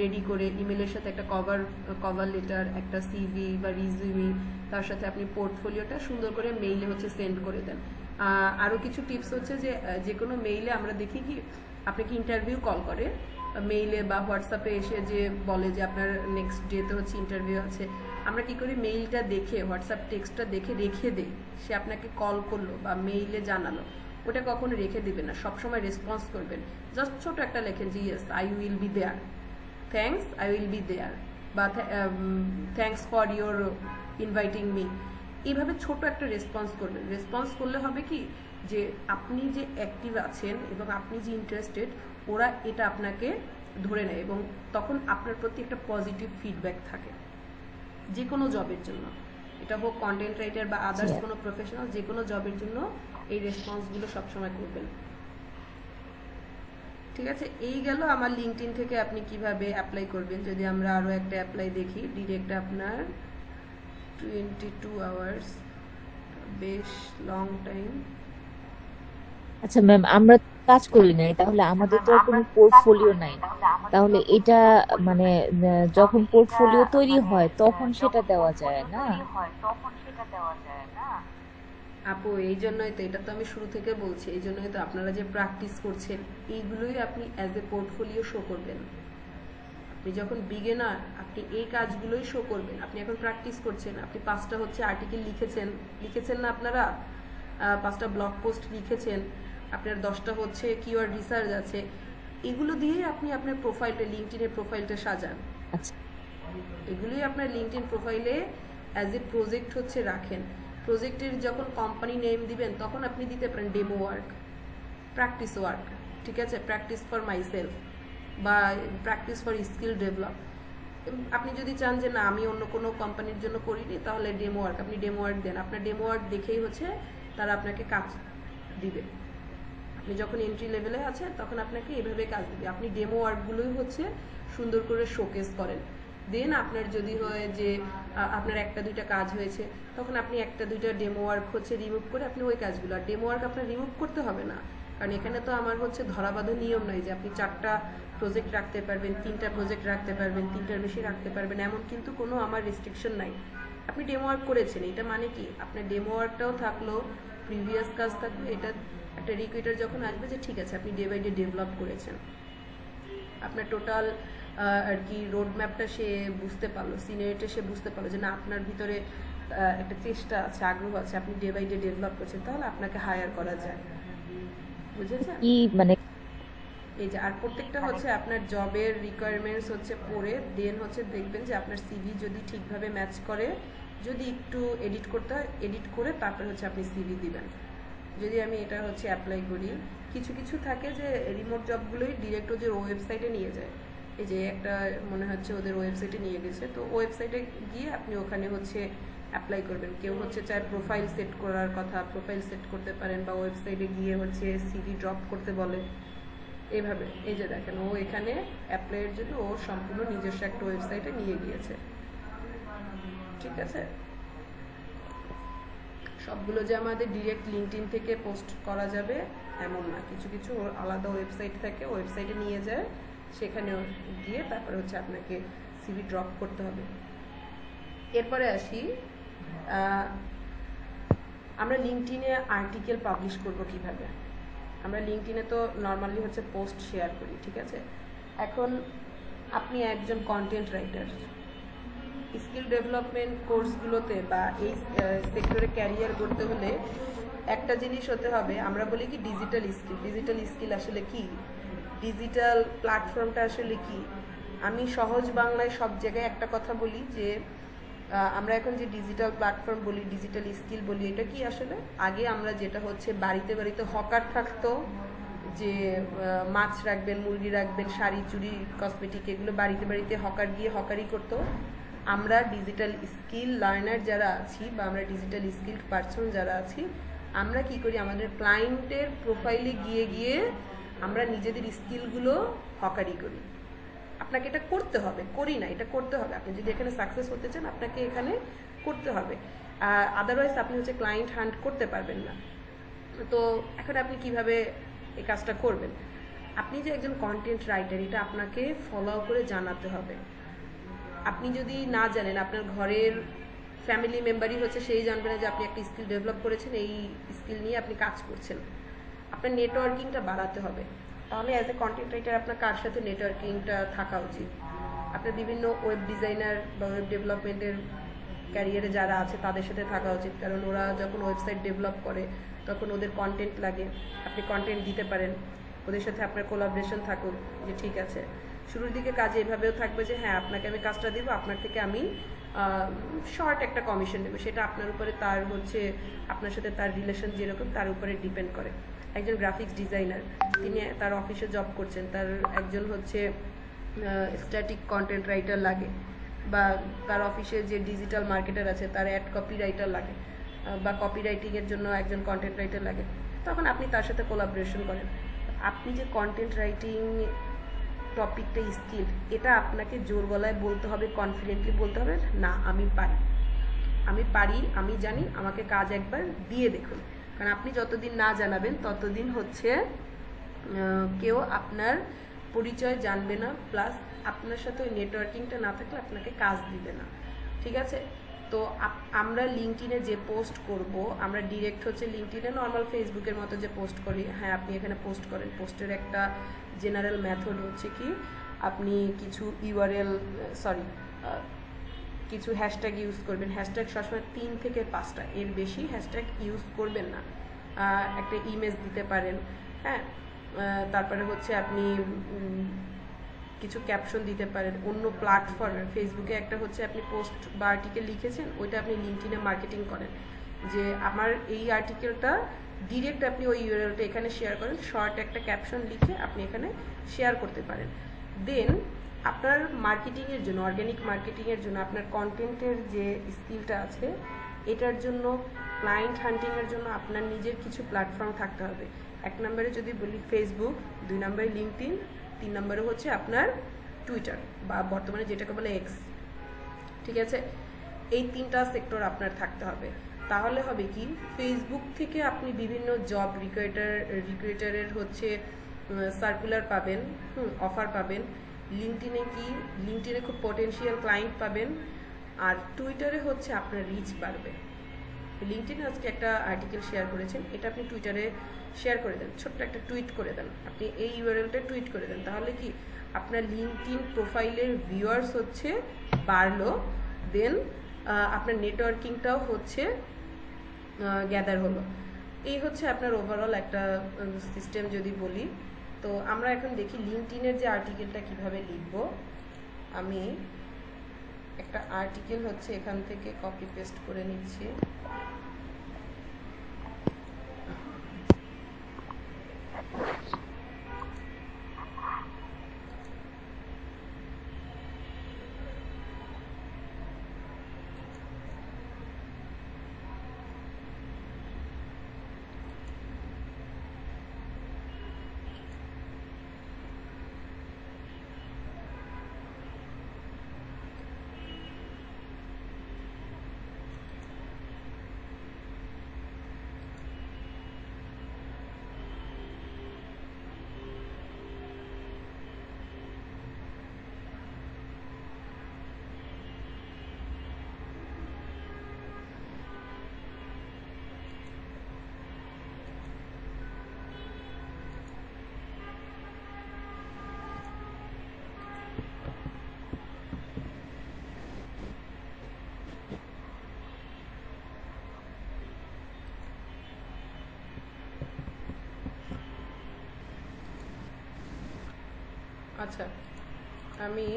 রেডি করে, ইমেলের সাথে একটা কভার লেটার, একটা সিভি বা রিজিউমি, তার সাথে আপনি পোর্টফোলিওটা সুন্দর করে মেইলে হচ্ছে সেন্ড করে দেন। আরও কিছু টিপস হচ্ছে যে কোনো মেইলে আমরা দেখি কি আপনাকে ইন্টারভিউ কল করে মেইলে বা হোয়াটসঅ্যাপে এসে যে বলে যে আপনার নেক্সট ডেতে হচ্ছে ইন্টারভিউ আছে, আমরা কি করি মেইলটা দেখে, হোয়াটসঅ্যাপ টেক্সটটা দেখে রেখে দেই, সে আপনাকে কল করলো বা মেইলে জানালো, ওটা কখনো রেখে দিবেন না, সবসময় রেসপন্স করবেন। জাস্ট ছোট একটা লেখেন যে yes I will be there, thanks I will be there, বা thanks for your inviting me, এইভাবে ছোট একটা রেসপন্স করবেন। রেসপন্স করলে হবে কি যে আপনি যে অ্যাক্টিভ আছেন এবং আপনি যে ইন্টারেস্টেড, ওরা এটা আপনাকে ধরে নেয় এবং তখন আপনার প্রতি একটা পজিটিভ ফিডব্যাক থাকে যে কোনো জবের জন্য, এটা হোক কন্টেন্ট রাইটার বা আদার্স কোনো প্রফেশনাল, যে কোনো জবের জন্য এই রেসপন্সগুলো সবসময় করবেন, ঠিক আছে? এই গেল আমার লিঙ্কডইন থেকে আপনি কিভাবে অ্যাপ্লাই করবেন। যদি আমরা আরও একটা অ্যাপ্লাই দেখি, ডিরেক্ট আপনার 22 আওয়ার্স, বেশ লং টাইম। আচ্ছা ম্যাম, আমরা কাজ করি নাই, তাহলে আমাদের তো কোনো পোর্টফোলিও নাই, তাহলে এটা মানে যখন পোর্টফোলিও তৈরি হয় তখন সেটা দেওয়া যায় না? আপু এই জন্যই তো, এটা তো আমি শুরু থেকে বলছি, এই জন্যই তো আপনারা যে প্র্যাকটিস করছেন এইগুলোই আপনি অ্যাজ এ পোর্টফোলিও শো করবেন। আপনি যখন বিগিনার আপনি এই কাজগুলোই শো করবেন। আপনি এখন প্র্যাকটিস করছেন, আপনি 5টা হচ্ছে আর্টিকেল লিখেছেন না আপনারা, 5টা ব্লগ পোস্ট লিখেছেন, আপনার 10টা হচ্ছে কিওয়ার্ড রিসার্চ আছে, এগুলো দিয়েই আপনি আপনার প্রোফাইলটা, লিঙ্কডইনের প্রোফাইলটা সাজান। আচ্ছা। এগুলোই আপনার লিঙ্কডইন প্রোফাইলে অ্যাজ এ প্রজেক্ট হচ্ছে রাখেন। প্রজেক্টের যখন কোম্পানি নেম দিবেন তখন আপনি দিতে পারেন ডেমো ওয়ার্ক, প্র্যাকটিস ওয়ার্ক, ঠিক আছে, প্র্যাকটিস ফর মাইসেলফ বা প্র্যাকটিস ফর স্কিল ডেভেলপ। আপনি যদি চান যে না আমি অন্য কোনো কোম্পানির জন্য করিনি, তাহলে ডেমো ওয়ার্ক, আপনি ডেমো ওয়ার্ক দেন। আপনার ডেমো ওয়ার্ক দেখেই হচ্ছে তারা আপনাকে কাজ দিবে। আপনি যখন এন্ট্রি লেভেলে আছেন তখন আপনাকে এভাবে কাজ দিবে। আপনি ডেমো ওয়ার্কগুলোই হচ্ছে সুন্দর করে শোকেস করেন। দেন আপনার যদি হয় যে আপনার একটা দুইটা কাজ হয়েছে, তখন আপনি একটা দুইটা ডেমো ওয়ার্ক হচ্ছে রিমুভ করে আপনি ওই কাজগুলো, আর ডেমো ওয়ার্ক আপনার রিমুভ করতে হবে না, কারণ এখানে তো আমার হচ্ছে ধরাবাঁধা নিয়ম নাই যে আপনি 4টা প্রজেক্ট রাখতে পারবেন, 3টা প্রজেক্ট রাখতে পারবেন, 3টার বেশি রাখতে পারবেন, এমন কিন্তু কোনো আমার রেস্ট্রিকশন নাই। আপনি ডেমো ওয়ার্ক করেছেন, এটা মানে কি আপনার ডেমো ওয়ার্কটাও থাকলো, প্রিভিয়াস কাজ থাকবে। এটা একটা রিক্রুটার যখন আসবে যে ঠিক আছে আপনি ডে বাই ডে ডেভেলপ করেছেন, আপনার টোটাল আর কি রোড ম্যাপটা সে বুঝতে পারলো, সিনিয়রিটি সে বুঝতে পারলো যে না আপনার ভিতরে একটা চেষ্টা আছে, আগ্রহ আছে, আপনি ডে বাই ডে ডেভেলপ করছেন, তাহলে আপনাকে হায়ার করা যায়। বুঝেছেন? কি মানে এই যে আর প্রত্যেকটা হচ্ছে আপনার জবের রিকোয়ারমেন্টস হচ্ছে পড়ে দেন হচ্ছে দেখবেন যে আপনার সিভি যদি ঠিকভাবে ম্যাচ করে, যদি একটু এডিট করতে হয় এডিট করে তারপরে হচ্ছে আপনি সিভি দিবেন। যদি আমি এটা হচ্ছে অ্যাপ্লাই করি, কিছু কিছু থাকে যে রিমোট জবগুলোই ডিরেক্ট ওদের ওয়েবসাইটে নিয়ে যায়। এই যে একটা মনে হচ্ছে ওদের ওয়েবসাইটে নিয়ে গেছে, তো ওয়েবসাইটে গিয়ে আপনি ওখানে হচ্ছে অ্যাপ্লাই করবেন। কেউ হচ্ছে চায় প্রোফাইল সেট করার কথা, প্রোফাইল সেট করতে পারেন, বা ওয়েবসাইটে গিয়ে হচ্ছে সিভি ড্রপ করতে বলে, এইভাবে। এই যে দেখেন ও এখানে অ্যাপ্লাইয়ের জন্য ও সম্পূর্ণ নিজস্ব একটা ওয়েবসাইটে নিয়ে গিয়েছে, ঠিক আছে। সবগুলো যে আমাদের ডিরেক্ট লিঙ্কডইন থেকে পোস্ট করা যাবে এমন না, কিছু কিছু ওর আলাদা ওয়েবসাইট থাকে, ওয়েবসাইটে নিয়ে যায়, সেখানে গিয়ে তারপরে হচ্ছে আপনাকে সিভি ড্রপ করতে হবে। এরপরে আসি আমরা লিঙ্কডইনে আর্টিকেল পাবলিশ করব কিভাবে। আমরা লিঙ্কডইনে তো নর্মালি হচ্ছে পোস্ট শেয়ার করি, ঠিক আছে। এখন আপনি একজন কন্টেন্ট রাইটার, স্কিল ডেভেলপমেন্ট কোর্সগুলোতে বা এই সেক্টরে ক্যারিয়ার করতে হলে একটা জিনিস হতে হবে, আমরা বলি কি ডিজিটাল স্কিল। ডিজিটাল স্কিল আসলে কি, ডিজিটাল প্ল্যাটফর্মটা আসলে কি। আমি সহজ বাংলায় সব জায়গায় একটা কথা বলি যে আমরা এখন যে ডিজিটাল প্ল্যাটফর্ম বলি, ডিজিটাল স্কিল বলি, এটা কি আসলে আগে আমরা যেটা হচ্ছে বাড়িতে বাড়িতে হকার থাকতো, যে মাছ রাখবেন, মুরগি রাখবেন, শাড়ি চুড়ি কসমেটিক এগুলো বাড়িতে বাড়িতে হকার গিয়ে হকারি করতো। আমরা ডিজিটাল স্কিল লার্নার যারা আছি বা আমরা ডিজিটাল স্কিল পারসন যারা আছি, আমরা কি করি, আমাদের ক্লায়েন্টের প্রোফাইলে গিয়ে গিয়ে আমরা নিজেদের স্কিলগুলো হকারি করি। আপনাকে এটা করতে হবে, করি না, এটা করতে হবে। আপনি যদি এখানে সাকসেস হতে চান আপনাকে এখানে করতে হবে, আদারওয়াইজ আপনি হচ্ছে ক্লায়েন্ট হান্ট করতে পারবেন না। তো এখন আপনি কিভাবে এই কাজটা করবেন, আপনি যে একজন কন্টেন্ট রাইটার এটা আপনাকে ফলো করে জানাতে হবে। আপনি যদি না জানেন, আপনার ঘরের ফ্যামিলি মেম্বারই হচ্ছে সেই জানবে না যে আপনি একটা স্কিল ডেভেলপ করেছেন, এই স্কিল নিয়ে আপনি কাজ করছেন। আপনার নেটওয়ার্কিংটা বাড়াতে হবে। তাহলে অ্যাজ এ কন্টেন্ট রাইটার আপনার কার সাথে নেটওয়ার্কিংটা থাকা উচিত। আপনার বিভিন্ন ওয়েব ডিজাইনার বা ওয়েব ডেভেলপমেন্টের ক্যারিয়ারে যারা আছে তাদের সাথে থাকা উচিত, কারণ ওরা যখন ওয়েবসাইট ডেভেলপ করে তখন ওদের কন্টেন্ট লাগে, আপনি কন্টেন্ট দিতে পারেন, ওদের সাথে আপনার কোলাবরেশন থাকুক। যে ঠিক আছে শুরুর দিকে কাজে এভাবেও থাকবে যে হ্যাঁ আপনাকে আমি কাজটা দিব, আপনার থেকে আমি শর্ট একটা কমিশন নেব, সেটা আপনার উপরে, তার হচ্ছে আপনার সাথে তার রিলেশন যেরকম তার উপরে ডিপেন্ড করে। একজন গ্রাফিক্স ডিজাইনার, তিনি তার অফিসে জব করছেন, তার একজন হচ্ছে স্ট্যাটিক কন্টেন্ট রাইটার লাগে, বা তার অফিসে যে ডিজিটাল মার্কেটার আছে তার অ্যাড কপি রাইটার লাগে, বা কপি রাইটিংয়ের জন্য একজন কন্টেন্ট রাইটার লাগে, তখন আপনি তার সাথে কোলাবরেশন করেন। আপনি যে কন্টেন্ট রাইটিং টপিকটা স্কিল, এটা আপনাকে জোর গলায় বলতে হবে, কনফিডেন্টলি বলতে হবে না আমি পারি, আমি পারি, আমি জানি, আমাকে কাজ একবার দিয়ে দেখুন। কারণ আপনি যতদিন না জানাবেন ততদিন হচ্ছে কেউ আপনার পরিচয় জানবে না, প্লাস আপনার সাথে ওই নেটওয়ার্কিংটা না থাকলে আপনাকে কাজ দিবে না, ঠিক আছে। তো আমরা লিঙ্কডইনে যে পোস্ট করব, আমরা ডিরেক্ট হচ্ছে লিঙ্কডইনে নর্মাল ফেসবুকের মতো যে পোস্ট করি, হ্যাঁ আপনি এখানে পোস্ট করেন। পোস্টের একটা জেনারেল মেথড হচ্ছে কি, আপনি কিছু কিছু হ্যাশট্যাগ ইউজ করবেন। হ্যাশট্যাগ সবসময় 3 থেকে 5টা, এর বেশি হ্যাশট্যাগ ইউজ করবেন না। একটা ইমেজ দিতে পারেন, হ্যাঁ তারপরে হচ্ছে আপনি কিছু ক্যাপশন দিতে পারেন অন্য প্ল্যাটফর্মে। ফেসবুকে একটা হচ্ছে আপনি পোস্ট বা আর্টিকেল লিখেছেন, ওইটা আপনি লিঙ্কডইনে মার্কেটিং করেন যে আমার এই আর্টিকেলটা ডিরেক্ট আপনি ওই ইউআরএলটা এখানে শেয়ার করেন, শর্ট একটা ক্যাপশন লিখে আপনি এখানে শেয়ার করতে পারেন। দেন আপনার মার্কেটিংয়ের জন্য, অর্গ্যানিক মার্কেটিংয়ের জন্য আপনার কন্টেন্টের যে স্কিলটা আছে এটার জন্য, ক্লায়েন্ট হান্টিংয়ের জন্য আপনার নিজের কিছু প্ল্যাটফর্ম থাকতে হবে। 1 নম্বরে যদি বলি ফেসবুক, 2 নম্বরে লিঙ্কডইন, 3 নম্বরে হচ্ছে আপনার টুইটার বা বর্তমানে যেটাকে বলে এক্স। ঠিক আছে, এই 3টা সেক্টর আপনার থাকতে হবে। তাহলে হবে কি, ফেসবুক থেকে আপনি বিভিন্ন জব রিক্রুটারের হচ্ছে সার্কুলার পাবেন, অফার পাবেন। লিঙ্কডইনে খুব পটেনশিয়াল ক্লায়েন্ট পাবেন। আর টুইটারে হচ্ছে আপনার রিচ বাড়বে। লিঙ্কডইনে আজকে একটা আর্টিকেল শেয়ার করেছেন, এটা আপনি টুইটারে শেয়ার করে দেন, ছোট্ট একটা টুইট করে দেন, আপনি এই ইউআরএলটা টুইট করে দেন। তাহলে কি আপনার লিঙ্কডইন প্রোফাইলের ভিউয়ার্স হচ্ছে বাড়লো, দেন আপনার নেটওয়ার্কিংটাও হচ্ছে গ্যাদার হলো। এই হচ্ছে আপনার ওভারঅল একটা সিস্টেম যদি বলি। তো আমরা এখন দেখি লিঙ্কডইনের যে আর্টিকেলটা কিভাবে লিখবো। আমি একটা আর্টিকেল হচ্ছে এখান থেকে কপি পেস্ট করে নিচ্ছি। আচ্ছা, আমি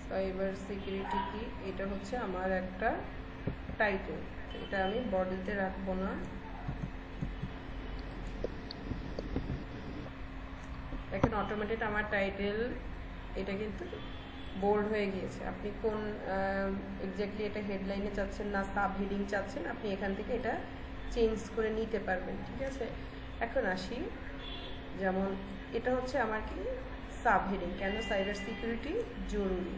সাইবার সিকিউরিটি কি, এটা হচ্ছে আমার একটা টাইটেল, এটা আমি বডিতে রাখবো না। দেখেন অটোমেটিক আমার টাইটেল এটা কিন্তু বোল্ড হয়ে গিয়েছে। আপনি কোন এক্স্যাক্টলি এটা হেডলাইনে চাচ্ছেন না সাব হেডিং চাচ্ছেন, আপনি এখান থেকে এটা চেঞ্জ করে নিতে পারবেন। ঠিক আছে, এখন আসি, যেমন এটা হচ্ছে আমার কি সাব হেডিং, কেন সাইবার সিকিউরিটি জরুরি,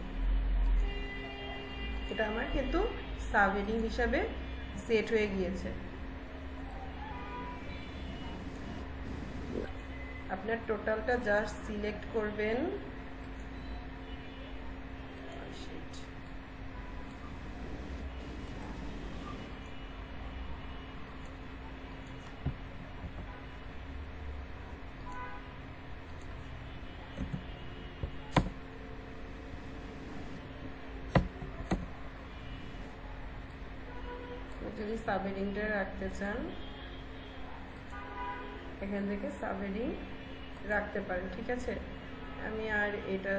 এটা আমার কিন্তু সাব হেডিং হিসাবে সেট হয়ে গিয়েছে। আপনার টোটালটা জাস্ট সিলেক্ট করবেন, যদি সাবহেডিংটা রাখতে চান এখান থেকে সাবহেডিং রাখতে পারেন। ঠিক আছে, আমি আর এটা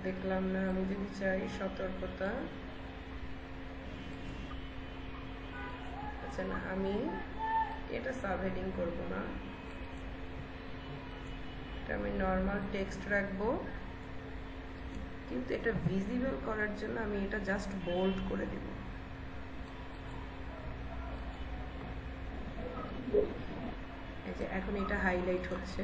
দেখলাম না। আমি যদি চাই সতর্কতা, আচ্ছা না, আমি এটা সাবহেডিং করব না, এটা আমি নর্মাল টেক্সট রাখবো, কিন্তু এটা ভিজিবল করার জন্য আমি এটা জাস্ট বোল্ড করে দেব। এই যে এখন এটা হাইলাইট হচ্ছে।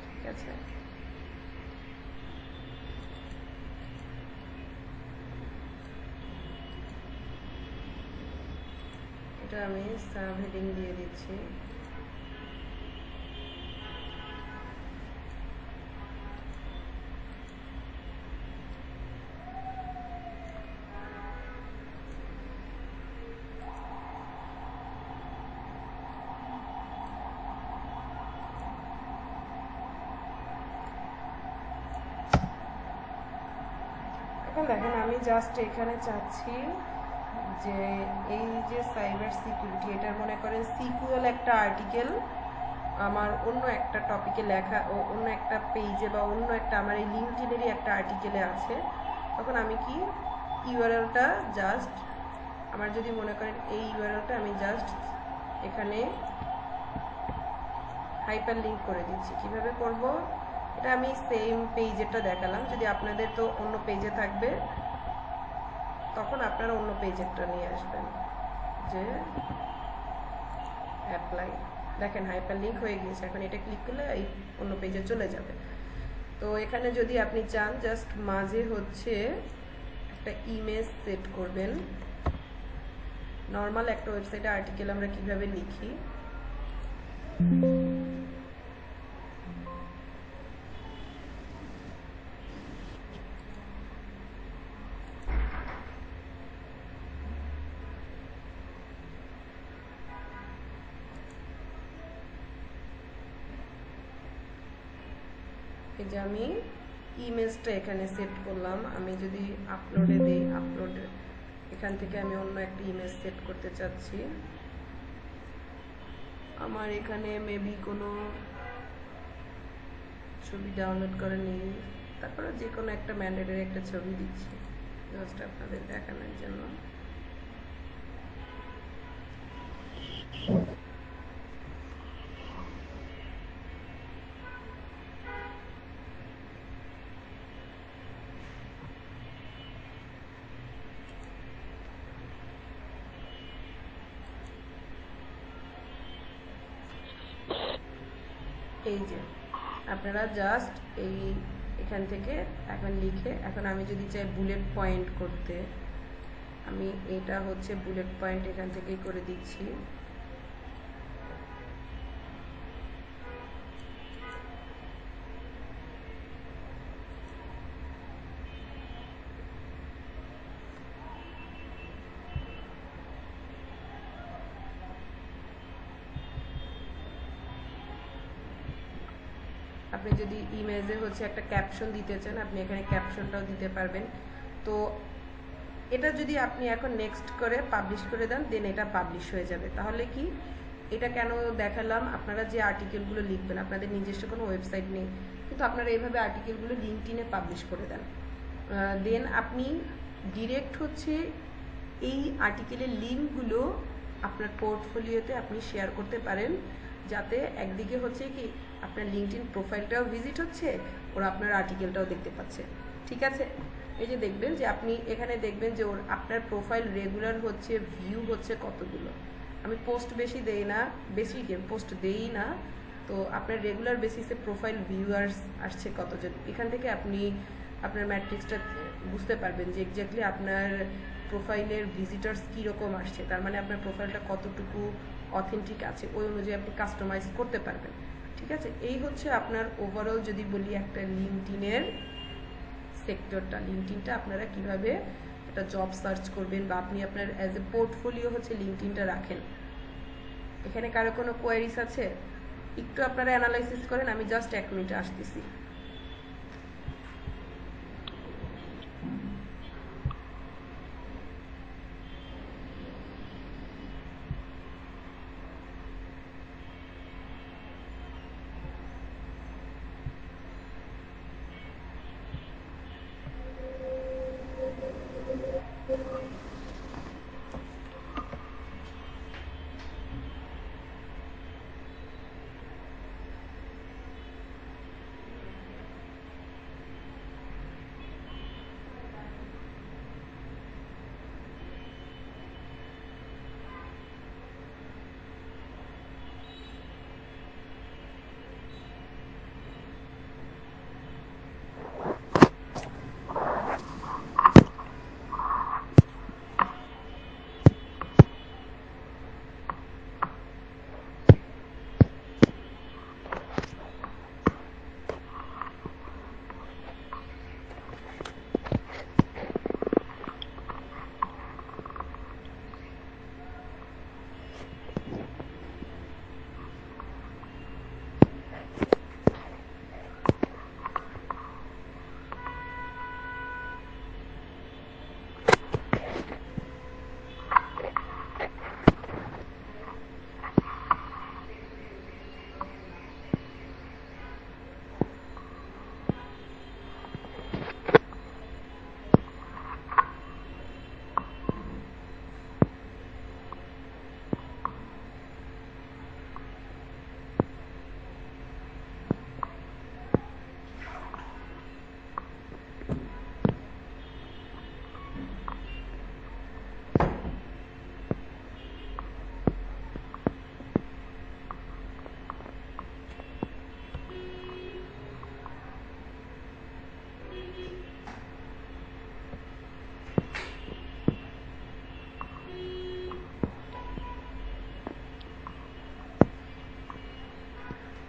ঠিক আছে, এটা আমি সাব হেডিং দিয়ে দিচ্ছি। এখন দেখেন আমি জাস্ট এখানে চাচ্ছি যে এই যে সাইবার সিকিউরিটি, এটার মনে করেন সিকিউর একটা আর্টিকেল আমার অন্য একটা টপিকে লেখা ও অন্য একটা পেজে বা অন্য একটা আমার এই লিঙ্কডিনেরই একটা আর্টিকেলে আছে, তখন আমি কি ইউআরএলটা জাস্ট আমার যদি মনে করেন এই ইউআরএলটা আমি জাস্ট এখানে হাইপার লিঙ্ক করে দিচ্ছি। কিভাবে করব এটা আমি সেম পেজেরটা দেখালাম, যদি আপনাদের তো অন্য পেজে থাকবে তখন আপনারা অন্য পেজেরটা নিয়ে আসবেন যে অ্যাপ্লাই। দেখেন হাইপার লিঙ্ক হয়ে গিয়েছে, এখন এটা ক্লিক করলে এই অন্য পেজে চলে যাবে। তো এখানে যদি আপনি চান জাস্ট মাঝে হচ্ছে একটা ইমেজ সেট করবেন। নর্মাল একটা ওয়েবসাইটে আর্টিকেল আমরা কিভাবে লিখি, এই যে আমি ইমেজটা এখানে সেট করলাম। আমি যদি আপলোডে দিই, আপলোড এখান থেকে আমি অন্য একটা ইমেজ সেট করতে চাচ্ছি। আমার এখানে মেবি কোনো ছবি ডাউনলোড করে নিই, তারপরে যে কোনো একটা ম্যান্ডেটের একটা ছবি দিচ্ছি জাস্ট আপনাদের দেখানোর জন্য। এই যে আপনারা জাস্ট এই এখান থেকে এখন লিখে, এখন আমি যদি চাই বুলেট পয়েন্ট করতে, আমি এটা হচ্ছে বুলেট পয়েন্ট এখান থেকেই করে দিচ্ছি। আপনি যদি ইমেজে হচ্ছে একটা ক্যাপশন দিতে চান, আপনি এখানে ক্যাপশনটাও দিতে পারবেন। তো এটা যদি আপনি এখন নেক্সট করে পাবলিশ করে দেন, দেন এটা পাবলিশ হয়ে যাবে। তাহলে কি এটা কেন দেখালাম, আপনারা যে আর্টিকেলগুলো লিখবেন, আপনাদের নিজস্ব কোনো ওয়েবসাইট নেই, কিন্তু আপনারা এইভাবে আর্টিকেলগুলো লিঙ্কডইনে পাবলিশ করে দেন, দেন আপনি ডিরেক্ট হচ্ছে এই আর্টিকেলের লিঙ্কগুলো আপনার পোর্টফোলিওতে আপনি শেয়ার করতে পারেন, যাতে একদিকে হচ্ছে কি আপনার লিঙ্কডইন প্রোফাইলটাও ভিজিট হচ্ছে, ওরা আপনার আর্টিকেলটাও দেখতে পাচ্ছে। ঠিক আছে, এই যে দেখবেন যে আপনি এখানে দেখবেন যে ওর আপনার প্রোফাইল রেগুলার হচ্ছে, ভিউ হচ্ছে কতগুলো। আমি পোস্ট বেশি দেই না, বেশি পোস্ট দেই না, তো আপনার রেগুলার বেসিসে প্রোফাইল ভিউয়ার্স আসছে কতজন, এখান থেকে আপনি আপনার ম্যাট্রিক্সটা বুঝতে পারবেন যে এক্স্যাক্টলি আপনার প্রোফাইলের ভিজিটার্স কীরকম আসছে, তার মানে আপনার প্রোফাইলটা কতটুকু অথেন্টিক আছে, ওই অনুযায়ী আপনি কাস্টমাইজ করতে পারবেন। ঠিক আছে, এই হচ্ছে আপনার ওভারঅল যদি বলি একটা লিঙ্কডইনের সেক্টরটা। লিঙ্কডইনটা আপনারা কিভাবে একটা জব সার্চ করবেন, বা আপনি আপনার অ্যাজ এ পোর্টফোলিও হচ্ছে লিঙ্কডইনটা রাখেন। এখানে কারো কোনো কোয়ারিজ আছে, একটু আপনারা অ্যানালাইসিস করেন, আমি জাস্ট 1 মিনিটে আসতেছি।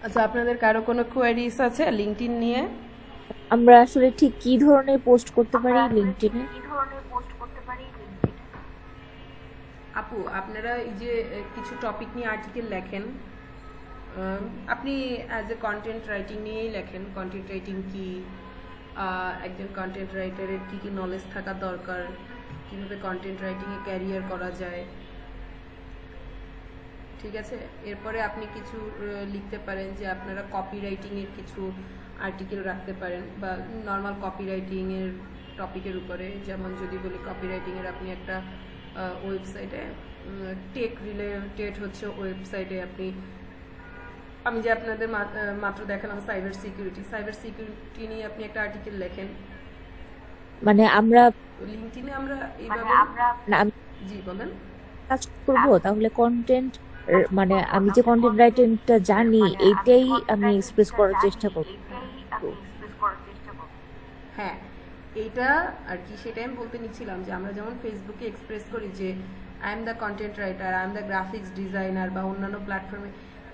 আচ্ছা, আপনাদের কারো কোনো কোয়ারিজ আছে লিঙ্কডইন নিয়ে? আমরা আসলে ঠিক কি ধরনের পোস্ট করতে পারি লিঙ্কডইনে? আপু, আপনারা এই যে কিছু টপিক নিয়ে আর্টিকেল লেখেন, আপনি অ্যাজ এ কন্টেন্ট রাইটিং নিয়েই লেখেন। কন্টেন্ট রাইটিং কি, একজন কন্টেন্ট রাইটারের কি কি নলেজ থাকা দরকার, কিভাবে কন্টেন্ট রাইটিংয়ে ক্যারিয়ার করা যায়, ঠিক আছে। এরপরে আপনি কিছু লিখতে পারেন যে আপনারা কপি রাইটিংয়ের কিছু আর্টিকেল রাখতে পারেন, বা নর্মাল কপি রাইটিংয়ের টপিকের উপরে। যেমন যদি বলি কপি রাইটিংয়ের, আপনি একটা ওয়েবসাইটে টেক রিলেটেড হচ্ছে ওয়েবসাইটে আপনি, আমি যে আপনাদের মাত্র দেখালাম সাইবার সিকিউরিটি নিয়ে আপনি একটা আর্টিকেল লেখেন। মানে আমরা লিঙ্কডইনে আমরা এইভাবে না, আমি জি বলেন। কাজ করব তাহলে কন্টেন্ট, মানে আমি যে কন্টেন্ট রাইটিংটা জানি এইটাই আমি এক্সপ্রেস করার চেষ্টা করব। হ্যাঁ, এইটা আর কি, সেটাই আমি বলতে নিচ্ছিলাম যে আমরা যেমন ফেসবুকে এক্সপ্রেস করি যে I am the content writer, I am the graphics designer, বা অন্যান্য প্ল্যাটফর্মে,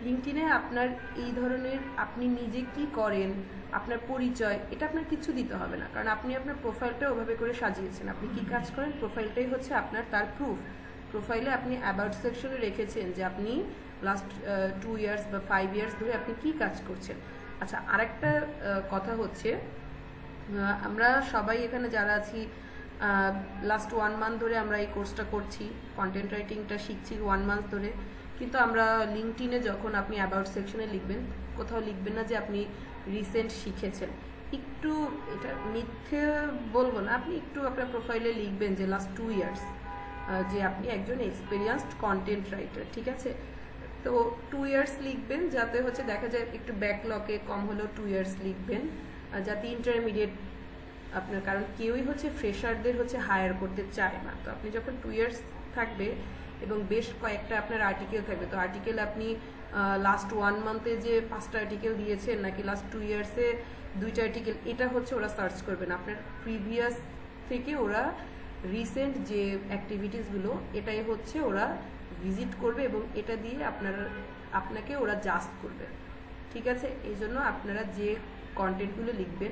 লিঙ্কডইনে আপনার এই ধরনের আপনি নিজে কি করেন, আপনার পরিচয়, এটা আপনার কিছু দিতে হবে না, কারণ আপনি আপনার প্রোফাইলটা ওভাবে করে সাজিয়েছেন। আপনি কি কাজ করেন, প্রোফাইলটাই হচ্ছে আপনার তার প্রুফ। প্রোফাইলে আপনি অ্যাবাউট সেকশনে রেখেছেন যে আপনি লাস্ট 2 ইয়ার্স বা 5 ইয়ার্স ধরে আপনি কি কাজ করছেন। আচ্ছা, আরেকটা কথা হচ্ছে, আমরা সবাই এখানে যারা আছি লাস্ট 1 মান্থ ধরে আমরা এই কোর্সটা করছি, কন্টেন্ট রাইটিংটা শিখছি 1 মান্থ ধরে, কিন্তু আমরা লিঙ্কডইনে যখন আপনি অ্যাবাউট সেকশনে লিখবেন, কোথাও লিখবেন না যে আপনি রিসেন্ট শিখেছেন। একটু এটা মিথ্যে বলবো না, আপনি একটু আপনার প্রোফাইলে লিখবেন যে লাস্ট 2 ইয়ার্স, যে আপনি একজন এক্সপিরিয়েন্সড কন্টেন্ট রাইটার, ঠিক আছে। তো 2 ইয়ার্স লিখবেন, যাতে হচ্ছে দেখা যায় একটু ব্যাকলগে কম হলেও 2 ইয়ার্স লিখবেন, যাতে ইন্টারমিডিয়েট আপনার, কারণ কেউই হচ্ছে ফ্রেশারদের হচ্ছে হায়ার করতে চায় না। তো আপনি যখন 2 ইয়ার্স থাকবে এবং বেশ কয়েকটা আপনার আর্টিকেল থাকবে, তো আর্টিকেল আপনি লাস্ট 1 মান্থে যে 5টা আর্টিকেল দিয়েছেন নাকি লাস্ট 2 ইয়ার্সে 2টা আর্টিকেল, এটা হচ্ছে ওরা সার্চ করবে না। আপনার প্রিভিয়াস থেকে ওরা রিসেন্ট যে অ্যাক্টিভিটিসগুলো, এটাই হচ্ছে ওরা ভিজিট করবে এবং এটা দিয়ে আপনাকে ওরা জাজ করবে, ঠিক আছে। এই জন্য আপনারা যে কন্টেন্টগুলো লিখবেন,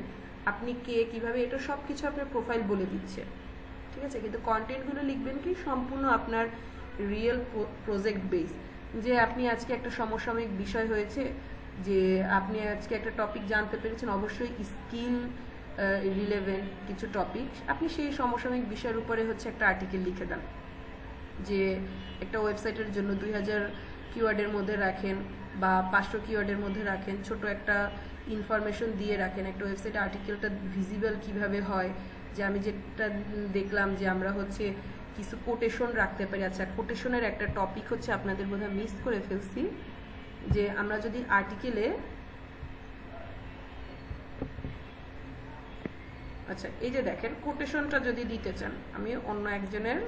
আপনি কে, কিভাবে, এটা সব কিছু আপনার প্রোফাইল বলে দিচ্ছে, ঠিক আছে। কিন্তু কন্টেন্টগুলো লিখবেন কি সম্পূর্ণ আপনার রিয়েল প্রজেক্ট বেস, যে আপনি আজকে একটা সমসাময়িক বিষয় হয়েছে, যে আপনি আজকে একটা টপিক জানতে পেরেছেন, অবশ্যই স্কিল রিলেভেন্ট কিছু টপিক, আপনি সেই সমসাময়িক বিষয়ের উপরে হচ্ছে একটা আর্টিকেল লিখে দেন। যে একটা ওয়েবসাইটের জন্য 2000 কিওয়ার্ডের মধ্যে রাখেন বা 500 কিওয়ার্ডের মধ্যে রাখেন, ছোট একটা ইনফরমেশন দিয়ে রাখেন একটা ওয়েবসাইটে আর্টিকেলটা ভিজিবল কিভাবে হয়। যে আমি যেটা দেখলাম যে আমরা হচ্ছে কিছু কোটেশন রাখতে পারি। আচ্ছা, কোটেশনের একটা টপিক হচ্ছে আপনাদের বোধহয় মিস করে ফেলছি, যে আমরা যদি আর্টিকেলে, আচ্ছা এই যে দেখেন, কোটেশনটা যদি দিতে চান, আমি অন্য একজনের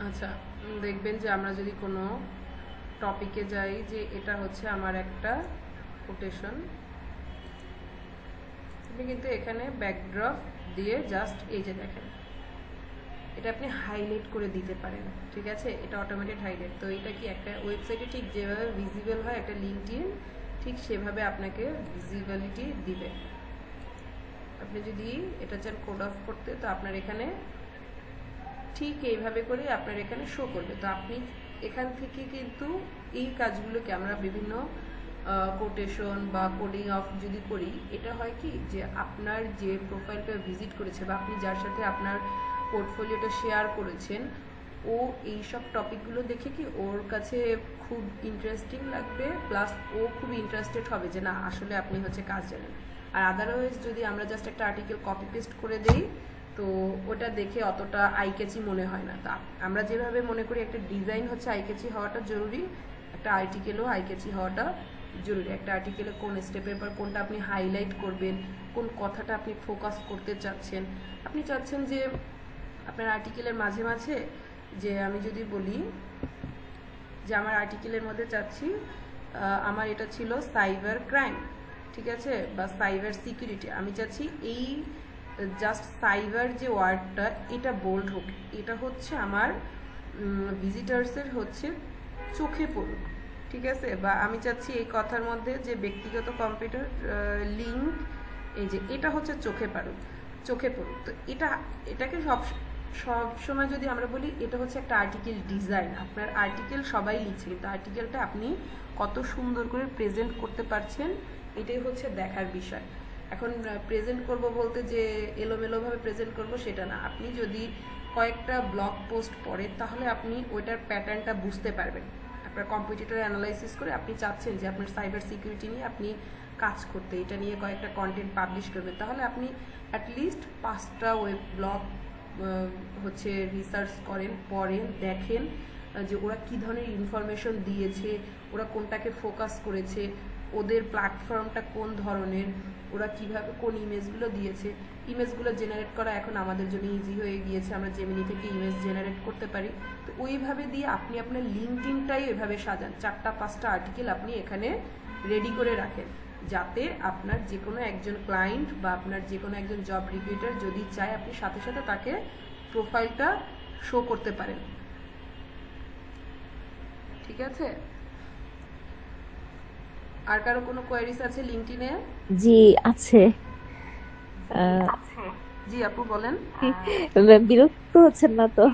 আচ্ছা দেখবেন যে আমরা যদি কোনো টপিকে যাই, যে এটা হচ্ছে আমার একটা কোটেশন। আপনি কিন্তু এখানে ব্যাকড্রপ দিয়ে জাস্ট এই যে দেখেন, এটা আপনি হাইলাইট করে দিতে পারেন, ঠিক আছে? এটা অটোমেটিক হাইলাইট। তো এটা কি একটা ওয়েবসাইটে ঠিক যেভাবে ভিজিবল হয় একটা লিঙ্কডইন, ঠিক সেভাবে আপনাকে ভিজিবিলিটি দিবে। আপনি যদি এটা চান কোড অফ করতে, তো আপনার এখানে ঠিক এইভাবে করে আপনার এখানে শো করবে। তো আপনি এখান থেকে কিন্তু এই কাজগুলোকে আমরা বিভিন্ন কোটেশন বা কোডিং অফ যদি করি, এটা হয় কি যে আপনার যে প্রোফাইলটা ভিজিট করেছে বা আপনি যার সাথে আপনার পোর্টফোলিওটা শেয়ার করেছেন, ও এই সব টপিকগুলো দেখে কি ওর কাছে খুব ইন্টারেস্টিং লাগবে, প্লাস ও খুব ইন্টারেস্টেড হবে যে না আসলে আপনি হচ্ছে কাজ জানেন। আর আদারওয়াইজ যদি আমরা জাস্ট একটা আর্টিকেল কপি পেস্ট করে দেই, তো ওটা দেখে অতটা আইকেচি মনে হয় না। তা আমরা যেভাবে মনে করি একটা ডিজাইন হচ্ছে আইকেচি হওয়াটা জরুরি, একটা আর্টিকেলও আইকেচি হওয়াটা জরুরি। একটা আর্টিকেলে কোন স্টেপের পর কোনটা আপনি হাইলাইট করবেন, কোন কথাটা আপনি ফোকাস করতে চাচ্ছেন। আপনি চাচ্ছেন যে আপনার আর্টিকেলের মাঝে মাঝে, যে আমি যদি বলি যে আমার আর্টিকেলের মধ্যে চাচ্ছি আমার এটা ছিল সাইবার ক্রাইম, ঠিক আছে, বা সাইবার সিকিউরিটি, আমি চাচ্ছি এই জাস্ট সাইবার যে ওয়ার্ডটা এটা বোল্ড হোক, এটা হচ্ছে আমার ভিজিটার্সের হচ্ছে চোখে পড়ুক, ঠিক আছে। বা আমি চাচ্ছি এই কথার মধ্যে যে ব্যক্তিগত কম্পিউটার লিঙ্ক, এই যে এটা হচ্ছে চোখে পড়ুক। তো এটাকে সব সময় যদি আমরা বলি এটা হচ্ছে একটা আর্টিকেল ডিজাইন। আপনার আর্টিকেল সবাই লিখছে, কিন্তু আর্টিকেলটা আপনি কত সুন্দর করে প্রেজেন্ট করতে পারছেন, এটাই হচ্ছে দেখার বিষয়। এখন প্রেজেন্ট করব বলতে যে এলোমেলোভাবে প্রেজেন্ট করব সেটা না। আপনি যদি কয়েকটা ব্লগ পোস্ট পড়েন তাহলে আপনি ওইটার প্যাটার্নটা বুঝতে পারবেন। আপনার কম্পিউটার অ্যানালাইসিস করে আপনি চাচ্ছেন যে আপনার সাইবার সিকিউরিটি নিয়ে আপনি কাজ করতে, এটা নিয়ে কয়েকটা কন্টেন্ট পাবলিশ করবেন, তাহলে আপনি অ্যাটলিস্ট 5টা ওয়েব ব্লগ হচ্ছে রিসার্চ করেন, পড়েন, দেখেন যে ওরা কী ধরনের ইনফরমেশন দিয়েছে, ওরা কোনটাকে ফোকাস করেছে, ওদের প্ল্যাটফর্মটা কোন ধরনের, ওরা কিভাবে কোন ইমেজগুলো দিয়েছে। ইমেজগুলো জেনারেট করা এখন আমাদের জন্য ইজি হয়ে গিয়েছে, আমরা জেমিনি থেকে ইমেজ জেনারেট করতে পারি। তো ওইভাবে দিয়ে আপনি আপনার লিঙ্কডইনটাই ওইভাবে সাজান, 4টা-5টা আর্টিকেল আপনি এখানে রেডি করে রাখেন, যাতে আপনার যে কোনো একজন ক্লায়েন্ট বা আপনার যে কোনো একজন জব রিক্রুটার যদি চায় আপনি সাথে সাথে তাকে প্রোফাইলটা শো করতে পারেন, ঠিক আছে। আর কারো কোনো কোয়েরিজ আছে লিঙ্কডইনে? জি আছে। জি আপু বলেন। বিরক্ত হচ্ছেন না তো?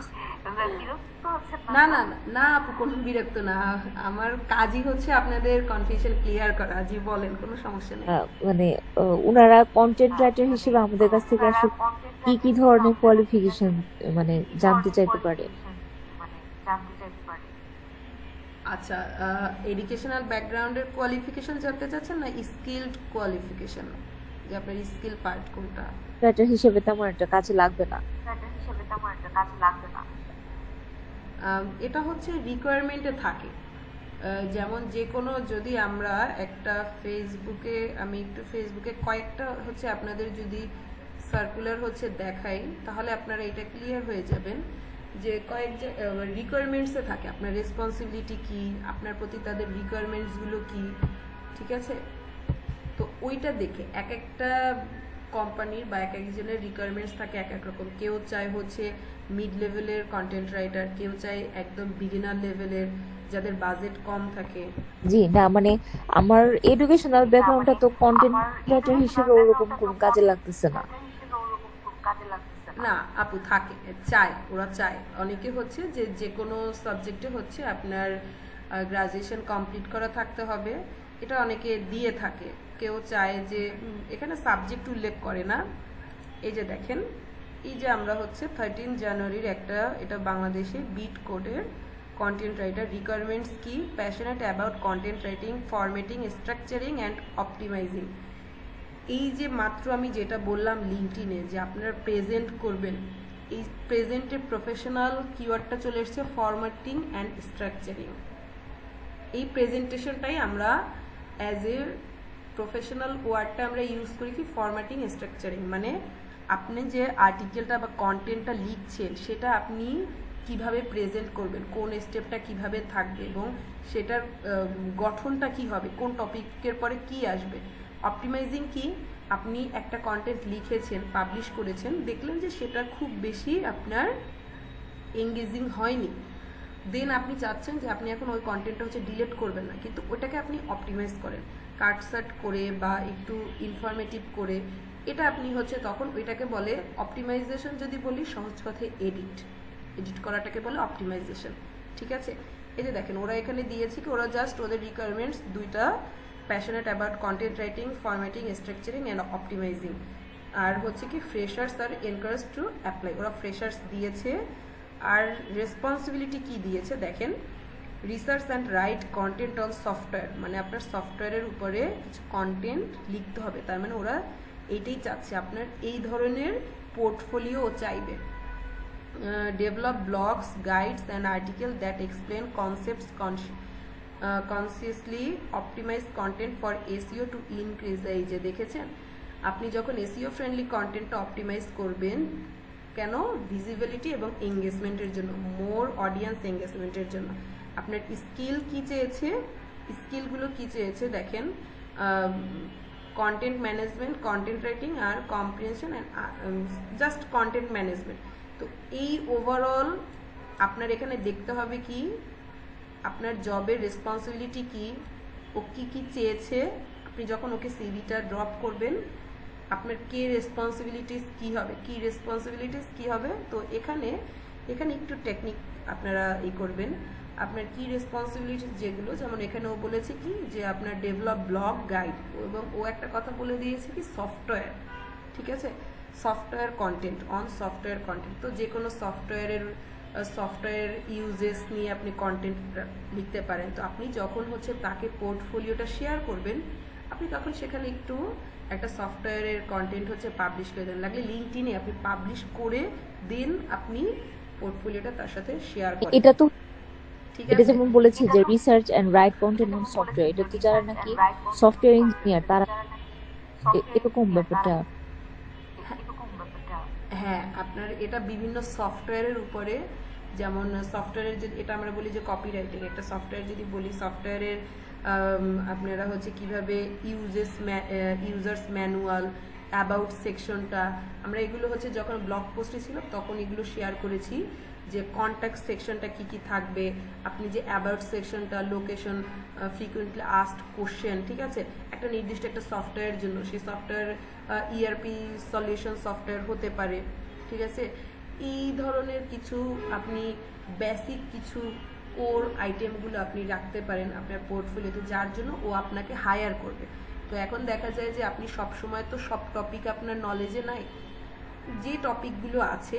না না না না আপু, কোনো বিরক্ত না, আমার কাজই হচ্ছে আপনাদের কনফিউশন ক্লিয়ার করা। জি বলেন, কোনো সমস্যা নেই। মানে ওনারা কন্টেন্ট রাইটার হিসেবে আমাদের কাছ থেকে আসলে কি কি ধরনের কোয়ালিফিকেশন মানে জানতে চাইতে পারে? আচ্ছা, এডুকেশনাল ব্যাকগ্রাউন্ডের কোয়ালিফিকেশন জানতে চাচ্ছেন না স্কিলড কোয়ালিফিকেশন, যে আপনার স্কিল পার্ট কোনটা? রাইটার হিসেবে তেমন একটা কাজে লাগবে না। এটা হচ্ছে রিকোয়ারমেন্টে থাকে। যেমন যে কোনো, যদি আমরা একটা ফেসবুকে, আমি একটু ফেসবুকে কয়েকটা হচ্ছে আপনাদের যদি সার্কুলার হচ্ছে দেখাই, তাহলে আপনারা এটা ক্লিয়ার হয়ে যাবেন যে কয়েক রিকোয়ারমেন্টসে থাকে আপনার রেসপন্সিবিলিটি কি, আপনার প্রতি তাদের রিকোয়ারমেন্টসগুলো কি, ঠিক আছে। তো ওইটা দেখে এক একটা কোম্পানির বা এক একজনের রিকোয়ারমেন্টস থাকে এক এক রকম। কেউ চায় হচ্ছে মিড লেভেলের কন্টেন্ট রাইটার, কেউ চায় একদম বিগিনার লেভেলের যাদের বাজেট কম থাকে। জি না, মানে আমার এডুকেশনাল ব্যাকগ্রাউন্ডটা তো কন্টেন্ট রাইটার হিসেবে ওরকম কোনো কাজে লাগতেছে না। না আপু, থাকে, চায়, ওরা চায়। অনেকে হচ্ছে যে যে কোনো সাবজেক্টে হচ্ছে আপনার গ্রাজুয়েশন কমপ্লিট করা থাকতে হবে, এটা অনেকে দিয়ে থাকে। কেউ চায় যে এখানে সাবজেক্ট উল্লেখ করে না। এই যে দেখেন, এই যে আমরা হচ্ছে 13 জানুয়ারির একটা, এটা বাংলাদেশে বিট কোডের কন্টেন্ট রাইটার রিকোয়ারমেন্টস কি, passionate about content writing, formatting, structuring and optimizing. এই যে মাত্র আমি যেটা বললাম লিঙ্কডইনে যে আপনারা প্রেজেন্ট করবেন, এই প্রেজেন্টের প্রফেশনাল কিওয়ার্ডটা চলে এসছে ফরম্যাটিং অ্যান্ড স্ট্রাকচারিং। এই প্রেজেন্টেশনটাই আমরা অ্যাজ এ প্রফেশনাল ওয়ার্ডটা আমরা ইউজ করি কি ফরম্যাটিং স্ট্রাকচারিং, মানে আপনি যে আর্টিকেলটা বা কন্টেন্টটা লিখছেন সেটা আপনি কিভাবে প্রেজেন্ট করবেন, কোন স্টেপটা কিভাবে থাকবে এবং সেটার গঠনটা কি হবে, কোন টপিকের পরে কি আসবে। অপটিমাইজিং কি, আপনি একটা কন্টেন্ট লিখেছেন, পাবলিশ করেছেন, দেখলেন যে সেটা খুব বেশি আপনার এঙ্গেজিং হয়নি, দেন আপনি চাচ্ছেন যে আপনি এখন ওই কন্টেন্টটা হচ্ছে ডিলিট করবেন না, কিন্তু ওটাকে আপনি অপটিমাইজ করেন কাটসাট করে বা একটু ইনফরমেটিভ করে। এটা আপনি হচ্ছে তখন ওইটাকে বলে অপটিমাইজেশন। যদি বলি সহজ কথায় এডিট করাটাকে বলে অপটিমাইজেশন। ঠিক আছে, এই যে দেখেন ওরা এখানে দিয়েছে কি, ওরা জাস্ট ওদের রিকোয়ারমেন্টস দুইটা, passionate about content writing, formatting, structuring and optimizing. আর হচ্ছে কি ফ্রেশার্স আর এনকারেজ টু অ্যাপ্লাই, ওরা ফ্রেশার্স দিয়েছে। আর রেসপন্সিবিলিটি কি দিয়েছে দেখেন, research and write content on software, মানে আপনার সফটওয়্যারের উপরে কিছু কন্টেন্ট লিখতে হবে। তার মানে ওরা এইটাই চাচ্ছে, আপনার এই ধরনের পোর্টফোলিও চাইবে। Develop blogs, guides and article that explain concepts consciously, optimize content for SEO to increase. এই যে দেখেছেন, আপনি যখন এসইও ফ্রেন্ডলি কন্টেন্টটা অপটিমাইজ করবেন, কেন, ভিজিবিলিটি এবং এঙ্গেজমেন্টের জন্য, মোর অডিয়েন্স এঙ্গেজমেন্টের জন্য। আপনার স্কিল কি চেয়েছে, স্কিলগুলো কি চেয়েছে দেখেন, কন্টেন্ট ম্যানেজমেন্ট, কন্টেন্ট রাইটিং আর comprehension and just content management. তো এই ওভারঅল আপনার এখানে দেখতে হবে কি আপনার জবের রেসপন্সিবিলিটি কি, ও কি কি চেয়েছে। আপনি যখন ওকে সিভিটা ড্রপ করবেন, আপনার কি রেসপন্সিবিলিটিস কি হবে। তো এখানে একটু টেকনিক আপনারা করবেন, আপনার কি রেসপন্সিবিলিটিস যেগুলো, যেমন এখানে ও বলেছে কি যে আপনার ডেভেলপ ব্লগ গাইড, এবং ও একটা কথা বলে দিয়েছে কি সফটওয়্যার। ঠিক আছে, software content on software content. তো যে কোনো সফটওয়্যার ইউজেস নিয়ে আপনি কন্টেন্ট লিখতে পারেন। তো আপনি যখন হচ্ছে তাকে পোর্টফোলিওটা শেয়ার করবেন, আপনি তখন সেখানে একটু একটা সফটওয়্যারের কন্টেন্ট হচ্ছে পাবলিশ করে দেন, লাগলে লিঙ্কডইনে আপনি পাবলিশ করে দেন, আপনি পোর্টফোলিওটা তার সাথে শেয়ার করেন। এটা তো ঠিক এটা আছে, যেমন বলেছি যে research and write content on software, এটা তো যারা নাকি সফটওয়্যার ইঞ্জিনিয়ার তারা এরকম ব্যাপারটা। হ্যাঁ, আপনার এটা বিভিন্ন সফটওয়্যারের উপরে, যেমন সফটওয়্যারের যদি এটা আমরা বলি যে কপিরাইটিং, একটা সফটওয়্যার যদি বলি সফটওয়্যারের আপনারা হচ্ছে কিভাবে ইউজার্স ম্যানুয়াল, অ্যাবাউট সেকশনটা, আমরা এগুলো হচ্ছে যখন ব্লগ পোস্টে ছিল তখন এগুলো শেয়ার করেছি যে কন্ট্যাক্ট সেকশনটা কি কি থাকবে, আপনি যে অ্যাবাউট সেকশনটা, লোকেশন, ফ্রিকুয়েন্টলি আস্কড কোশ্চেন। ঠিক আছে, একটা নির্দিষ্ট একটা সফটওয়্যারের জন্য, সেই সফটওয়্যার ইআরপি সলিউশন সফটওয়্যার হতে পারে। ঠিক আছে, এই ধরনের কিছু আপনি বেসিক কিছু কোর আইটেমগুলো আপনি রাখতে পারেন আপনার পোর্টফোলিওতে, যার জন্য ও আপনাকে হায়ার করবে। তো এখন দেখা যায় যে আপনি সব সময় তো সব টপিক আপনার নলেজে নাই, যে টপিকগুলো আছে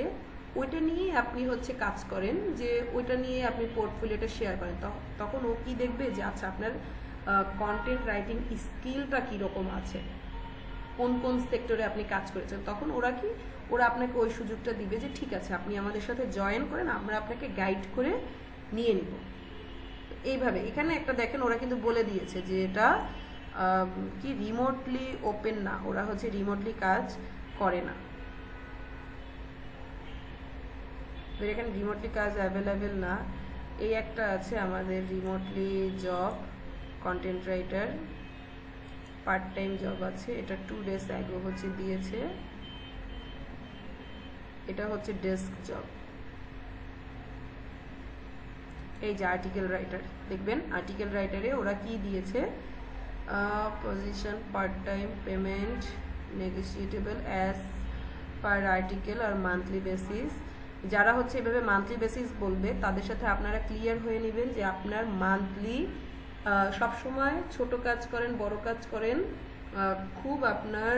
ওইটা নিয়ে আপনি হচ্ছে কাজ করেন, যে ওইটা নিয়ে আপনি পোর্টফোলিওটা শেয়ার করেন। তখন ও কি দেখবে যে আচ্ছা আপনার কন্টেন্ট রাইটিং স্কিলটা কীরকম আছে, কোন কোন সেক্টরে আপনি কাজ করেছেন। তখন ওরা আপনাকে ওই সুযোগটা দিবে যে ঠিক আছে আপনি আমাদের সাথে জয়েন করেন, আমরা আপনাকে গাইড করে নিয়ে নিব। এইভাবে এখানে একটা দেখেন ওরা কিন্তু বলে দিয়েছে যে এটা কি রিমোটলি ওপেন না, ওরা হচ্ছে রিমোটলি কাজ করে না, এখানে রিমোটলি কাজ অ্যাভেলেবেল না। এই একটা আছে আমাদের remotely job, content writer part time job আছে, এটা 2 days আগে হচ্ছে দিয়েছে, এটা হচ্ছে ডেস্ক জব। এই যে আর্টিকেল রাইটার, দেখবেন আর্টিকেল রাইটারে ওরা কি দিয়েছে, position part time, payment negotiable as per article আর মান্থলি বেসিস। যারা হচ্ছে এভাবে মান্থলি বেসিস বলবে তাদের সাথে আপনারা ক্লিয়ার হয়ে নেবেন যে আপনার মান্থলি, সবসময় ছোট কাজ করেন বড় কাজ করেন, খুব আপনার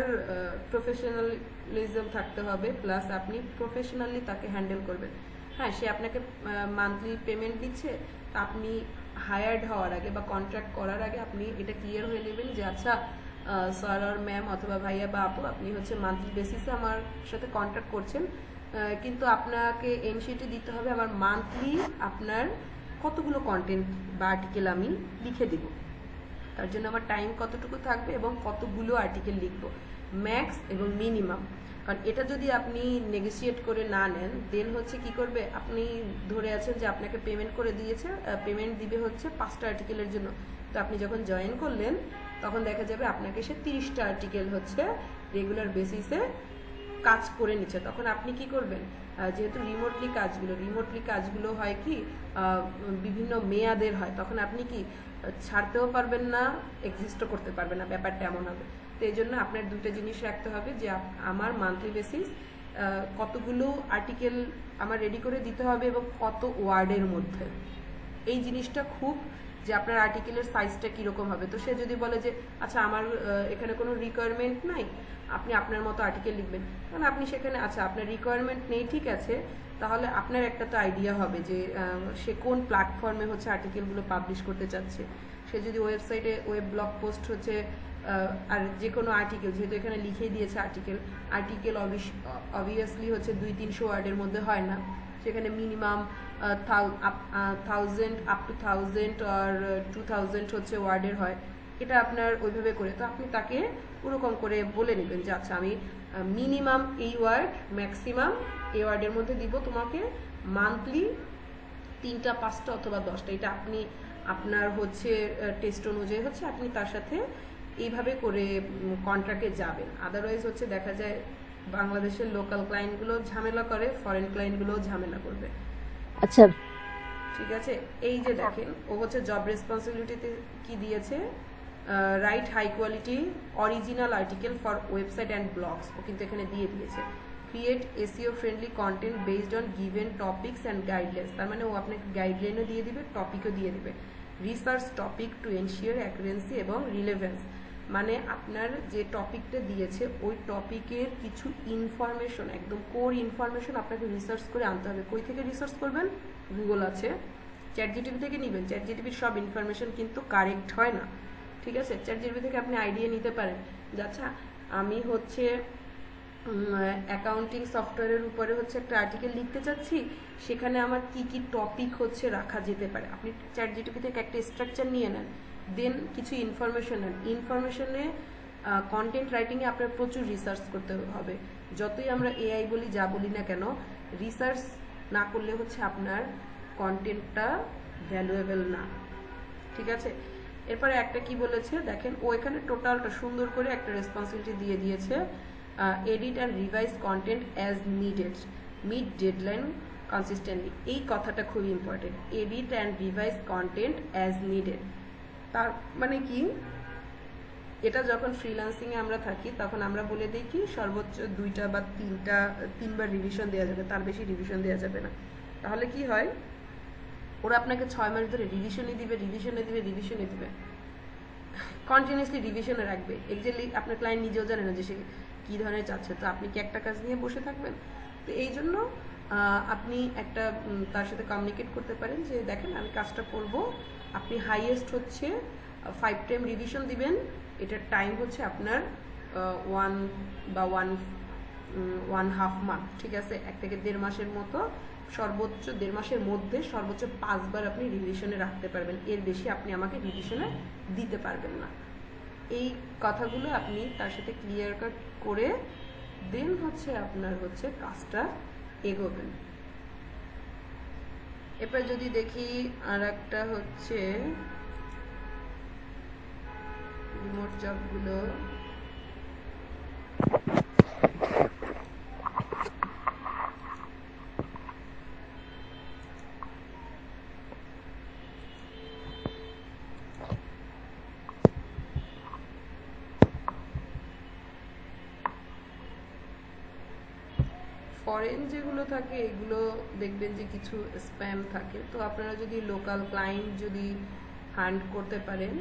প্রফেশনালিজম থাকতে হবে, প্লাস আপনি প্রফেশনালি তাকে হ্যান্ডেল করবেন। হ্যাঁ, সে আপনাকে মান্থলি পেমেন্ট দিচ্ছে, আপনি হায়ার্ড হওয়ার আগে বা কন্ট্রাক্ট করার আগে আপনি এটা ক্লিয়ার হয়ে নেবেন যে আচ্ছা স্যার আর ম্যাম অথবা ভাইয়া বা আপু আপনি হচ্ছে মান্থলি বেসিসে আমার সাথে কন্ট্রাক্ট করছেন, কিন্তু আপনাকে এনশিটে দিতে হবে আমার মান্থলি আপনার কতগুলো কন্টেন্ট বা আর্টিকেল আমি লিখে দিব। তার জন্য আমার টাইম কতটুকু থাকবে এবং কতগুলো আর্টিকেল লিখবো, ম্যাক্স এবং মিনিমাম। কারণ এটা যদি আপনি নেগোসিয়েট করে না নেন, দেন হচ্ছে কি করবে, আপনি ধরে আছেন যে আপনাকে পেমেন্ট করে দিয়েছে, পেমেন্ট দিবে হচ্ছে 5টা আর্টিকেলের জন্য, তো আপনি যখন জয়েন করলেন তখন দেখা যাবে আপনাকে সে 30টা আর্টিকেল হচ্ছে রেগুলার বেসিসে কাজ করে নিচ্ছে। তখন আপনি কি করবেন, যেহেতু রিমোটলি কাজগুলো হয় কি বিভিন্ন মেয়াদের হয়, তখন আপনি কি ছাড়তেও পারবেন না, এক্সিস্টও করতে পারবেন না, ব্যাপারটা এমন হবে। তো এই জন্য আপনার দুটো জিনিস রাখতে হবে যে আমার মান্থলি বেসিস কতগুলো আর্টিকেল আমার রেডি করে দিতে হবে এবং কত ওয়ার্ডের মধ্যে। এই জিনিসটা খুব, যে আপনার আর্টিকেলের সাইজটা কীরকম হবে। তো সে যদি বলে যে আচ্ছা আমার এখানে কোনো রিকোয়ারমেন্ট নাই, আপনি আপনার মতো আর্টিকেল লিখবেন, কারণ আপনি সেখানে আচ্ছা আপনার রিকোয়ারমেন্ট নেই, ঠিক আছে, তাহলে আপনার একটা তো আইডিয়া হবে যে সে কোন প্ল্যাটফর্মে হচ্ছে আর্টিকেলগুলো পাবলিশ করতে চাচ্ছে। সে যদি ওয়েবসাইটে ওয়েব ব্লগ পোস্ট হচ্ছে আর যে কোনো আর্টিকেল, যেহেতু এখানে লিখেই দিয়েছে আর্টিকেল অবভিয়াসলি হচ্ছে 200-300 ওয়ার্ডের মধ্যে হয় না, সেখানে মিনিমাম 1000 আপ টু 1000 আর 2000 হচ্ছে ওয়ার্ডের হয়। এটা আপনার ওইভাবে করে, তো আপনি তাকে ওরকম করে বলে নেবেন যে আচ্ছা আমি মিনিমাম এই ওয়ার্ড, ম্যাক্সিমাম এই ওয়ার্ডের মধ্যে দিব তোমাকে, মান্থলি 3টা 5টা অথবা 10টা, এটা আপনি আপনার হচ্ছে টেস্ট অনুযায়ী হচ্ছে আপনি তার সাথে এইভাবে করে কন্ট্রাক্টে যাবেন। আদারওয়াইজ হচ্ছে দেখা যায় বাংলাদেশের লোকাল ক্লায়েন্টগুলো ঝামেলা করে, ফরেন ক্লায়েন্টগুলোও ঝামেলা করবে। আচ্ছা, ঠিক আছে, এই যে দেখেন ও হচ্ছে জব রেসপন্সিবিলিটিতে কি দিয়েছে, write high quality original article for website and blogs, ও কিন্তু এখানে দিয়ে দিয়েছে। Create SEO friendly content based on given topics and guidelines, তার মানে ও আপনাকে গাইডলাইনও দিয়ে দিবে, টপিকও দিয়ে দিবে। রিসার্চ টপিক টু এনশিওর অ্যাকুরেন্সি এবং রিলেভেন্স, মানে আপনার যে টপিকটা দিয়েছে ওই টপিকের কিছু ইনফরমেশন, একদম কোর ইনফরমেশন আপনাকে রিসার্চ করে আনতে হবে। কই থেকে রিসার্চ করবেন? গুগল আছে, চ্যাটজিটিপি থেকে নেবেন। চ্যাটজিটিপির সব ইনফরমেশন কিন্তু কারেক্ট হয় না, ঠিক আছে। চ্যাটজিটিপি থেকে আপনি আইডিয়া নিতে পারেন যে আচ্ছা আমি হচ্ছে অ্যাকাউন্টিং সফটওয়্যারের উপরে হচ্ছে একটা আর্টিকেল লিখতে চাচ্ছি, সেখানে আমার কি কি টপিক হচ্ছে রাখা যেতে পারে। আপনি চ্যাটজিটিপি থেকে একটা স্ট্রাকচার নিয়ে নেন, দেন কিছু ইনফরমেশন নেন। ইনফরমেশনে কন্টেন্ট রাইটিংয়ে আপনার প্রচুর রিসার্চ করতে হবে। যতই আমরা এআই বলি, যা বলি না কেন, রিসার্চ না করলে হচ্ছে আপনার কন্টেন্টটা ভ্যালুয়েবল না, ঠিক আছে। এরপরে একটা কি বলেছে দেখেন, ও এখানে টোটালটা সুন্দর করে একটা রেসপন্সিবিলিটি দিয়ে দিয়েছে, edit and revise content as needed, meet deadline consistently. এই কথাটা খুব important, edit and revise content as needed. তার মানে কি, এটা যখন ফ্রিল্যান্সিংয়ে আমরা থাকি তখন আমরা বলে দিই কি সর্বোচ্চ 2টা বা 3বার রিভিশন দেওয়া যাবে, তার বেশি রিভিশন দেওয়া যাবে না। তাহলে কি হয়, ওরা আপনাকে 6 মাস ধরে রিভিশনে দিবে, কন্টিনিউয়াসলি রিভিশনে রাখবে। এক্স্যাক্টলি আপনার ক্লায়েন্ট নিজেও জানে না যে সে কী ধরনের চাচ্ছে, তো আপনি কি একটা কাজ নিয়ে বসে থাকবেন? তো এই জন্য আপনি একটা তার সাথে কমিউনিকেট করতে পারেন যে দেখেন আমি কাজটা করব, আপনি হাইয়েস্ট হচ্ছে 5 টাইম রিভিশন দিবেন, এটার টাইম হচ্ছে আপনার 1 বা 1.5 মান্থ, ঠিক আছে, 1 থেকে 1.5 মাসের মতো, সর্বোচ্চ 1.5 মাসের মধ্যে সর্বোচ্চ 5 বার আপনি রিভিশনে রাখতে পারবেন, এর বেশি আপনি আমাকে রিভিশনে দিতে পারবেন না। এই কথাগুলো আপনি তার সাথে ক্লিয়ার কাট করে দেন হচ্ছে আপনার হচ্ছে কাজটা এগোবেন। এরপর যদি দেখি আর একটা হচ্ছে রিমোট জবগুলো, ফরেন যেগুলো থাকে এগুলো দেখবেন যে কিছু স্প্যাম থাকে, তো আপনারা যদি লোকাল ক্লায়েন্ট যদি হান্ট করতে পারেন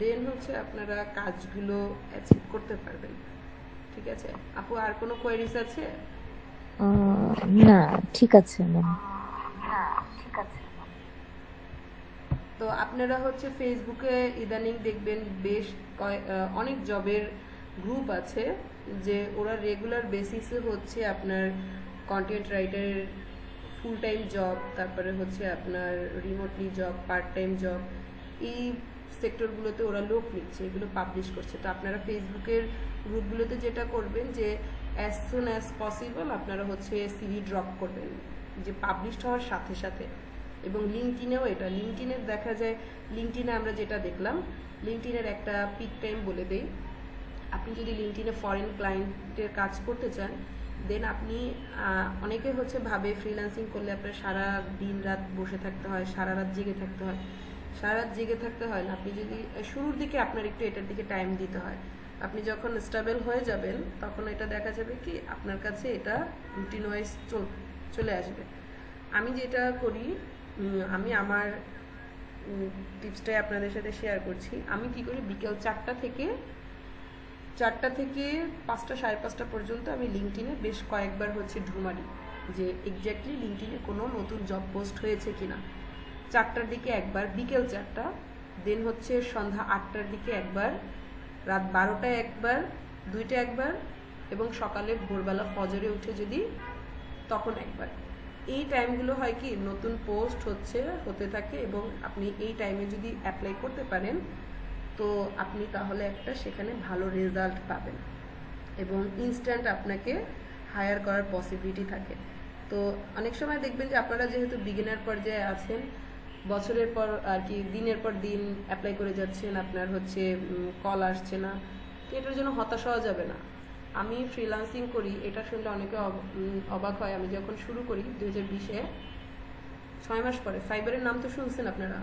দেন হচ্ছে আপনারা কাজগুলো অ্যাচিভ করতে পারবেন, ঠিক আছে। আপু আর কোনো কোয়েরিজ আছে? না, ঠিক আছে ম্যাম। তো আপনারা হচ্ছে ফেসবুকে ইদানিং দেখবেন বেশ অনেক জবের গ্রুপ আছে যে ওরা রেগুলার বেসিসে হচ্ছে আপনার কন্টেন্ট রাইটারের ফুল টাইম জব, তারপরে হচ্ছে আপনার remotely job, part time job, এই সেক্টরগুলোতে ওরা লোক নিচ্ছে, এগুলো পাবলিশ করছে। তো আপনারা ফেসবুকের গ্রুপগুলোতে যেটা করবেন যে অ্যাজ সুন অ্যাজ পসিবল আপনারা হচ্ছে সিভি ড্রপ করবেন, যে পাবলিশ হওয়ার সাথে সাথে। এবং লিঙ্কডিনেও এটা, লিঙ্কডিনের দেখা যায়, লিঙ্কডিনে আমরা যেটা দেখলাম, লিঙ্কডিনের একটা পিক টাইম বলে দেই। আপনি যদি লিঙ্কডিনে ফরেন ক্লায়েন্টের কাজ করতে চান, দেন আপনি অনেকে হচ্ছে ভাবে ফ্রিল্যান্সিং করলে আপনার সারা দিন রাত বসে থাকতে হয়, সারা রাত জেগে থাকতে হয়। সারা রাত জেগে থাকতে হয় না, আপনি যদি শুরুর দিকে আপনার একটু এটার দিকে টাইম দিতে হয়। আপনি যখন স্টেবল হয়ে যাবেন তখন এটা দেখা যাবে কি আপনার কাছে এটা রুটিন ওয়াইজ চলে আসবে। আমি যেটা করি, আমি আমার টিপসটাই আপনাদের সাথে শেয়ার করছি। আমি কি করি, বিকেল 4টা থেকে 5টা 5:30 পর্যন্ত আমি লিঙ্কডিনে বেশ কয়েকবার হচ্ছে ঢুমারি, যে এক্স্যাক্টলি লিঙ্কডিনে কোনো নতুন জব পোস্ট হয়েছে কিনা। 4টার দিকে একবার, বিকেল 4টা, দেন হচ্ছে সন্ধ্যা 8টার দিকে একবার, রাত 12টায় একবার, 2টা একবার, এবং সকালে ভোরবেলা ফজরে উঠে যদি তখন একবার। এই টাইমগুলো হয় কি নতুন পোস্ট হতে থাকে, এবং আপনি এই টাইমে যদি অ্যাপ্লাই করতে পারেন তো আপনি তাহলে একটা সেখানে ভালো রেজাল্ট পাবেন এবং ইনস্ট্যান্ট আপনাকে হায়ার করার পসিবিলিটি থাকে। তো অনেক সময় দেখবেন যে আপনারা যেহেতু বিগিনার পর্যায়ে আছেন, বছরের পর আর কি দিনের পর দিন অ্যাপ্লাই করে যাচ্ছেন, আপনার হচ্ছে কল আসছে না, তো এটার জন্য হতাশ হওয়া যাবে না। আমি ফ্রিল্যান্সিং করি, এটা শুনলে অনেকে অবাক হয়। আমি যখন শুরু করি 2020-এ, 6 মাস পরে, ফাইবারের নাম তো শুনছেন আপনারা,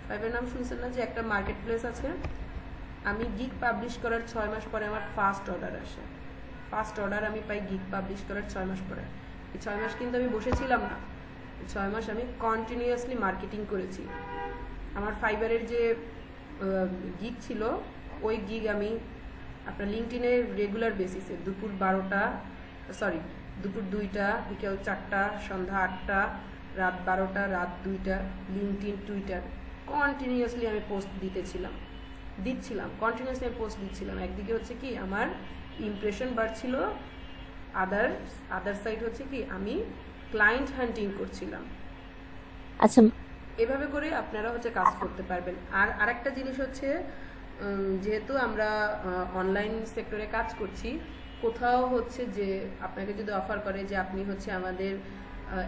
ফাইবারের নাম শুনছেন না, যে একটা মার্কেট প্লেস আছে। আমি গিগ পাবলিশ করার 6 মাস পরে আমার ফার্স্ট অর্ডার আসে। ফার্স্ট অর্ডার আমি পাই গিগ পাবলিশ করার 6 মাস পরে। এই 6 মাস কিন্তু আমি বসেছিলাম না, 6 মাস আমি কন্টিনিউয়াসলি মার্কেটিং করেছি। আমার ফাইবারের যে গিগ ছিল, ওই গিগ আমি আপনার লিঙ্কডিনে রেগুলার বেসিসে দুপুর 2টা, বিকেল 4টা, সন্ধ্যা 8টা, রাত 12টা, রাত 2টা, লিঙ্কডিন, টুইটার কন্টিনিউয়াসলি আমি পোস্ট দিচ্ছিলাম, কন্টিনিউয়াসলি আমি পোস্ট দিচ্ছিলাম। একদিকে হচ্ছে কি আমার ইমপ্রেশন বাড়ছিল, আদার সাইড হচ্ছে কি আমি ক্লায়েন্ট হান্টিং করছিলাম। আচ্ছা, এভাবে করে আপনারা হচ্ছে কাজ করতে পারবেন। আর আরেকটা জিনিস হচ্ছে, যেহেতু আমরা অনলাইন সেক্টরে কাজ করছি, কোথাও হচ্ছে যে আপনাকে যদি অফার করে যে আপনি হচ্ছে আমাদের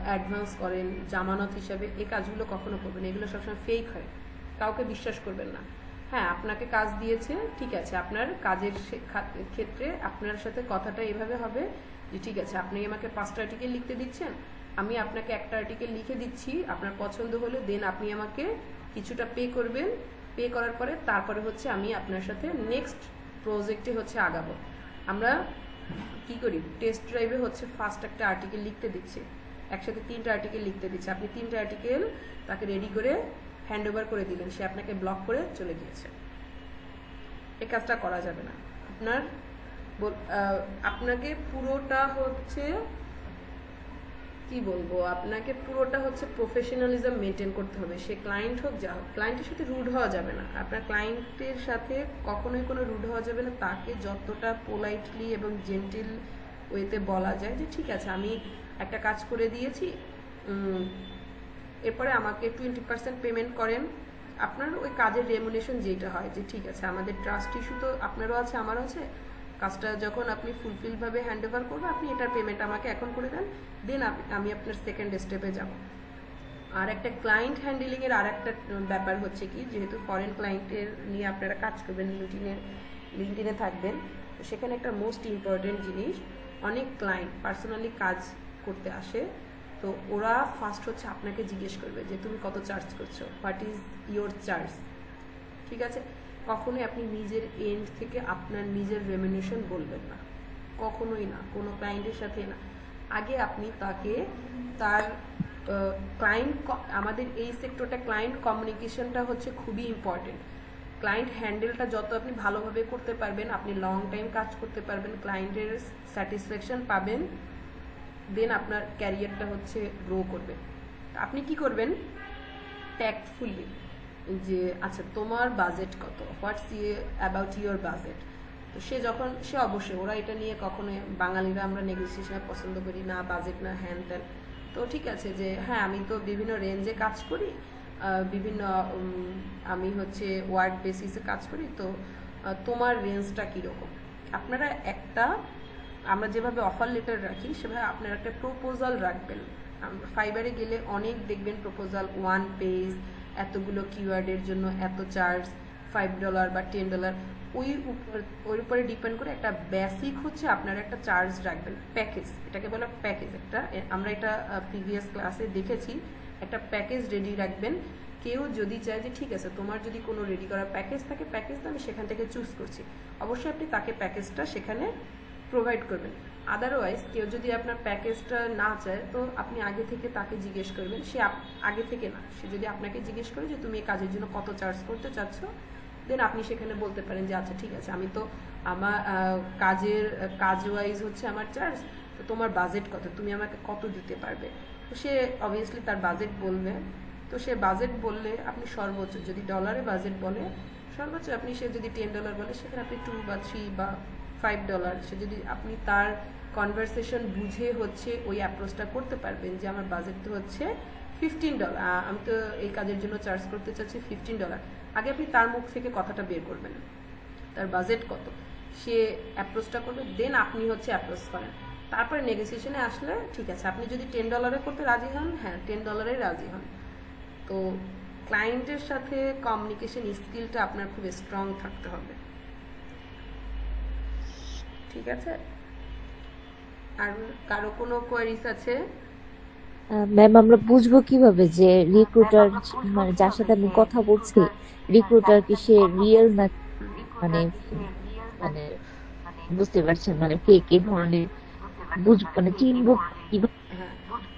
অ্যাডভান্স করেন জামানত হিসাবে, এই কাজগুলো কখনো করবেন, এগুলো সবসময় ফেক হয়, কাউকে বিশ্বাস করবেন না। হ্যাঁ, আপনাকে কাজ দিয়েছে, ঠিক আছে, আপনার কাজের ক্ষেত্রে আপনার সাথে কথাটা এভাবে হবে যে ঠিক আছে, আপনি আমাকে 5টা আর্টিকেল লিখতে দিচ্ছেন, আমি আপনাকে একটা আর্টিকেল লিখে দিচ্ছি, আপনার পছন্দ হলে দেন আপনি আমাকে কিছুটা পে করবেন, পে করার পরে তারপরে হচ্ছে আমি আপনার সাথে নেক্সট প্রজেক্টে হচ্ছে আগাবো। আমরা কি করি, টেস্ট ড্রাইভে হচ্ছে ফার্স্ট একটা আর্টিকেল লিখতে দিচ্ছে, একসাথে 3টা আর্টিকেল লিখতে দিচ্ছে, আপনি 3টা আর্টিকেল তাকে রেডি করে হ্যান্ড ওভার করে দিলেন, সে আপনাকে ব্লক করে চলে গিয়েছে। এই কাজটা করা যাবে না। আপনাকে পুরোটা হচ্ছে কি বলবো, আপনাকে পুরোটা হচ্ছে প্রফেশনালিজম মেনটেন করতে হবে। সে ক্লায়েন্ট হোক যা হোক, ক্লায়েন্টের সাথে রুড হওয়া যাবে না। আপনার ক্লায়েন্টের সাথে কখনোই কোনো রুড হওয়া যাবে না। তাকে যতটা পোলাইটলি এবং জেন্টেল ওয়েতে বলা যায় যে ঠিক আছে, আমি একটা কাজ করে দিয়েছি, এরপরে আমাকে 20% পেমেন্ট করেন, আপনার ওই কাজের রেমুনেশন যেটা হয়, যে ঠিক আছে আমাদের ট্রাস্ট ইস্যু তো আপনারও আছে আমারও আছে, কাজটা যখন আপনি ফুলফিলভাবে হ্যান্ড ওভার করবেন, আপনি এটার পেমেন্ট আমাকে এখন করে দেন, দেন আমি আপনার সেকেন্ড স্টেপে যাব। আর একটা ক্লায়েন্ট হ্যান্ডেলিংয়ের আর একটা ব্যাপার হচ্ছে কি, যেহেতু ফরেন ক্লায়েন্টের নিয়ে আপনারা কাজ করবেন, লিঙ্কডিনে থাকবেন, তো সেখানে একটা মোস্ট ইম্পর্টেন্ট জিনিস, অনেক ক্লায়েন্ট পার্সোনালি কাজ করতে আসে, তো ওরা ফার্স্ট হচ্ছে আপনাকে জিজ্ঞেস করবে যে তুমি কত চার্জ করছো, হোয়াট ইজ ইয়োর চার্জ। ঠিক আছে, কখনোই আপনি নিজের এন্ড থেকে আপনার নিজের রেমুনেশন বলবেন না, কখনোই না, কোনো ক্লায়েন্টের সাথে না। আগে আপনি তাকে তার ক্লায়েন্ট, আমাদের এই সেক্টরটা ক্লায়েন্ট কমিউনিকেশনটা হচ্ছে খুবই ইম্পর্টেন্ট। ক্লায়েন্ট হ্যান্ডেলটা যত আপনি ভালোভাবে করতে পারবেন, আপনি লং টাইম কাজ করতে পারবেন, ক্লায়েন্টের স্যাটিসফ্যাকশন পাবেন, দেন আপনার ক্যারিয়ারটা হচ্ছে গ্রো করবে। আপনি কি করবেন, ট্যাক্টফুলি, যে আচ্ছা তোমার বাজেট কত, হোয়াটস অ্যাবাউট ইউর বাজেট। তো সে অবশ্যই, ওরা এটা নিয়ে কখনোই, বাঙালিরা আমরা নেগোসিয়েশনে পছন্দ করি না, বাজেট না হ্যান ত্যান। তো ঠিক আছে যে হ্যাঁ, আমি তো বিভিন্ন রেঞ্জে কাজ করি, বিভিন্ন আমি হচ্ছে ওয়ার্ক বেসিসে কাজ করি, তো তোমার রেঞ্জটা কীরকম। আপনারা আমরা যেভাবে অফার লেটার রাখি সেভাবে আপনারা একটা প্রপোজাল রাখবেন। ফাইবারে গেলে অনেক দেখবেন প্রপোজাল, 1 পেজ, এতগুলো কিওয়ার্ডের জন্য এত চার্জ, $5 বা $10, ওর উপরে ডিপেন্ড করে একটা বেসিক হচ্ছে আপনারা একটা চার্জ রাখবেন, প্যাকেজ, এটাকে বলে প্যাকেজ। আমরা এটা প্রিভিয়াস ক্লাসে দেখেছি, একটা প্যাকেজ রেডি রাখবেন। কেউ যদি চায় যে ঠিক আছে তোমার যদি কোনো রেডি করা প্যাকেজ থাকে, প্যাকেজটা আমি সেখান থেকে চুজ করছি, অবশ্যই আপনি তাকে প্যাকেজটা সেখানে প্রোভাইড করবেন। আদারওয়াইজ কেউ যদি আপনার প্যাকেজটা না চায়, তো আপনি আগে থেকে তাকে জিজ্ঞেস করবেন, সে আগে থেকে না, সে যদি আপনাকে জিজ্ঞেস করে যে তুমি এই কাজের জন্য কত চার্জ করতে চাচ্ছ, দেন আপনি সেখানে বলতে পারেন যে আচ্ছা ঠিক আছে, আমি তো আমার কাজ ওয়াইজ হচ্ছে আমার চার্জ, তো তোমার বাজেট কত, তুমি আমাকে কত দিতে পারবে। তো সে অবভিয়াসলি তার বাজেট বলবে। তো সে বাজেট বললে আপনি সর্বোচ্চ, যদি ডলারে বাজেট বলে, সর্বোচ্চ সে যদি $10 বলে, সেখানে আপনি 2 বা 3 বা $5, সে যদি আপনি তার কনভারসেশন বুঝে হচ্ছে ওই অ্যাপ্রোচটা করতে পারবেন যে আমার বাজেট তো হচ্ছে $15, আমি তো এই কাজের জন্য চার্জ করতে চাচ্ছি $15। আগে আপনি তার মুখ থেকে কথাটা বের করবেন, তার বাজেট কত, সে অ্যাপ্রোচটা করবে, দেন আপনি হচ্ছে অ্যাপ্রোচ করেন। তারপরে নেগোসিয়েশনে আসলে ঠিক আছে, আপনি যদি $10 করতে রাজি হন, হ্যাঁ $10 রাজি হন। তো ক্লায়েন্টের সাথে কমিউনিকেশন স্কিলটা আপনার খুব স্ট্রং থাকতে হবে, ঠিক আছে। আর কারো কোনো কোয়ারিজ আছে? ম্যাম, আমরা বুঝবো কিভাবে যে রিক্রুটার, মানে যার সাথে আমি কথা বলছি, রিক্রুটার কি সে রিয়েল না, মানে মানে বুঝতে পারছেন, মানে ফেক, এই ধরনের মানে চিনবো কিভাবে? হ্যাঁ,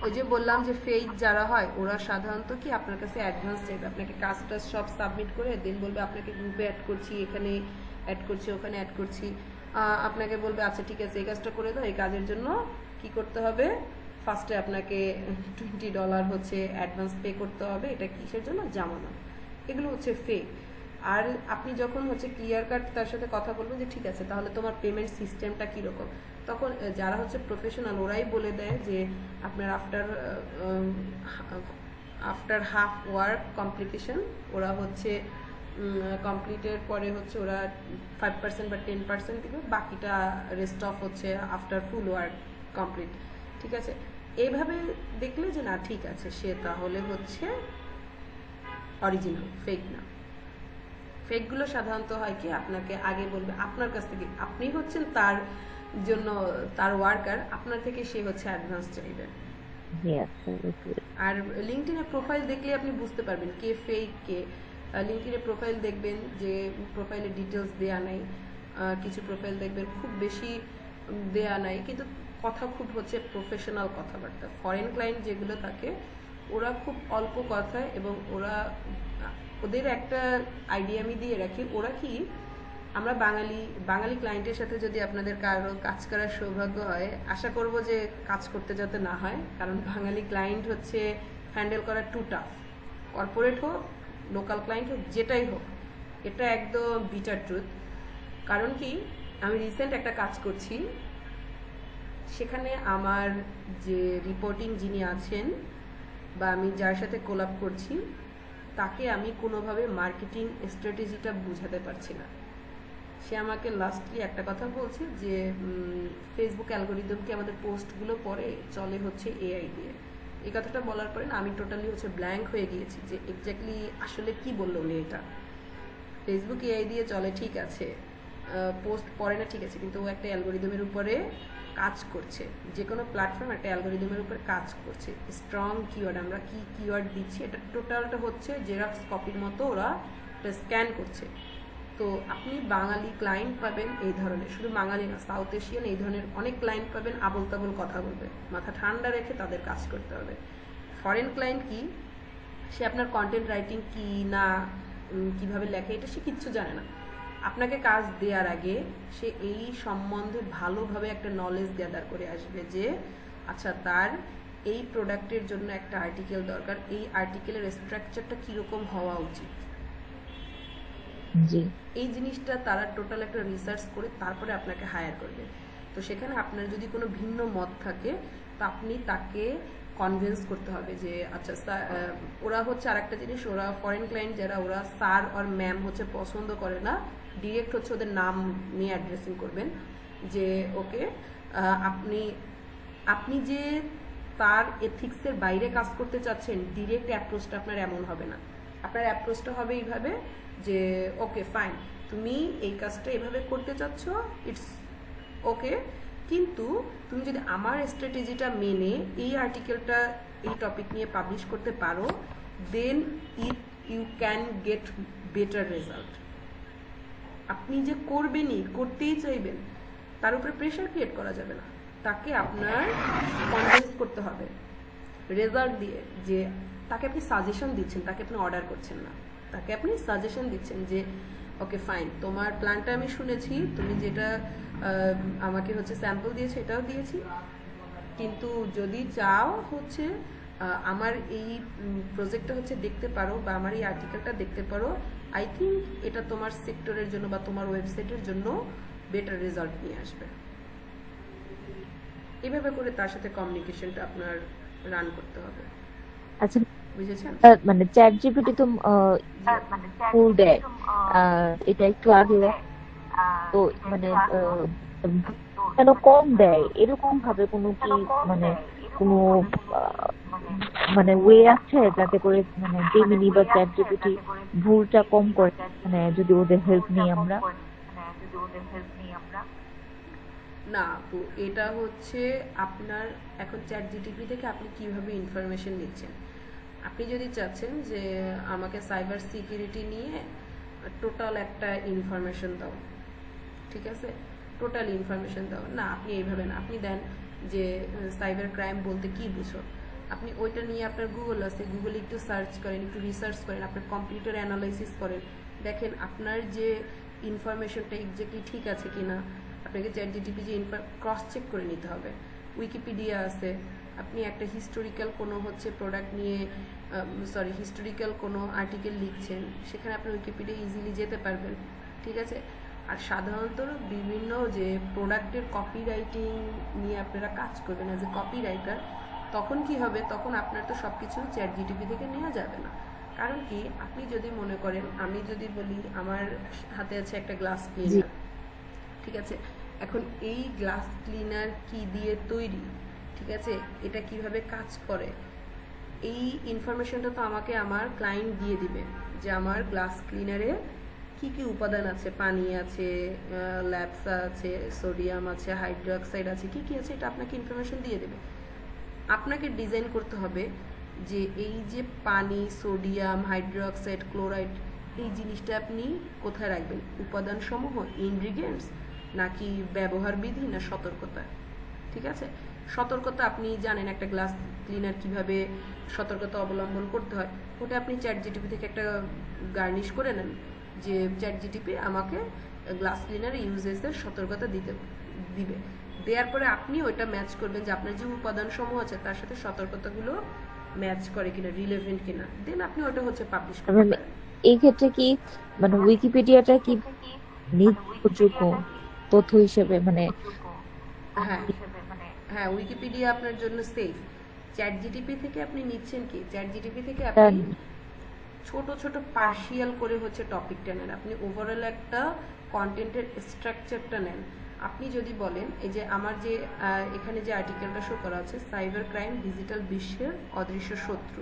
ওই যে বললাম যে ফেক যারা হয় ওরা সাধারণত কি আপনার কাছে অ্যাডভান্স চাইবে, আপনাকে কাজটা সব সাবমিট করে দেন বলবে আপনাকে গ্রুপে অ্যাড করছি, এখানে অ্যাড করছি, ওখানে অ্যাড করছি, আপনাকে বলবে আচ্ছা ঠিক আছে এই কাজটা করে দাও, এই কাজের জন্য কি করতে হবে, ফার্স্টে আপনাকে $20 হচ্ছে অ্যাডভান্স পে করতে হবে, এটা কিসের জন্য, জামানো। এগুলো হচ্ছে ফেক। আর আপনি যখন হচ্ছে ক্লিয়ার কাট তার সাথে কথা বলবেন যে ঠিক আছে তাহলে তোমার পেমেন্ট সিস্টেমটা কীরকম, তখন যারা হচ্ছে প্রফেশনাল ওরাই বলে দেয় যে আপনার আফটার হাফ ওয়ার্ক কমপ্লিকেশন, ওরা হচ্ছে কমপ্লিটের পরে হচ্ছে ওরা 5% বা 10% দিবে, বাকিটা রেস্ট অফ হচ্ছে আফটার ফুল ওয়ার্ক কমপ্লিট, ঠিক আছে। এইভাবে দেখলে যে না ঠিক আছে, সে তাহলে হচ্ছে অরিজিনাল, ফেক না। ফেকগুলো সাধারণত হয় কি আপনাকে আগে বলবে আপনার কাছ থেকে, আপনি হচ্ছেন তার জন্য তার ওয়ার্কার, আপনার থেকে সে হচ্ছে অ্যাডভান্স চাইবে। আর লিঙ্কডইনের প্রোফাইল দেখলে আপনি বুঝতে পারবেন কে ফেক কে। লিঙ্কডইনের প্রোফাইল দেখবেন যে প্রোফাইলে ডিটেলস দেয়া নাই, কিছু প্রোফাইল দেখবেন খুব বেশি দেয়া নাই, কিন্তু কথা খুব হচ্ছে প্রফেশনাল কথাবার্তা। ফরেন ক্লায়েন্ট যেগুলো থাকে ওরা খুব অল্প কথায়, এবং ওদের একটা আইডিয়া আমি দিয়ে রাখি, ওরা কি, আমরা বাঙালি ক্লায়েন্টের সাথে যদি আপনাদের কারো কাজ করার সৌভাগ্য হয়, আশা করব যে কাজ করতে যাতে না হয়, কারণ বাঙালি ক্লায়েন্ট হচ্ছে হ্যান্ডেল করা টু টাফ। কর্পোরেট হোক, লোকাল ক্লায়েন্ট হোক, যেটাই হোক, এটা একদম বিটার ট্রুথ। কারণ কি, আমি রিসেন্ট একটা কাজ করছি, সেখানে আমার যে রিপোর্টিং যিনি আছেন বা আমি যার সাথে কোলাপ করছি, তাকে আমি কোনোভাবে মার্কেটিং স্ট্র্যাটেজিটা বুঝাতে পারছি না। সে আমাকে লাস্টলি একটা কথা বলছে যে ফেসবুক অ্যালগোরিদমকে আমাদের পোস্টগুলো পরে চলে হচ্ছে এআই দিয়ে। এই কথাটা বলার পরে না আমি টোটালি হচ্ছে ব্ল্যাঙ্ক হয়ে গিয়েছি যে এক্স্যাক্টলি আসলে কি বললো মেয়েটা। ফেসবুক এআই দিয়ে চলে ঠিক আছে, পোস্ট পড়ে না ঠিক আছে, কিন্তু ও একটা অ্যালগোরিদমের উপরে কাজ করছে, যে কোনো প্ল্যাটফর্ম একটা অ্যালগোরিদমের উপরে কাজ করছে। স্ট্রং কিওয়ার্ড, আমরা কি কিওয়ার্ড দিচ্ছি, এটা টোটালটা হচ্ছে জেরক্স কপির মতো ওরা এটা স্ক্যান করছে। তো আপনি বাঙালি ক্লায়েন্ট পাবেন এই ধরনের, শুধু বাঙালি না, সাউথ এশিয়ান এই ধরনের অনেক ক্লায়েন্ট পাবেন, আবোল তাবোল কথা বলবে, মাথা ঠান্ডা রেখে তাদের কাজ করতে হবে। ফরেন ক্লায়েন্ট কি, সে আপনার কন্টেন্ট রাইটিং কি না কিভাবে লেখে এটা সে কিচ্ছু জানে না। আপনাকে কাজ দেওয়ার আগে সে এই সম্বন্ধে ভালোভাবে একটা নলেজ গ্যাদার করে আসবে যে আচ্ছা তার এই প্রোডাক্টের জন্য একটা আর্টিকেল দরকার, এই আর্টিকেলের স্ট্রাকচারটা কীরকম হওয়া উচিত, এই জিনিসটা তারা টোটাল একটা রিসার্চ করে তারপরে আপনাকে হায়ার করবে। তো সেখানে আপনার যদি কোনো ভিন্ন মত থাকে, তো আপনি তাকে কনভিন্স করতে হবে যে আচ্ছা ওরা হচ্ছে আরেকটা জিনিস, ওরা ফরেন ক্লায়েন্ট যারা, ওরা স্যার আর ম্যাম হচ্ছে পছন্দ করে না, ডিরেক্ট হচ্ছে ওদের নাম নিয়ে অ্যাড্রেসিং করবেন যে ওকে আপনি আপনি যে তার এথিক্সের বাইরে কাজ করতে চাচ্ছেন, ডিরেক্ট অ্যাপ্রোচটা আপনার এমন হবে না। আপনার অ্যাপ্রোচটা হবে এইভাবে যে ওকে ফাইন, তুমি এই কাজটা এভাবে করতে চাচ্ছ, ইটস ওকে, কিন্তু তুমি যদি আমার স্ট্র্যাটেজিটা মেনে এই আর্টিকেলটা এই টপিক নিয়ে পাবলিশ করতে পারো, then you can get better result. আপনি যে করবেনই, করতেই চাইবেন, তার উপরে প্রেশার ক্রিয়েট করা যাবে না, তাকে আপনার কনভিন্স করতে হবে রেজাল্ট দিয়ে, যে তাকে আপনি সাজেশন দিচ্ছেন, তাকে আপনি অর্ডার করছেন না, তাকে আপনি সাজেশন দিচ্ছেন যে ওকে ফাইন, তোমার প্ল্যানটা আমি শুনেছি, তুমি যেটা আমাকে হচ্ছে স্যাম্পল দিয়েছো এটাও দিয়েছি, কিন্তু যদি চাও হচ্ছে আমার এই প্রজেক্টটা হচ্ছে দেখতে পারো বা আমার এই আর্টিকেলটা দেখতে পারো, আই থিঙ্ক এটা তোমার সেক্টরের জন্য বা তোমার ওয়েবসাইটের জন্য বেটার রেজাল্ট নিয়ে আসবে। এভাবে করে তার সাথে কমিউনিকেশনটা আপনার রান করতে হবে। আচ্ছা, বুঝেছেন? মানে চ্যাট জিপিটি তো ফুল দেয়, এটা একটু আগে তো মানে কেন কম দেয়, এরকম ভাবে কোনো কি মানে কোনো মানে ওয়ে আছে যাতে করে মানে জেমিনি বা চ্যাট জিপিটি ভুলটা কম করে, মানে যদি ওদের হেল্প নিই আমরা? না আপু, এটা হচ্ছে আপনার এখন চ্যাট জিটিপি থেকে আপনি কিভাবে ইনফরমেশন নিচ্ছেন। আপনি যদি চাচ্ছেন যে আমাকে সাইবার সিকিউরিটি নিয়ে টোটাল একটা ইনফরমেশন দাও, ঠিক আছে, টোটাল ইনফরমেশন দাও, না আপনি এইভাবে না, আপনি দেন যে সাইবার ক্রাইম বলতে কি বুঝো, আপনি ওইটা নিয়ে আপনার গুগল আছে, গুগলে একটু সার্চ করেন, একটু রিসার্চ করেন, আপনার কম্পিউটার অ্যানালাইসিস করেন, দেখেন আপনার যে ইনফরমেশনটা এক্স্যাক্টলি ঠিক আছে কিনা। আপনাকে চ্যাট জিটিপি যে ক্রস চেক করে নিতে হবে। উইকিপিডিয়া আছে, আপনি একটা হিস্টোরিক্যাল কোনো হচ্ছে প্রোডাক্ট নিয়ে হিস্টোরিক্যাল কোনো আর্টিকেল লিখছেন, সেখানে আপনি উইকিপিডিয়া ইজিলি যেতে পারবেন, ঠিক আছে। আর সাধারণত বিভিন্ন যে প্রোডাক্টের কপিরাইটিং নিয়ে আপনারা কাজ করবেন অ্যাজ এ কপিরাইটার, তখন কি হবে, তখন আপনার তো সব কিছু চ্যাট জিটিপি থেকে নেওয়া যাবে না। কারণ কি, আপনি যদি মনে করেন, আমি যদি বলি আমার হাতে আছে একটা গ্লাস ক্লিনার, ঠিক আছে, এখন এই গ্লাস ক্লিনার কি দিয়ে তৈরি, ঠিক আছে, এটা কিভাবে কাজ করে, এই ইনফরমেশনটা তো আমাকে আমার ক্লায়েন্ট দিয়ে দিবে যে আমার গ্লাস ক্লিনারে কি কি উপাদান আছে, পানি আছে, ল্যাপসা আছে, সোডিয়াম আছে, হাইড্রোক্সাইড আছে, কি কি আছে, এটা আপনাকে ইনফরমেশন দিয়ে দেবে। আপনাকে ডিজাইন করতে হবে যে এই যে পানি, সোডিয়াম, হাইড্রোক্সাইড, ক্লোরাইড, এই জিনিসটা আপনি কোথায় রাখবেন, উপাদান সমূহ, ইনগ্রিডিয়েন্টস, নাকি ব্যবহার বিধি, না সতর্কতা, ঠিক আছে। সতর্কতা আপনি জানেন একটা গ্লাস ক্লিনার কিভাবে সতর্কতা অবলম্বন করতে হয়, ওটা আপনি চ্যাট জিটিপি থেকে একটা গার্নিশ করে নেন যে চ্যাট জিটিপি আমাকে গ্লাস ক্লিনার ইউজেসের সতর্কতা দিবে, দেওয়ার পরে আপনি ওইটা ম্যাচ করবেন যে আপনার যে উপাদান সমূহ আছে তার সাথে সতর্কতাগুলো ম্যাচ করে কিনা, রিলেভেন্ট কিনা, দেন আপনি ওটা হচ্ছে পাবলিশ করতে পারেন। এই ক্ষেত্রে কি মানে উইকিপিডিয়াটা কি নির্ভরযোগ্য তথ্য হিসেবে মানে? হ্যাঁ, উইকিপিডিয়া আপনার জন্য সেফ। চ্যাট জিটিপি থেকে আপনি নিচ্ছেন কি, চ্যাট জিটিপি থেকে আপনি ছোট ছোট পার্শিয়াল করে হচ্ছে টপিকটা নেন, আপনি ওভারঅল একটা কন্টেন্টের স্ট্রাকচারটা নেন। আপনি যদি বলেন এই যে আমার যে এখানে যে আর্টিকেলটা শো করা আছে, সাইবার ক্রাইম ডিজিটাল বিশ্বের অদৃশ্য শত্রু,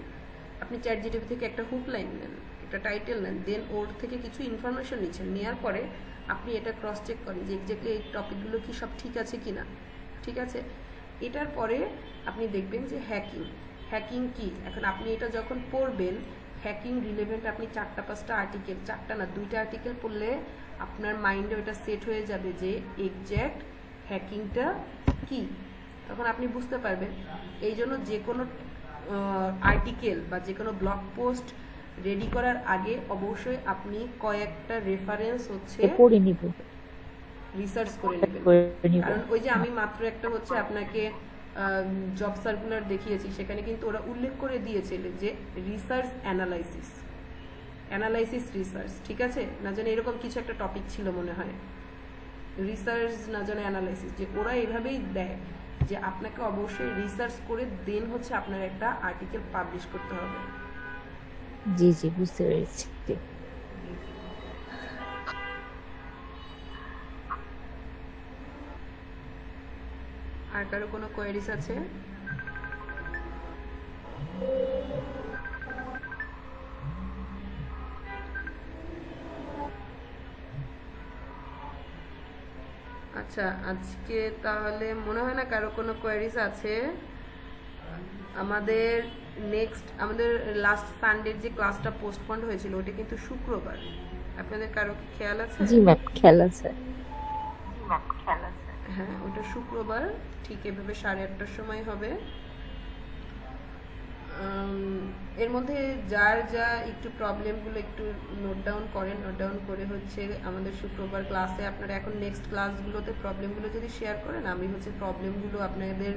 আপনি চ্যাট জিটিপি থেকে একটা হুক লাইন নেন, একটা টাইটেল নেন, দেন ওর থেকে কিছু ইনফরমেশন নিচ্ছেন, নেওয়ার পরে আপনি এটা ক্রস চেক করেন যে এক্স্যাক্টলি এই টপিকগুলো কি সব ঠিক আছে কিনা, ঠিক আছে। এটার পরে আপনি দেখবেন যে হ্যাকিং কি, এখন আপনি এটা যখন পড়বেন, হ্যাকিং রিলেভেন্ট আপনি 4-5টা আর্টিকেল, 4টা না 2টা আর্টিকেল পড়লে আপনার মাইন্ডে ওটা সেট হয়ে যাবে যে এক্স্যাক্ট হ্যাকিংটা কি, তখন আপনি বুঝতে পারবেন। এই জন্য যে কোনো আর্টিকেল বা যে কোনো ব্লগ পোস্ট রেডি করার আগে অবশ্যই আপনি কয়েকটা রেফারেন্স হচ্ছে পড়ে নিব, রিসার্চ করে নেবেন। কারণ ওই যে আমি মাত্র একটা হচ্ছে আপনাকে জব সার্কুলার দেখিয়েছি, সেখানে কিন্তু ওরা উল্লেখ করে দিয়েছিল যে রিসার্চ অ্যানালাইসিস রিসার্চ, ঠিক আছে, না জানি এরকম কিছু একটা টপিক ছিল মনে হয়। রিসার্চ না যেন অ্যানালাইসিস, যে ওরা এইভাবেই দেয় যে আপনাকে অবশ্যই রিসার্চ করে দেন হচ্ছে আপনার একটা আর্টিকেল পাবলিশ করতে হবে। জি জি, বুঝতে পেরেছি। আর কারো কোনো কোয়েরিজ আছে? আচ্ছা, আজকে তাহলে মনে হয় না কারো কোনো কোয়েরিজ আছে। আমাদের লাস্ট সানডের যে ক্লাসটা পোস্টপন্ড হয়েছিল ওটা কিন্তু শুক্রবার। আপনাদের কারো কি খেয়াল আছে? জি ম্যাম, খেয়াল আছে। হ্যাঁ, ওটা শুক্রবার ঠিক এভাবে 8:30টার সময় হবে। এর মধ্যে যার যা একটু প্রবলেমগুলো একটু নোট ডাউন করেন, নোট ডাউন করে হচ্ছে আমাদের শুক্রবার ক্লাসে আপনারা এখন নেক্সট ক্লাসগুলোতে প্রবলেমগুলো যদি শেয়ার করেন, আমি হচ্ছে প্রবলেমগুলো আপনাদের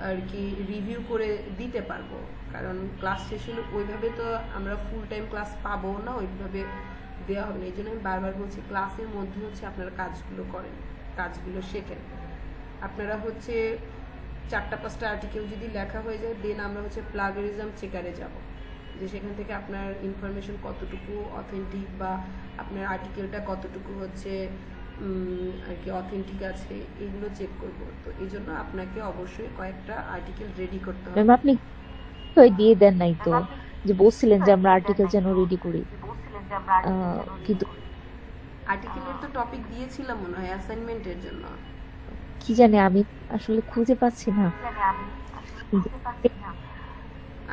আর কি রিভিউ করে দিতে পারবো। কারণ ক্লাস শেষ হলে ওইভাবে তো আমরা ফুল টাইম ক্লাস পাবো না, ওইভাবে দেওয়া হবে না। এই জন্য আমি বারবার বলছি ক্লাসের মধ্যে হচ্ছে আপনারা কাজগুলো করেন, কাজগুলো শেখেন। আপনারা হচ্ছে 4-5টা আর্টিকেল যদি লেখা হয়ে যায়, দেন আমরা হচ্ছে প্লাগারিজম চেকারে যাব, যে সেখান থেকে আপনার ইনফরমেশন কতটুকু অথেন্টিক বা আপনার আর্টিকেলটা কতটুকু হচ্ছে আর কি অথেন্টিক আছে, এগুলো চেক করব। তো এই জন্য আপনাকে অবশ্যই কয়েকটা আর্টিকেল রেডি করতে হবে। ম্যাম আপনি তো দিয়ে দেন নাই তো, যে বলছিলেন যে আমরা আর্টিকেল যেন রেডি করি, কিন্তু আর্টিকেলের তো টপিক দিয়েছিলাম মনে হয় অ্যাসাইনমেন্টের জন্য। কি জানি আমি আসলে খুঁজে পাচ্ছি না।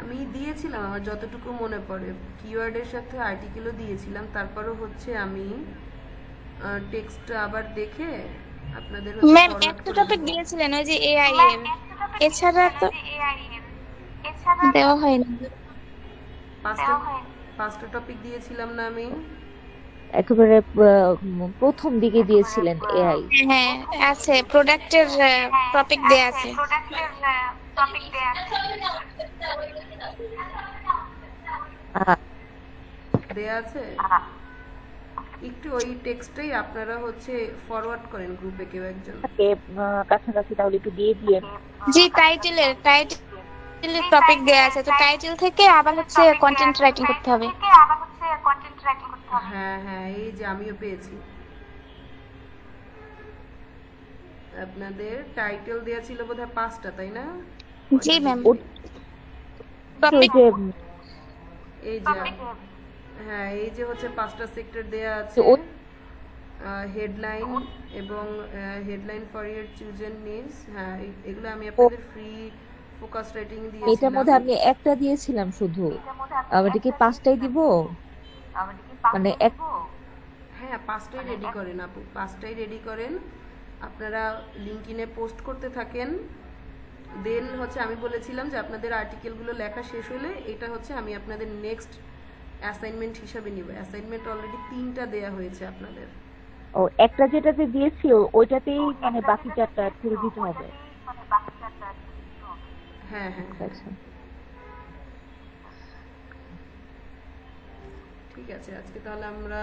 আমি দিয়েছিলাম আমার যতটুকু মনে পড়ে, কিওয়ার্ডের সাথে আর্টিকেলও দিয়েছিলাম। তারপরও হচ্ছে আমি টেক্সটটা আবার দেখে আপনাদের ম্যাম একটা টপিক দিয়েছিলেন ওই যে এআইএম, এছাড়া তো দেওয়া হয়নি। পাঁচটা টপিক দিয়েছিলাম না আমি? একেবারে প্রথম দিকে দিয়েছিলেন এআই। হ্যাঁ আছে, প্রোডাক্টের টপিক দেয়া আছে। দেয়া আছে, একটু ওই টেক্সটটাই আপনারা হচ্ছে ফরওয়ার্ড করেন গ্রুপে কেউ একজন। কাছাকাছি তাহলে একটু দিয়ে দিয়ে। জি, টাইটেলের টপিক দেয়া আছে, তো টাইটেল থেকে আবার হচ্ছে কন্টেন্ট রাইটিং করতে হবে। হ্যাঁ হ্যাঁ, এই যে আমিও পেয়েছি। আপনাদের টাইটেল দেয়া ছিল বোধহয় 5টা, তাই না? জি ম্যাম। এই যে হ্যাঁ, এই যে হচ্ছে 5টা সেক্টর দেয়া আছে, হেডলাইন এবং headline for your chosen needs. হ্যাঁ, এগুলো আমি আপনাদের ফ্রি ফোকাস রাইটিং দিয়েছিলাম। এটার মধ্যে আমি একটা দিয়েছিলাম শুধু, আবার কি 5টাই দিব? মানে হ্যাঁ, 5টাই রেডি করেন আপু, 5টাই রেডি করেন। আপনারা লিঙ্কডইনে পোস্ট করতে থাকেন। দেন হচ্ছে আমি বলেছিলাম যে আপনাদের আর্টিকেলগুলো লেখা শেষ হলে এটা হচ্ছে আমি আপনাদের নেক্সট অ্যাসাইনমেন্ট হিসাবে নিব। অ্যাসাইনমেন্ট অলরেডি 3টা দেয়া হয়েছে আপনাদের। ও, একটা যেটাতে দিয়েছি ওইটাতেই মানে বাকি 4টা করে দিতে হবে। হ্যাঁ হ্যাঁ, আচ্ছা ঠিক আছে। আজকে তাহলে আমরা